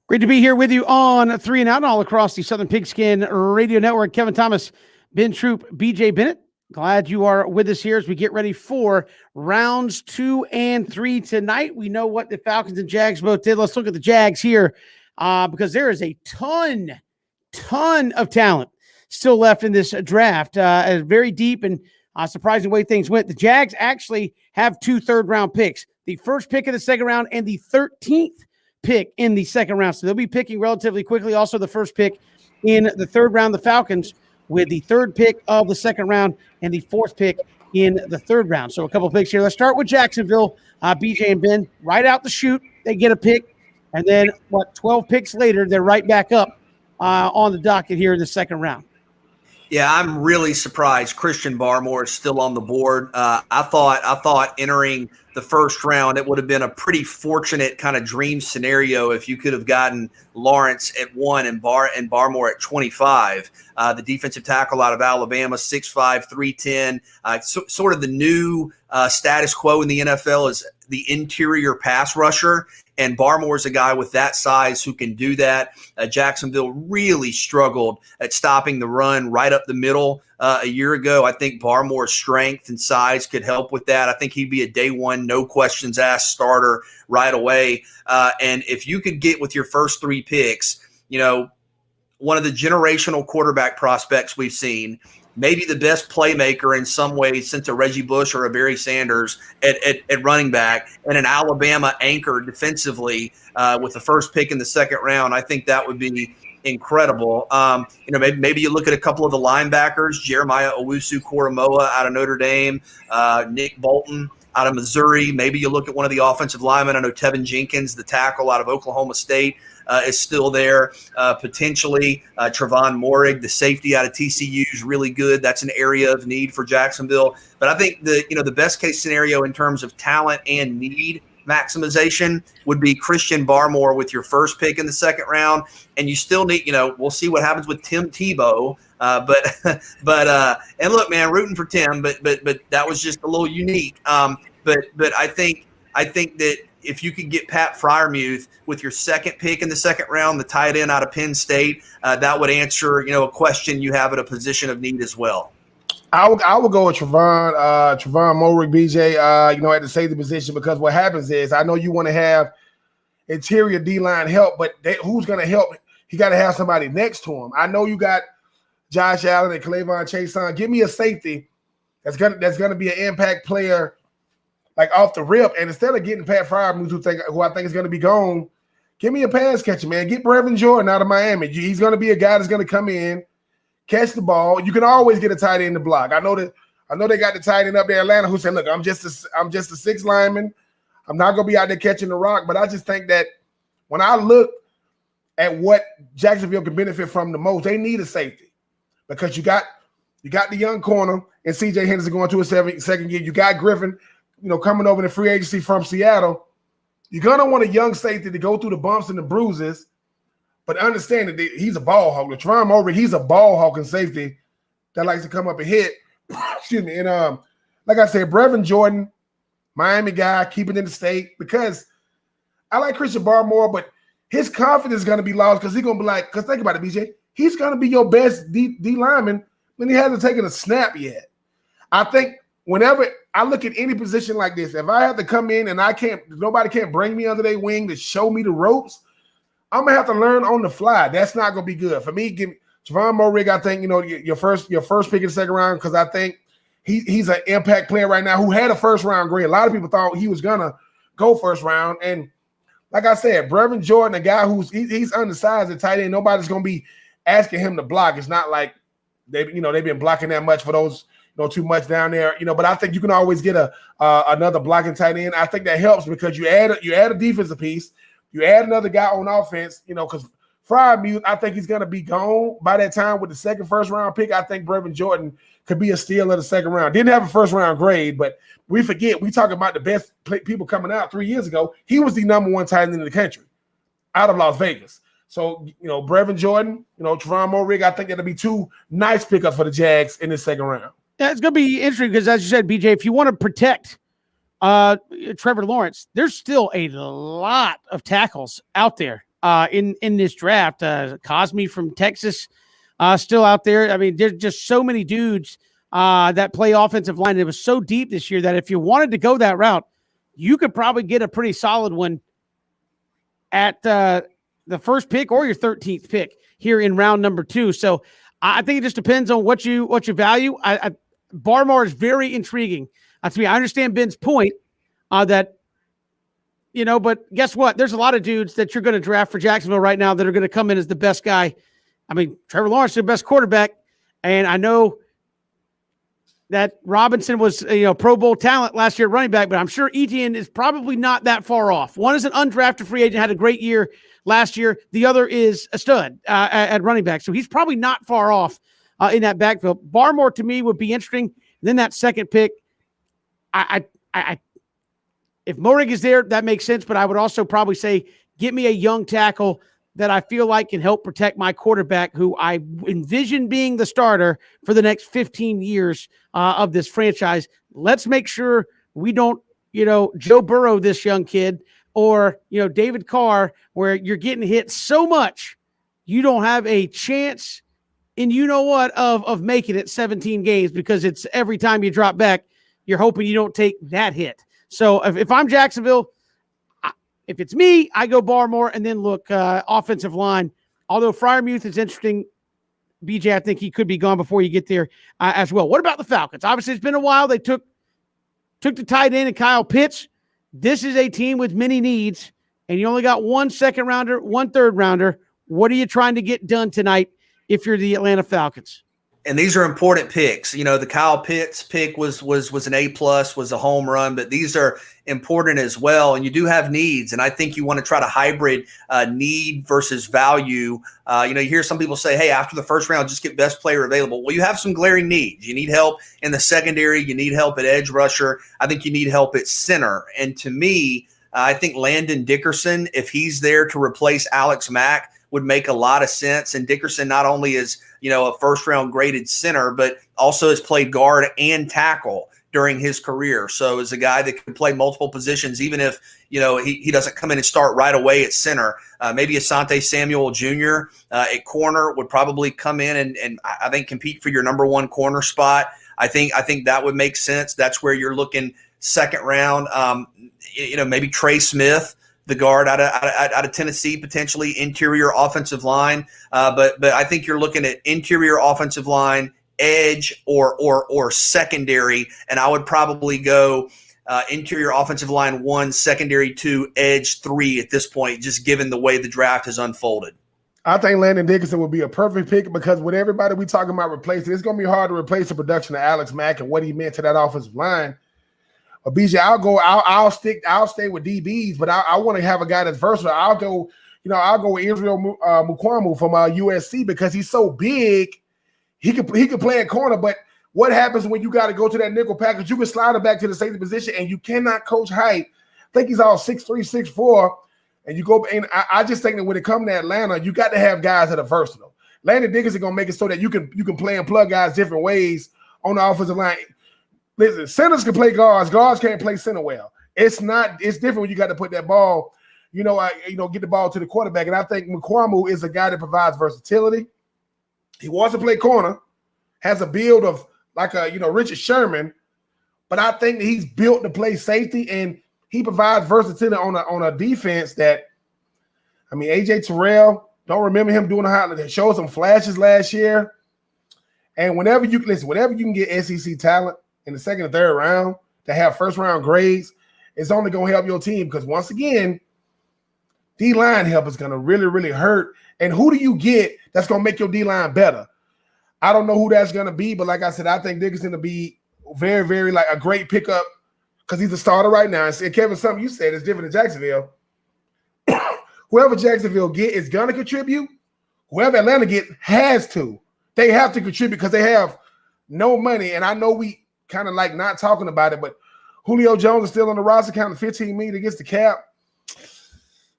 Great to be here with you on 3 and Out all across the Southern Pigskin Radio Network. Kevin Thomas, Ben Troop, BJ Bennett. Glad you are with us here as we get ready for rounds 2 and 3 tonight. We know what the Falcons and Jags both did. Let's look at the Jags here because there is a ton of talent still left in this draft. Very deep and surprising way things went. The Jags actually have 2 third-round picks, the first pick of the second round and the 13th pick in the second round. So they'll be picking relatively quickly. Also the first pick in the third round, the Falcons with the third pick of the second round and the 4th pick in the third round. So a couple of picks here. Let's start with Jacksonville. BJ and Ben, right out the chute, they get a pick. And then, 12 picks later, they're right back up on the docket here in the second round. Yeah, I'm really surprised Christian Barmore is still on the board. I thought entering the first round, it would have been a pretty fortunate kind of dream scenario if you could have gotten Lawrence at 1 and Barmore at 25. The defensive tackle out of Alabama, 6'5", 310. Sort of the new status quo in the NFL is the interior pass rusher. And Barmore's a guy with that size who can do that. Jacksonville really struggled at stopping the run right up the middle a year ago. I think Barmore's strength and size could help with that. I think he'd be a day one, no questions asked starter right away. And if you could get with your first 3 picks, one of the generational quarterback prospects we've seen, maybe the best playmaker in some ways since a Reggie Bush or a Barry Sanders at running back, and an Alabama anchor defensively with the first pick in the second round, I think that would be incredible. Maybe you look at a couple of the linebackers, Jeremiah Owusu-Koramoah out of Notre Dame, Nick Bolton out of Missouri. Maybe you look at one of the offensive linemen. I know Tevin Jenkins, the tackle out of Oklahoma State, is still there. Potentially Trevon Moehrig, the safety out of TCU, is really good. That's an area of need for Jacksonville. But I think the best case scenario in terms of talent and need maximization would be Christian Barmore with your first pick in the second round. And you still need, we'll see what happens with Tim Tebow. And look, man, rooting for Tim, but that was just a little unique. But I think that if you could get Pat Freiermuth with your second pick in the second round, the tight end out of Penn State, that would answer, a question you have at a position of need as well. I would go with Trevon Moehrig, BJ, at the safety position, because what happens is, I know you want to have interior D-line help, but who's going to help? He got to have somebody next to him. I know you got Josh Allen and Clavon Chason. Give me a safety that's gonna be an impact player, like off the rip. And instead of getting Pat Freiermuth, who I think is gonna be gone, give me a pass catcher, man. Get Brevin Jordan out of Miami. He's gonna be a guy that's gonna come in, catch the ball. You can always get a tight end to block. I know they got the tight end up there in Atlanta who said, "Look, I'm just a 6 lineman. I'm not gonna be out there catching the rock." But I just think that when I look at what Jacksonville can benefit from the most, they need a safety. Because you got the young corner and C.J. Henderson going to a second year. You got Griffin, coming over in free agency from Seattle. You're going to want a young safety to go through the bumps and the bruises, but understand that he's a ball hawk. Trevon Moehrig, he's a ball hawking safety that likes to come up and hit. Excuse me. And like I said, Brevin Jordan, Miami guy, keep it in the state, because I like Christian Barmore, but his confidence is going to be lost because he's going to be like, because think about it, BJ, he's going to be your best D lineman when he hasn't taken a snap yet. I think whenever I look at any position like this, if I have to come in and nobody can't bring me under their wing to show me the ropes, I'm going to have to learn on the fly. That's not going to be good. For me, give Trevon Moehrig, I think, your first pick in the second round, because I think he's an impact player right now who had a first round grade. A lot of people thought he was going to go first round. And like I said, Brevin Jordan, a guy he's undersized at tight end, nobody's going to be asking him to block. It's not like they've been blocking that much for those, too much down there, but I think you can always get another blocking tight end. I think that helps because you add a defensive piece, you add another guy on offense, because Freiermuth, I think he's going to be gone by that time with the first round pick. I think Brevin Jordan could be a steal of the second round. Didn't have a first round grade, but we talk about the best people coming out 3 years ago. He was the number 1 tight end in the country out of Las Vegas. So, Brevin Jordan, Trevon Moehrig, I think that'll be 2 nice pickups for the Jags in the second round. Yeah, it's going to be interesting because, as you said, BJ, if you want to protect Trevor Lawrence, there's still a lot of tackles out there in this draft. Cosme from Texas still out there. I mean, there's just so many dudes that play offensive line. It was so deep this year that if you wanted to go that route, you could probably get a pretty solid one at the first pick or your 13th pick here in round number 2. So I think it just depends on what you value. Barmore is very intriguing to me. I understand Ben's point that, but guess what? There's a lot of dudes that you're going to draft for Jacksonville right now that are going to come in as the best guy. I mean, Trevor Lawrence is the best quarterback, and I know that Robinson was Pro Bowl talent last year at running back, but I'm sure Etienne is probably not that far off. One is an undrafted free agent, had a great year last year. The other is a stud at running back, so he's probably not far off in that backfield. Barmore to me would be interesting. Then that second pick, if Moehrig is there, that makes sense, but I would also probably say get me a young tackle that I feel like can help protect my quarterback, who I envision being the starter for the next 15 years of this franchise. Let's make sure we don't, Joe Burrow this young kid, or, David Carr, where you're getting hit so much you don't have a chance in of making it 17 games, because it's every time you drop back, you're hoping you don't take that hit. So if I'm Jacksonville, if it's me, I go Barmore and then look offensive line. Although Freiermuth is interesting, BJ, I think he could be gone before you get there as well. What about the Falcons? Obviously, it's been a while. They took the tight end and Kyle Pitts. This is a team with many needs, and you only got 1 second rounder, 1 third rounder. What are you trying to get done tonight if you're the Atlanta Falcons? And these are important picks. The Kyle Pitts pick was an A+, was a home run, but these are important as well. And you do have needs, and I think you want to try to hybrid need versus value. You hear some people say, hey, after the first round, just get best player available. Well, you have some glaring needs. You need help in the secondary. You need help at edge rusher. I think you need help at center. And to me, I think Landon Dickerson, if he's there to replace Alex Mack, would make a lot of sense. And Dickerson not only is, a first-round graded center, but also has played guard and tackle during his career. So is a guy that can play multiple positions, even if, he doesn't come in and start right away at center. Maybe Asante Samuel Jr. At corner would probably come in and I think compete for your number 1 corner spot. I think that would make sense. That's where you're looking second round. Maybe Trey Smith, the guard out of Tennessee, potentially interior offensive line. But I think you're looking at interior offensive line, edge, or secondary. And I would probably go interior offensive line 1, secondary 2, edge 3 at this point, just given the way the draft has unfolded. I think Landon Dickerson would be a perfect pick, because with everybody we talking about replacing, it's going to be hard to replace the production of Alex Mack and what he meant to that offensive line. BJ, I'll stay with DBs, but I want to have a guy that's versatile. I'll go with Israel Mukuamu from USC, because he's so big. He could play at corner, but what happens when you got to go to that nickel package? You can slide it back to the safety position, and you cannot coach height. I think he's all 6'3", 6'4", and you go. And I just think that when it comes to Atlanta, you got to have guys that are versatile. Landon Dickerson gonna make it so that you can play and plug guys different ways on the offensive line. Listen, centers can play guards. Guards can't play center well. It's different when you got to put that ball, get the ball to the quarterback. And I think Mukuamu is a guy that provides versatility. He wants to play corner, has a build of like Richard Sherman, but I think that he's built to play safety, and he provides versatility on a defense that, AJ Terrell, don't remember him doing that showed some flashes last year. And whenever you can get SEC talent in the second and third round to have first round grades, it's only going to help your team, because once again, D-line help is going to really, really hurt. And who do you get that's going to make your D-line better? I don't know who that's going to be, but like I said, I think Dickerson to be very, very like a great pickup, because he's a starter right now. And Kevin, something you said is different in Jacksonville. Whoever Jacksonville get is going to contribute. Whoever Atlanta get has to. They have to contribute because they have no money. And I know we kind of like not talking about it, but Julio Jones is still on the roster, counting $15 million against the cap.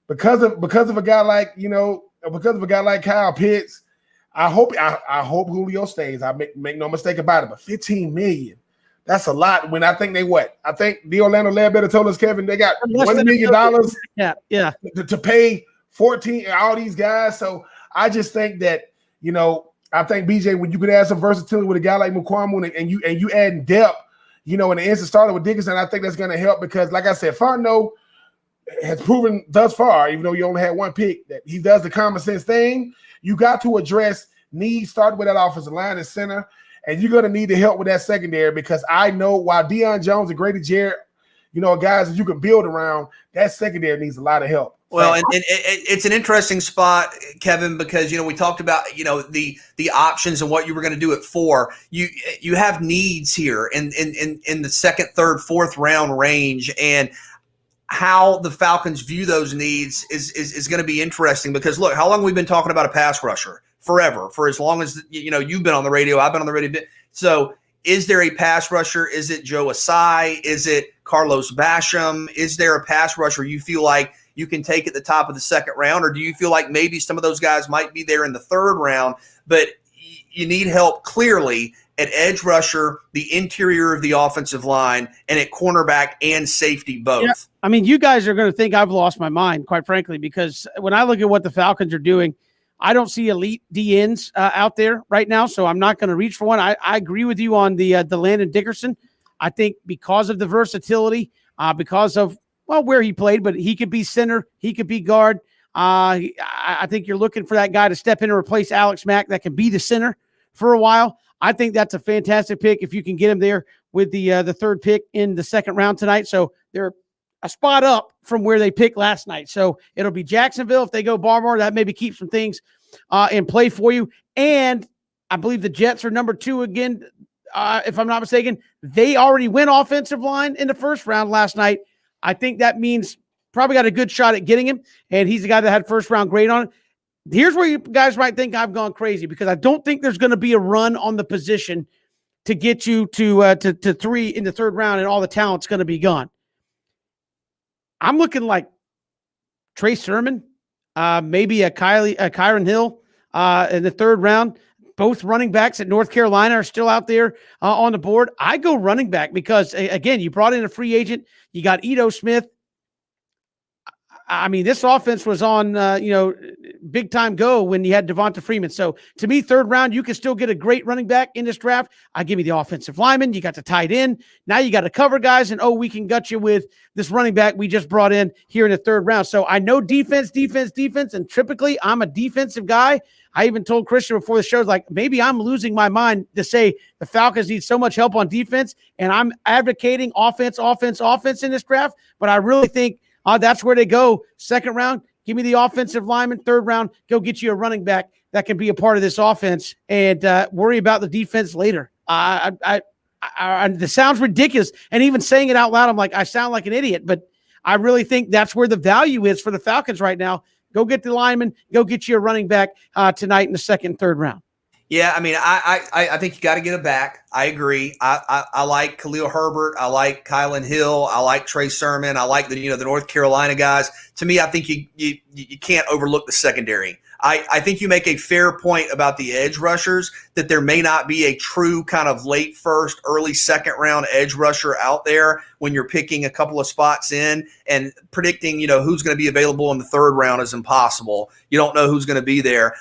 Because of a guy like Kyle Pitts, I hope Julio stays. I make no mistake about it. But $15 million, that's a lot. When I think the Orlando Ledbetter told us, Kevin, they got $1 million yeah. to pay 14, all these guys. So I just think that, I think BJ, when you could add some versatility with a guy like Mukuamu and you add depth, in the instant starter with Dickerson, I think that's going to help because, like I said, Fontenot has proven thus far, even though you only had one pick, that he does the common sense thing. You got to address needs, start with that offensive line and center, and you're going to need to help with that secondary because I know while Deion Jones and Grady Jarrett, guys that you can build around, that secondary needs a lot of help. Well, and it's an interesting spot, Kevin, because we talked about the options and what you were going to do at 4. You have needs here in the second, third, fourth round range, and how the Falcons view those needs is going to be interesting because look, how long have we been talking about a pass rusher? Forever, for as long as you've been on the radio, I've been on the radio. So, is there a pass rusher? Is it Joe Asai? Is it Carlos Basham? Is there a pass rusher you feel like you can take at the top of the second round, or do you feel like maybe some of those guys might be there in the third round, but you need help clearly at edge rusher, the interior of the offensive line, and at cornerback and safety both? Yeah. I mean, you guys are going to think I've lost my mind, quite frankly, because when I look at what the Falcons are doing, I don't see elite DNs out there right now, so I'm not going to reach for one. I agree with you on the Landon Dickerson. I think because of the versatility, because of where he played, but he could be center, he could be guard. I think you're looking for that guy to step in and replace Alex Mack that can be the center for a while. I think that's a fantastic pick if you can get him there with the third pick in the second round tonight. So they're a spot up from where they picked last night. So it'll be Jacksonville. If they go Barmore, that maybe keeps some things in play for you. And I believe the Jets are number 2 again, if I'm not mistaken. They already went offensive line in the first round last night. I think that means probably got a good shot at getting him, and he's the guy that had first round grade on it. Here's where you guys might think I've gone crazy because I don't think there's going to be a run on the position to get you to 3 in the third round, and all the talent's going to be gone. I'm looking like Trey Sermon, maybe a Kyron Hill in the third round. Both running backs at North Carolina are still out there on the board. I go running back because, again, you brought in a free agent. You got Ito Smith. I mean, this offense was on, big time go when you had Devonta Freeman. So to me, third round, you can still get a great running back in this draft. I give you the offensive lineman. You got the tight end. Now you got to cover guys, and we can gut you with this running back we just brought in here in the third round. So I know defense, and typically I'm a defensive guy. I even told Christian before the show, like, maybe I'm losing my mind to say the Falcons need so much help on defense, and I'm advocating offense in this draft. But I really think that's where they go. Second round, give me the offensive lineman. Third round, go get you a running back that can be a part of this offense, and worry about the defense later. This sounds ridiculous, and even saying it out loud, I'm like, I sound like an idiot, but I really think that's where the value is for the Falcons right now. Go get the lineman. Go get you a running back tonight in the second and third round. Yeah, I mean, I think you got to get it back. I agree. I like Khalil Herbert. I like Kylan Hill. I like Trey Sermon. I like the North Carolina guys. To me, I think you can't overlook the secondary. I think you make a fair point about the edge rushers, that there may not be a true kind of late first, early second round edge rusher out there when you're picking a couple of spots in, and predicting, who's going to be available in the third round is impossible. You don't know who's going to be there.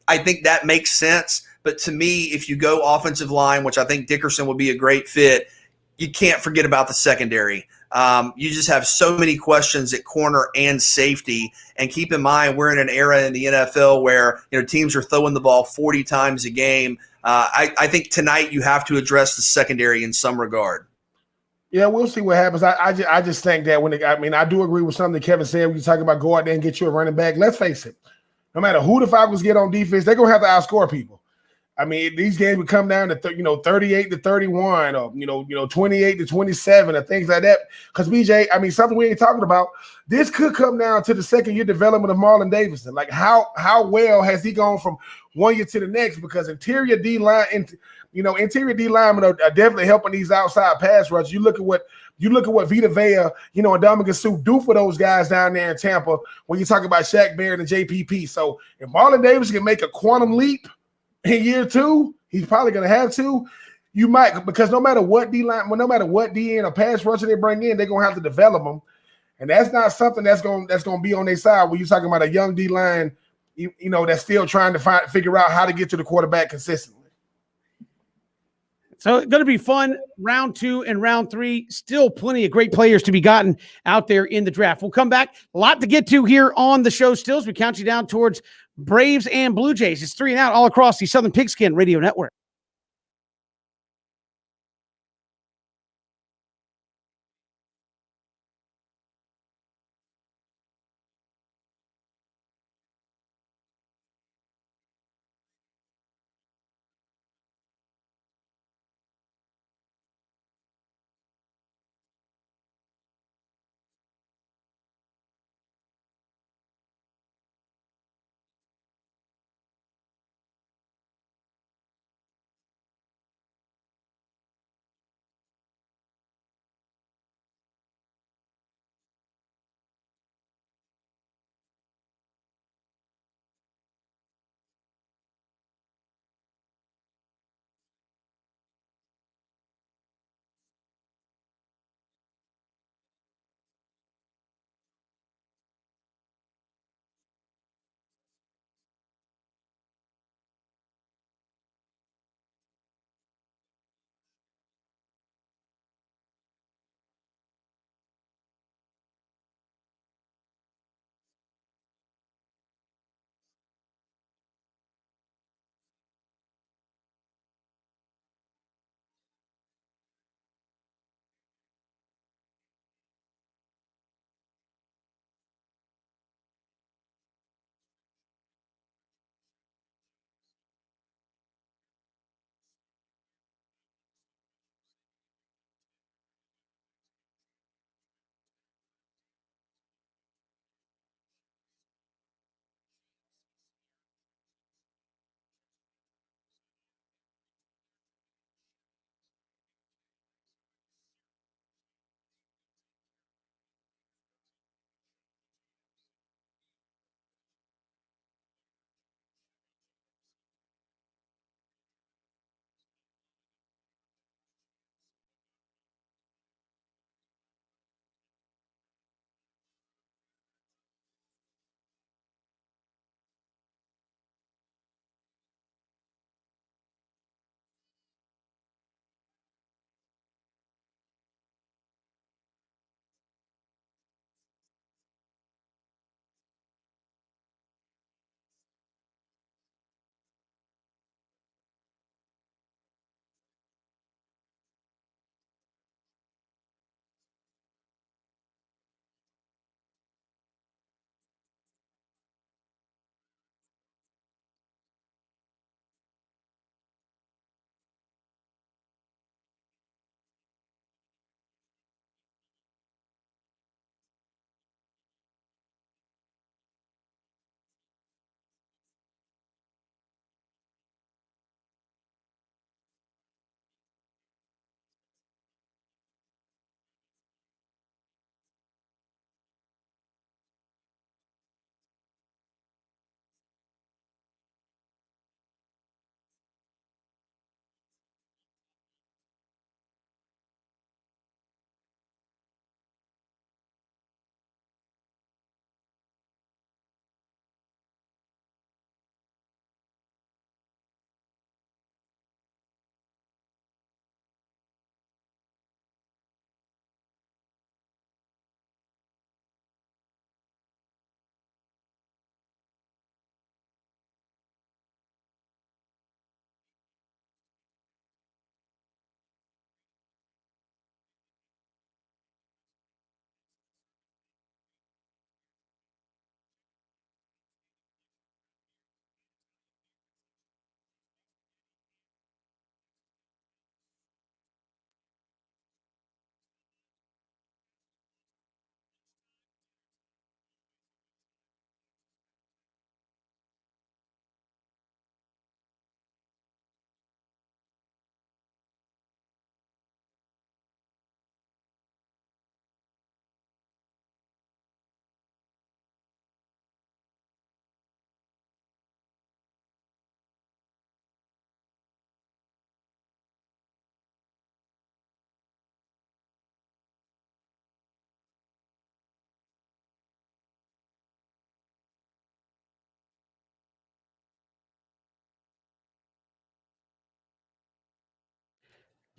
I think that makes sense. But to me, if you go offensive line, which I think Dickerson would be a great fit, you can't forget about the secondary. You just have so many questions at corner and safety. And keep in mind, we're in an era in the NFL where teams are throwing the ball 40 times a game. I think tonight you have to address the secondary in some regard. Yeah, we'll see what happens. I just think that I do agree with something that Kevin said when you talk about go out there and get you a running back. Let's face it, no matter who the Falcons get on defense, they're gonna have to outscore people. I mean, these games would come down to 38-31, or 28-27, or things like that. Because BJ, I mean, something we ain't talking about. This could come down to the second year development of Marlon Davidson. Like, how well has he gone from one year to the next? Because interior D linemen are definitely helping these outside pass rushers. You look at what Vita Vea, and Dominican Sue do for those guys down there in Tampa when you talk about Shaq Barrett and JPP. So if Marlon Davidson can make a quantum leap in year 2, he's probably going to have to. You might, because no matter what DN or pass rusher they bring in, they're going to have to develop them. and that's not something that's going to be on their side when you're talking about a young D line, you know, that's still trying to figure out how to get to the quarterback consistently. So it's going to be fun. Round 2 and round 3, still plenty of great players to be gotten out there in the draft. We'll come back. A lot to get to here on the show still as we count you down towards Braves and Blue Jays. It's 3 and Out all across the Southern Pigskin Radio Network.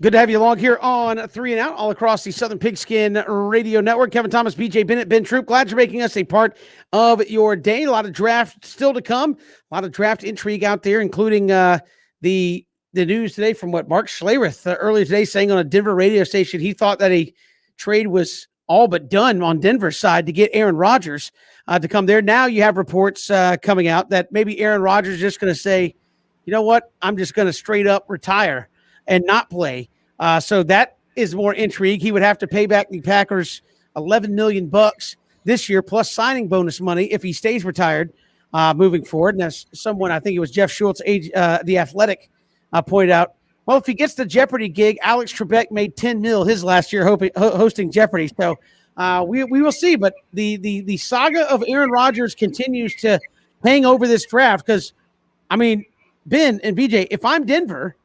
Good to have you along here on 3 and Out, all across the Southern Pigskin Radio Network. Kevin Thomas, BJ Bennett, Ben Troop. Glad you're making us a part of your day. A lot of draft still to come. A lot of draft intrigue out there, including the news today from Mark Schlereth earlier today, saying on a Denver radio station he thought that a trade was all but done on Denver's side to get Aaron Rodgers to come there. Now you have reports coming out that maybe Aaron Rodgers is just going to say, you know what, I'm just going to straight up retire and not play. So that is more intrigue. He would have to pay back the Packers $11 million this year, plus signing bonus money if he stays retired moving forward. And as someone, I think it was Jeff Schultz, the Athletic, pointed out, well, if he gets the Jeopardy gig, Alex Trebek made $10 million his last year hosting Jeopardy. So we will see. But the saga of Aaron Rodgers continues to hang over this draft because, I mean, Ben and BJ, if I'm Denver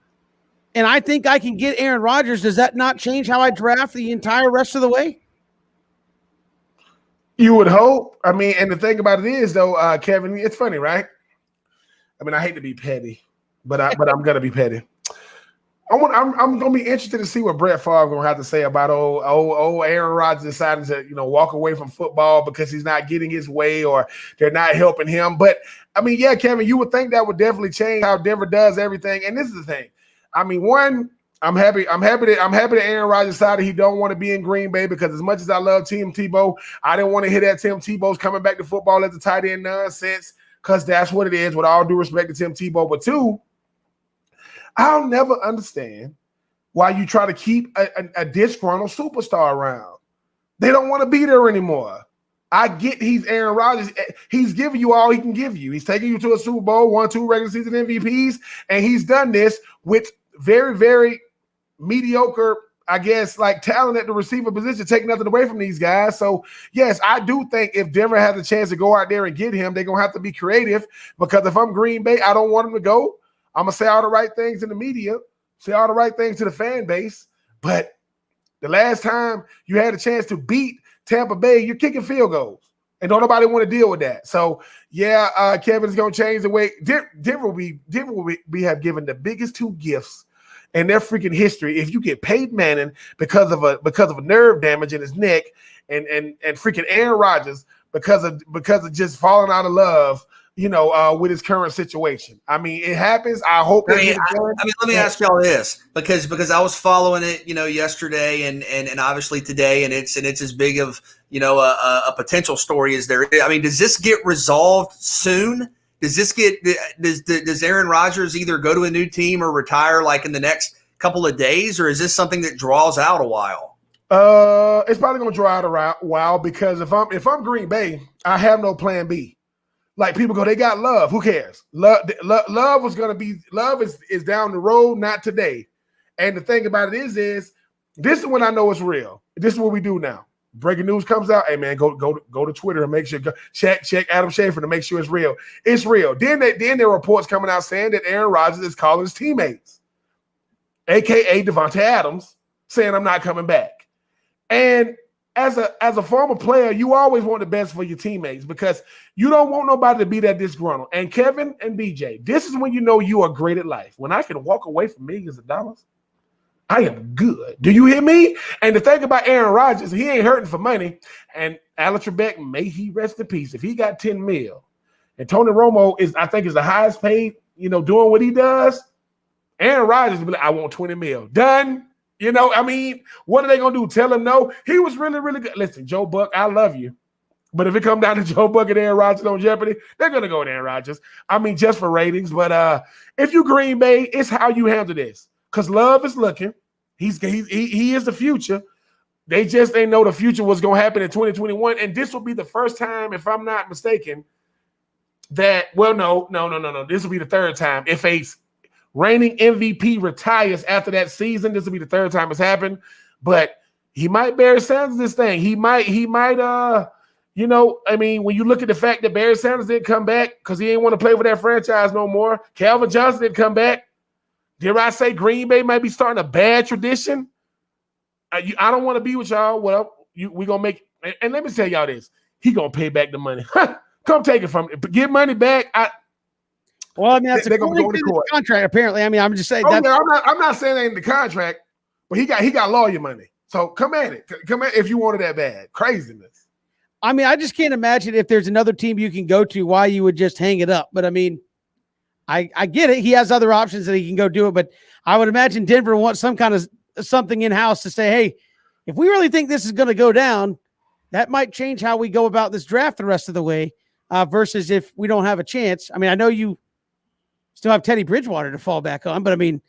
and I think I can get Aaron Rodgers, does that not change how I draft the entire rest of the way? You would hope. I mean, and the thing about it is, though, Kevin, it's funny, right? I mean, I hate to be petty, but I'm gonna be petty. I'm gonna be interested to see what Brett Favre gonna have to say about old Aaron Rodgers deciding to walk away from football because he's not getting his way or they're not helping him. But I mean, yeah, Kevin, you would think that would definitely change how Denver does everything. And this is the thing. I mean, one, I'm happy that Aaron Rodgers decided he don't want to be in Green Bay because as much as I love Tim Tebow, I didn't want to hear that Tim Tebow's coming back to football as a tight end nonsense because that's what it is, with all due respect to Tim Tebow. But two, I'll never understand why you try to keep a disgruntled superstar around. They don't want to be there anymore. I get he's Aaron Rodgers. He's giving you all he can give you. He's taking you to a Super Bowl, won 2 regular season MVPs, and he's done this with very, very mediocre, I guess, like talent at the receiver position, taking nothing away from these guys. So, yes, I do think if Denver has a chance to go out there and get him, they're going to have to be creative because if I'm Green Bay, I don't want him to go. I'm going to say all the right things in the media, say all the right things to the fan base. But the last time you had a chance to beat Tampa Bay, you're kicking field goals. And don't nobody want to deal with that. So, yeah, Kevin's going to change the way. Denver will have given the biggest 2 gifts in their freaking history if you get Peyton Manning because of a nerve damage in his neck and freaking Aaron Rodgers because of just falling out of love, with his current situation. I mean, it happens. I hope. Let me ask y'all this because I was following it, yesterday and obviously today, and it's as big of a potential story as there is. I mean, does this get resolved soon? Does Aaron Rodgers either go to a new team or retire like in the next couple of days, or is this something that draws out a while? It's probably going to draw out a while because if I'm Green Bay, I have no plan B. Like people go, they got Love. Who cares? Love was going to be Love is down the road, not today. And the thing about it is this is when I know it's real. This is what we do now. Breaking news comes out. Hey man, go to Twitter and make sure check Adam Schefter to make sure it's real. It's real. Then there are reports coming out saying that Aaron Rodgers is calling his teammates, aka Devontae Adams, saying I'm not coming back. And as a former player, you always want the best for your teammates because you don't want nobody to be that disgruntled. And Kevin and BJ, this is when you know you are great at life. When I can walk away from millions of dollars, I am good. Do you hear me? And the thing about Aaron Rodgers, he ain't hurting for money. And Alex Trebek, may he rest in peace. If he got $10 million, and Tony Romo is the highest paid, doing what he does, Aaron Rodgers will be like, I want $20 million. Done. What are they going to do? Tell him no? He was really, really good. Listen, Joe Buck, I love you. But if it comes down to Joe Buck and Aaron Rodgers on Jeopardy, they're going to go with Aaron Rodgers. I mean, just for ratings. But if you Green Bay, it's how you handle this. Because Love is looking. He is the future. They just ain't know the future was going to happen in 2021. And this will be the first time, if I'm not mistaken, that, well, no. This will be the third time. If a reigning MVP retires after that season, this will be the third time it's happened. But he might Barry Sanders this thing. He might, when you look at the fact that Barry Sanders didn't come back because he didn't want to play for that franchise no more. Calvin Johnson didn't come back. Dare I say Green Bay might be starting a bad tradition? I don't want to be with y'all. Well, we going to make – and let me tell y'all this. He going to pay back the money. Come take it from me. Give money back. Well, I mean, that's a contract, apparently. I mean, I'm just saying. I'm not saying that in the contract. but he got lawyer money. So come at it. Come at if you want it that bad. Craziness. I mean, I just can't imagine if there's another team you can go to why you would just hang it up. But I mean, I get it. He has other options that he can go do it, but I would imagine Denver wants some kind of something in house to say, hey, if we really think this is going to go down, that might change how we go about this draft the rest of the way. Versus if we don't have a chance. I mean, I know you still have Teddy Bridgewater to fall back on, but I mean,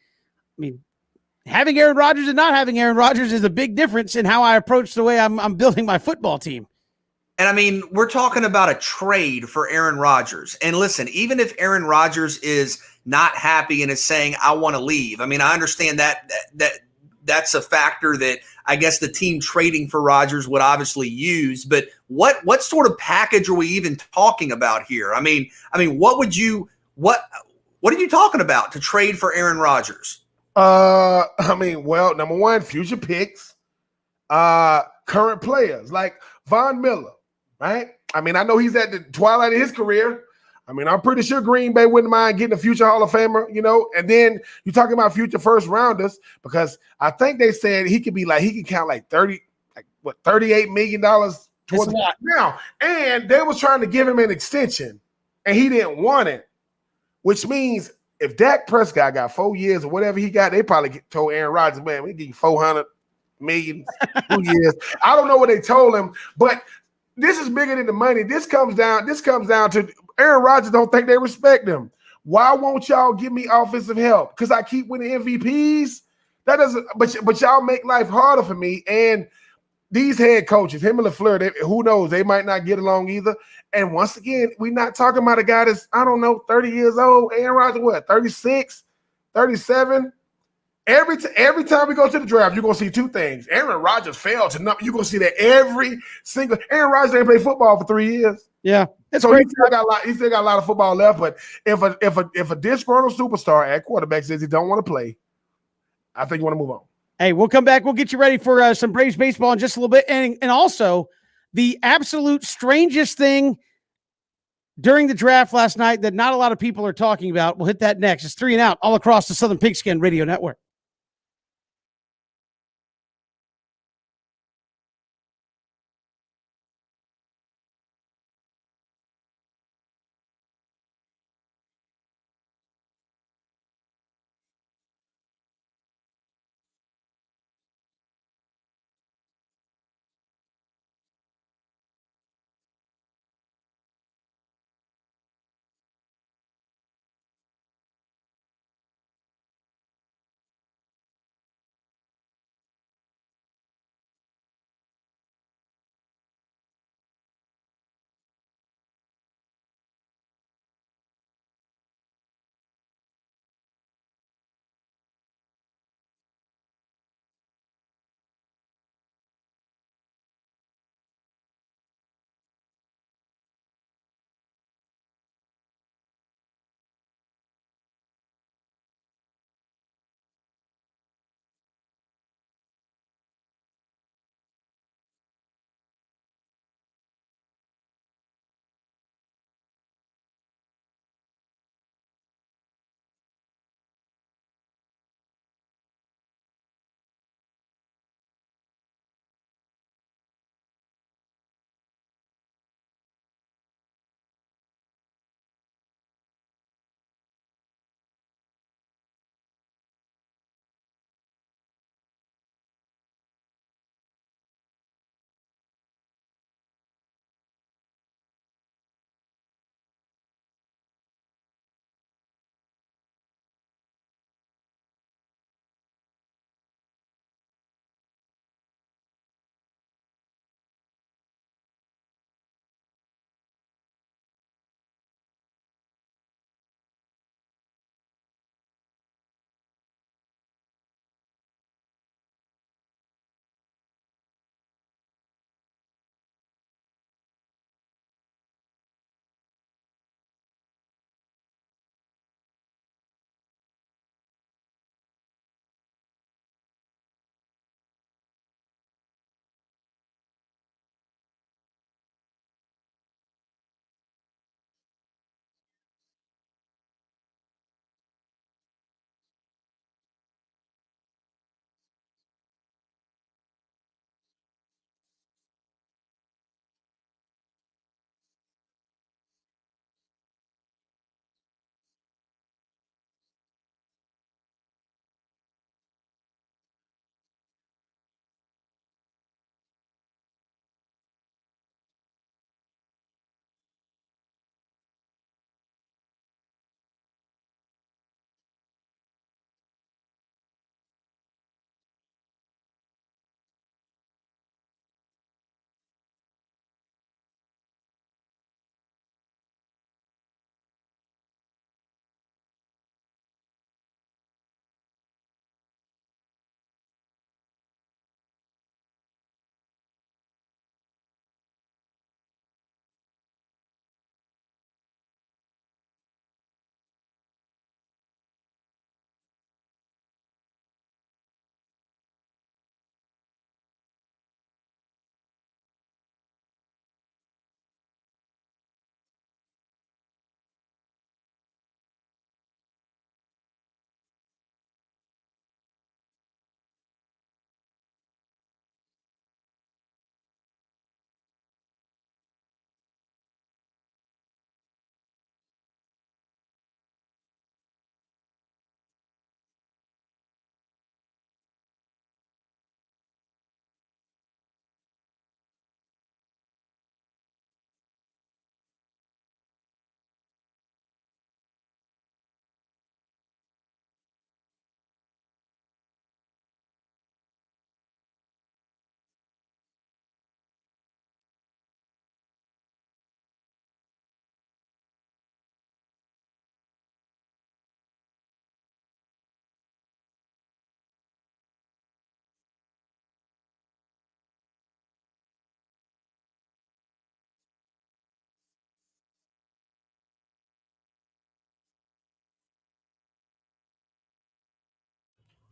having Aaron Rodgers and not having Aaron Rodgers is a big difference in how I approach the way I'm building my football team. And I mean, we're talking about a trade for Aaron Rodgers. And listen, even if Aaron Rodgers is not happy and is saying, I want to leave. I mean, I understand that's a factor that I guess the team trading for Rodgers would obviously use. But what sort of package are we even talking about here? I mean, what are you talking about to trade for Aaron Rodgers? I mean, well, number one, future picks, current players like Von Miller. Right? I mean, I know he's at the twilight of his career. I mean, I'm pretty sure Green Bay wouldn't mind getting a future Hall of Famer, you know. And then you're talking about future first rounders because I think they said he could count like $38 million towards now. And they was trying to give him an extension, and he didn't want it, which means if Dak Prescott got 4 years or whatever he got, they probably told Aaron Rodgers, man, we give you $400 million 2 years. I don't know what they told him, but this is bigger than the money. This comes down to Aaron Rodgers don't think they respect him. Why won't y'all give me offensive help? Because I keep winning MVPs? That doesn't, but y'all make life harder for me. And these head coaches, him and LaFleur, who knows, they might not get along either. And once again, we're not talking about a guy that's, I don't know, 30 years old. Aaron Rodgers, what, 36, 37? Every time we go to the draft, you're going to see two things. Aaron Rodgers failed to number. You're going to see that every single – Aaron Rodgers ain't played football for 3 years. Yeah. So he still got a lot of football left. But if a disgruntled superstar at quarterback says he don't want to play, I think you want to move on. Hey, we'll come back. We'll get you ready for some Braves baseball in just a little bit. And also the absolute strangest thing during the draft last night that not a lot of people are talking about. We'll hit that next. It's 3 and Out all across the Southern Pigskin Radio Network.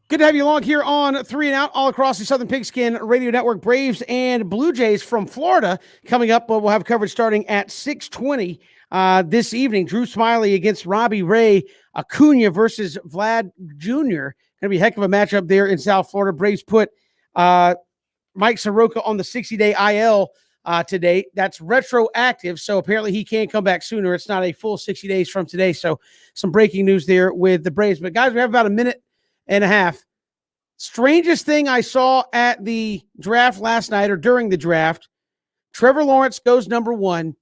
Good to have you along here on 3 and Out all across the Southern Pigskin Radio Network. Braves and Blue Jays from Florida coming up. We'll have coverage starting at 6:20 this evening. Drew Smiley against Robbie Ray. Acuna versus Vlad Jr. Going to be a heck of a matchup there in South Florida. Braves put Mike Soroka on the 60-day IL today. That's retroactive, so apparently he can come back sooner. It's not a full 60 days from today. So some breaking news there with the Braves. But guys, we have about a minute and a half. Strangest thing I saw at the draft last night or during the draft, Trevor Lawrence goes number 1,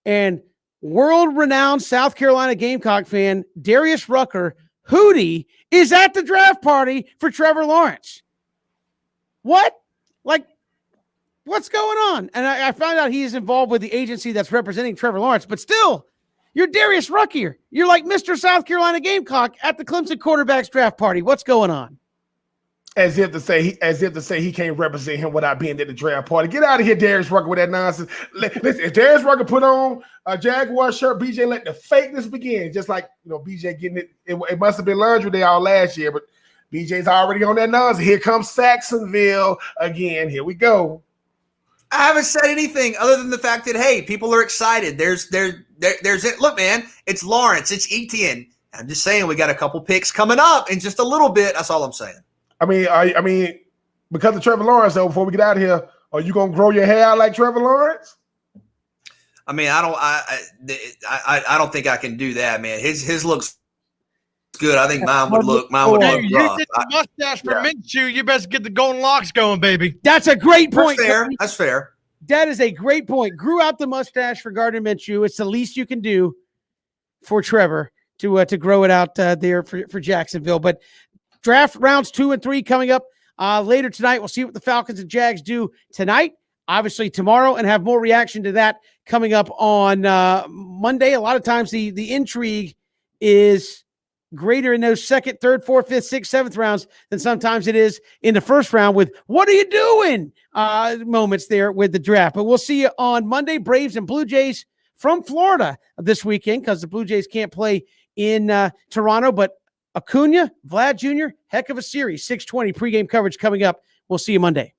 and world-renowned South Carolina Gamecock fan Darius Rucker, Hootie, is at the draft party for Trevor Lawrence. What? Like, what's going on? And I found out he is involved with the agency that's representing Trevor Lawrence, but still, you're Darius Rucker. You're like Mr. South Carolina Gamecock at the Clemson quarterback's draft party. What's going on? As if to say he can't represent him without being at the draft party. Get out of here, Darius Rucker, with that nonsense. Listen, if Darius Rucker put on a Jaguar shirt, BJ let the fakeness begin. Just like BJ getting it. It must have been laundry day all last year, but BJ's already on that nonsense. Here comes Saxonville again. Here we go. I haven't said anything other than the fact that, hey, people are excited. There's it. Look, man, it's Lawrence, it's Etienne. I'm just saying we got a couple picks coming up in just a little bit. That's all I'm saying. I mean, because of Trevor Lawrence, though, before we get out of here, are you gonna grow your hair out like Trevor Lawrence? I mean, I don't think I can do that, man. His looks good. I think mine would look rough. You did the mustache for Minshew. You best get the golden locks going, baby. That's a great point. That's fair. That's fair. That is a great point. Grew out the mustache for Gardner Minshew. It's the least you can do for Trevor to grow it out there for Jacksonville. But draft rounds 2 and 3 coming up later tonight. We'll see what the Falcons and Jags do tonight, obviously tomorrow, and have more reaction to that coming up on Monday. A lot of times the intrigue is greater in those 2nd, 3rd, 4th, 5th, 6th, 7th rounds than sometimes it is in the first round with "what are you doing?" moments there with the draft. But we'll see you on Monday. Braves and Blue Jays from Florida this weekend because the Blue Jays can't play in Toronto. But Acuna, Vlad Jr., heck of a series. 6:20 pregame coverage coming up. We'll see you Monday.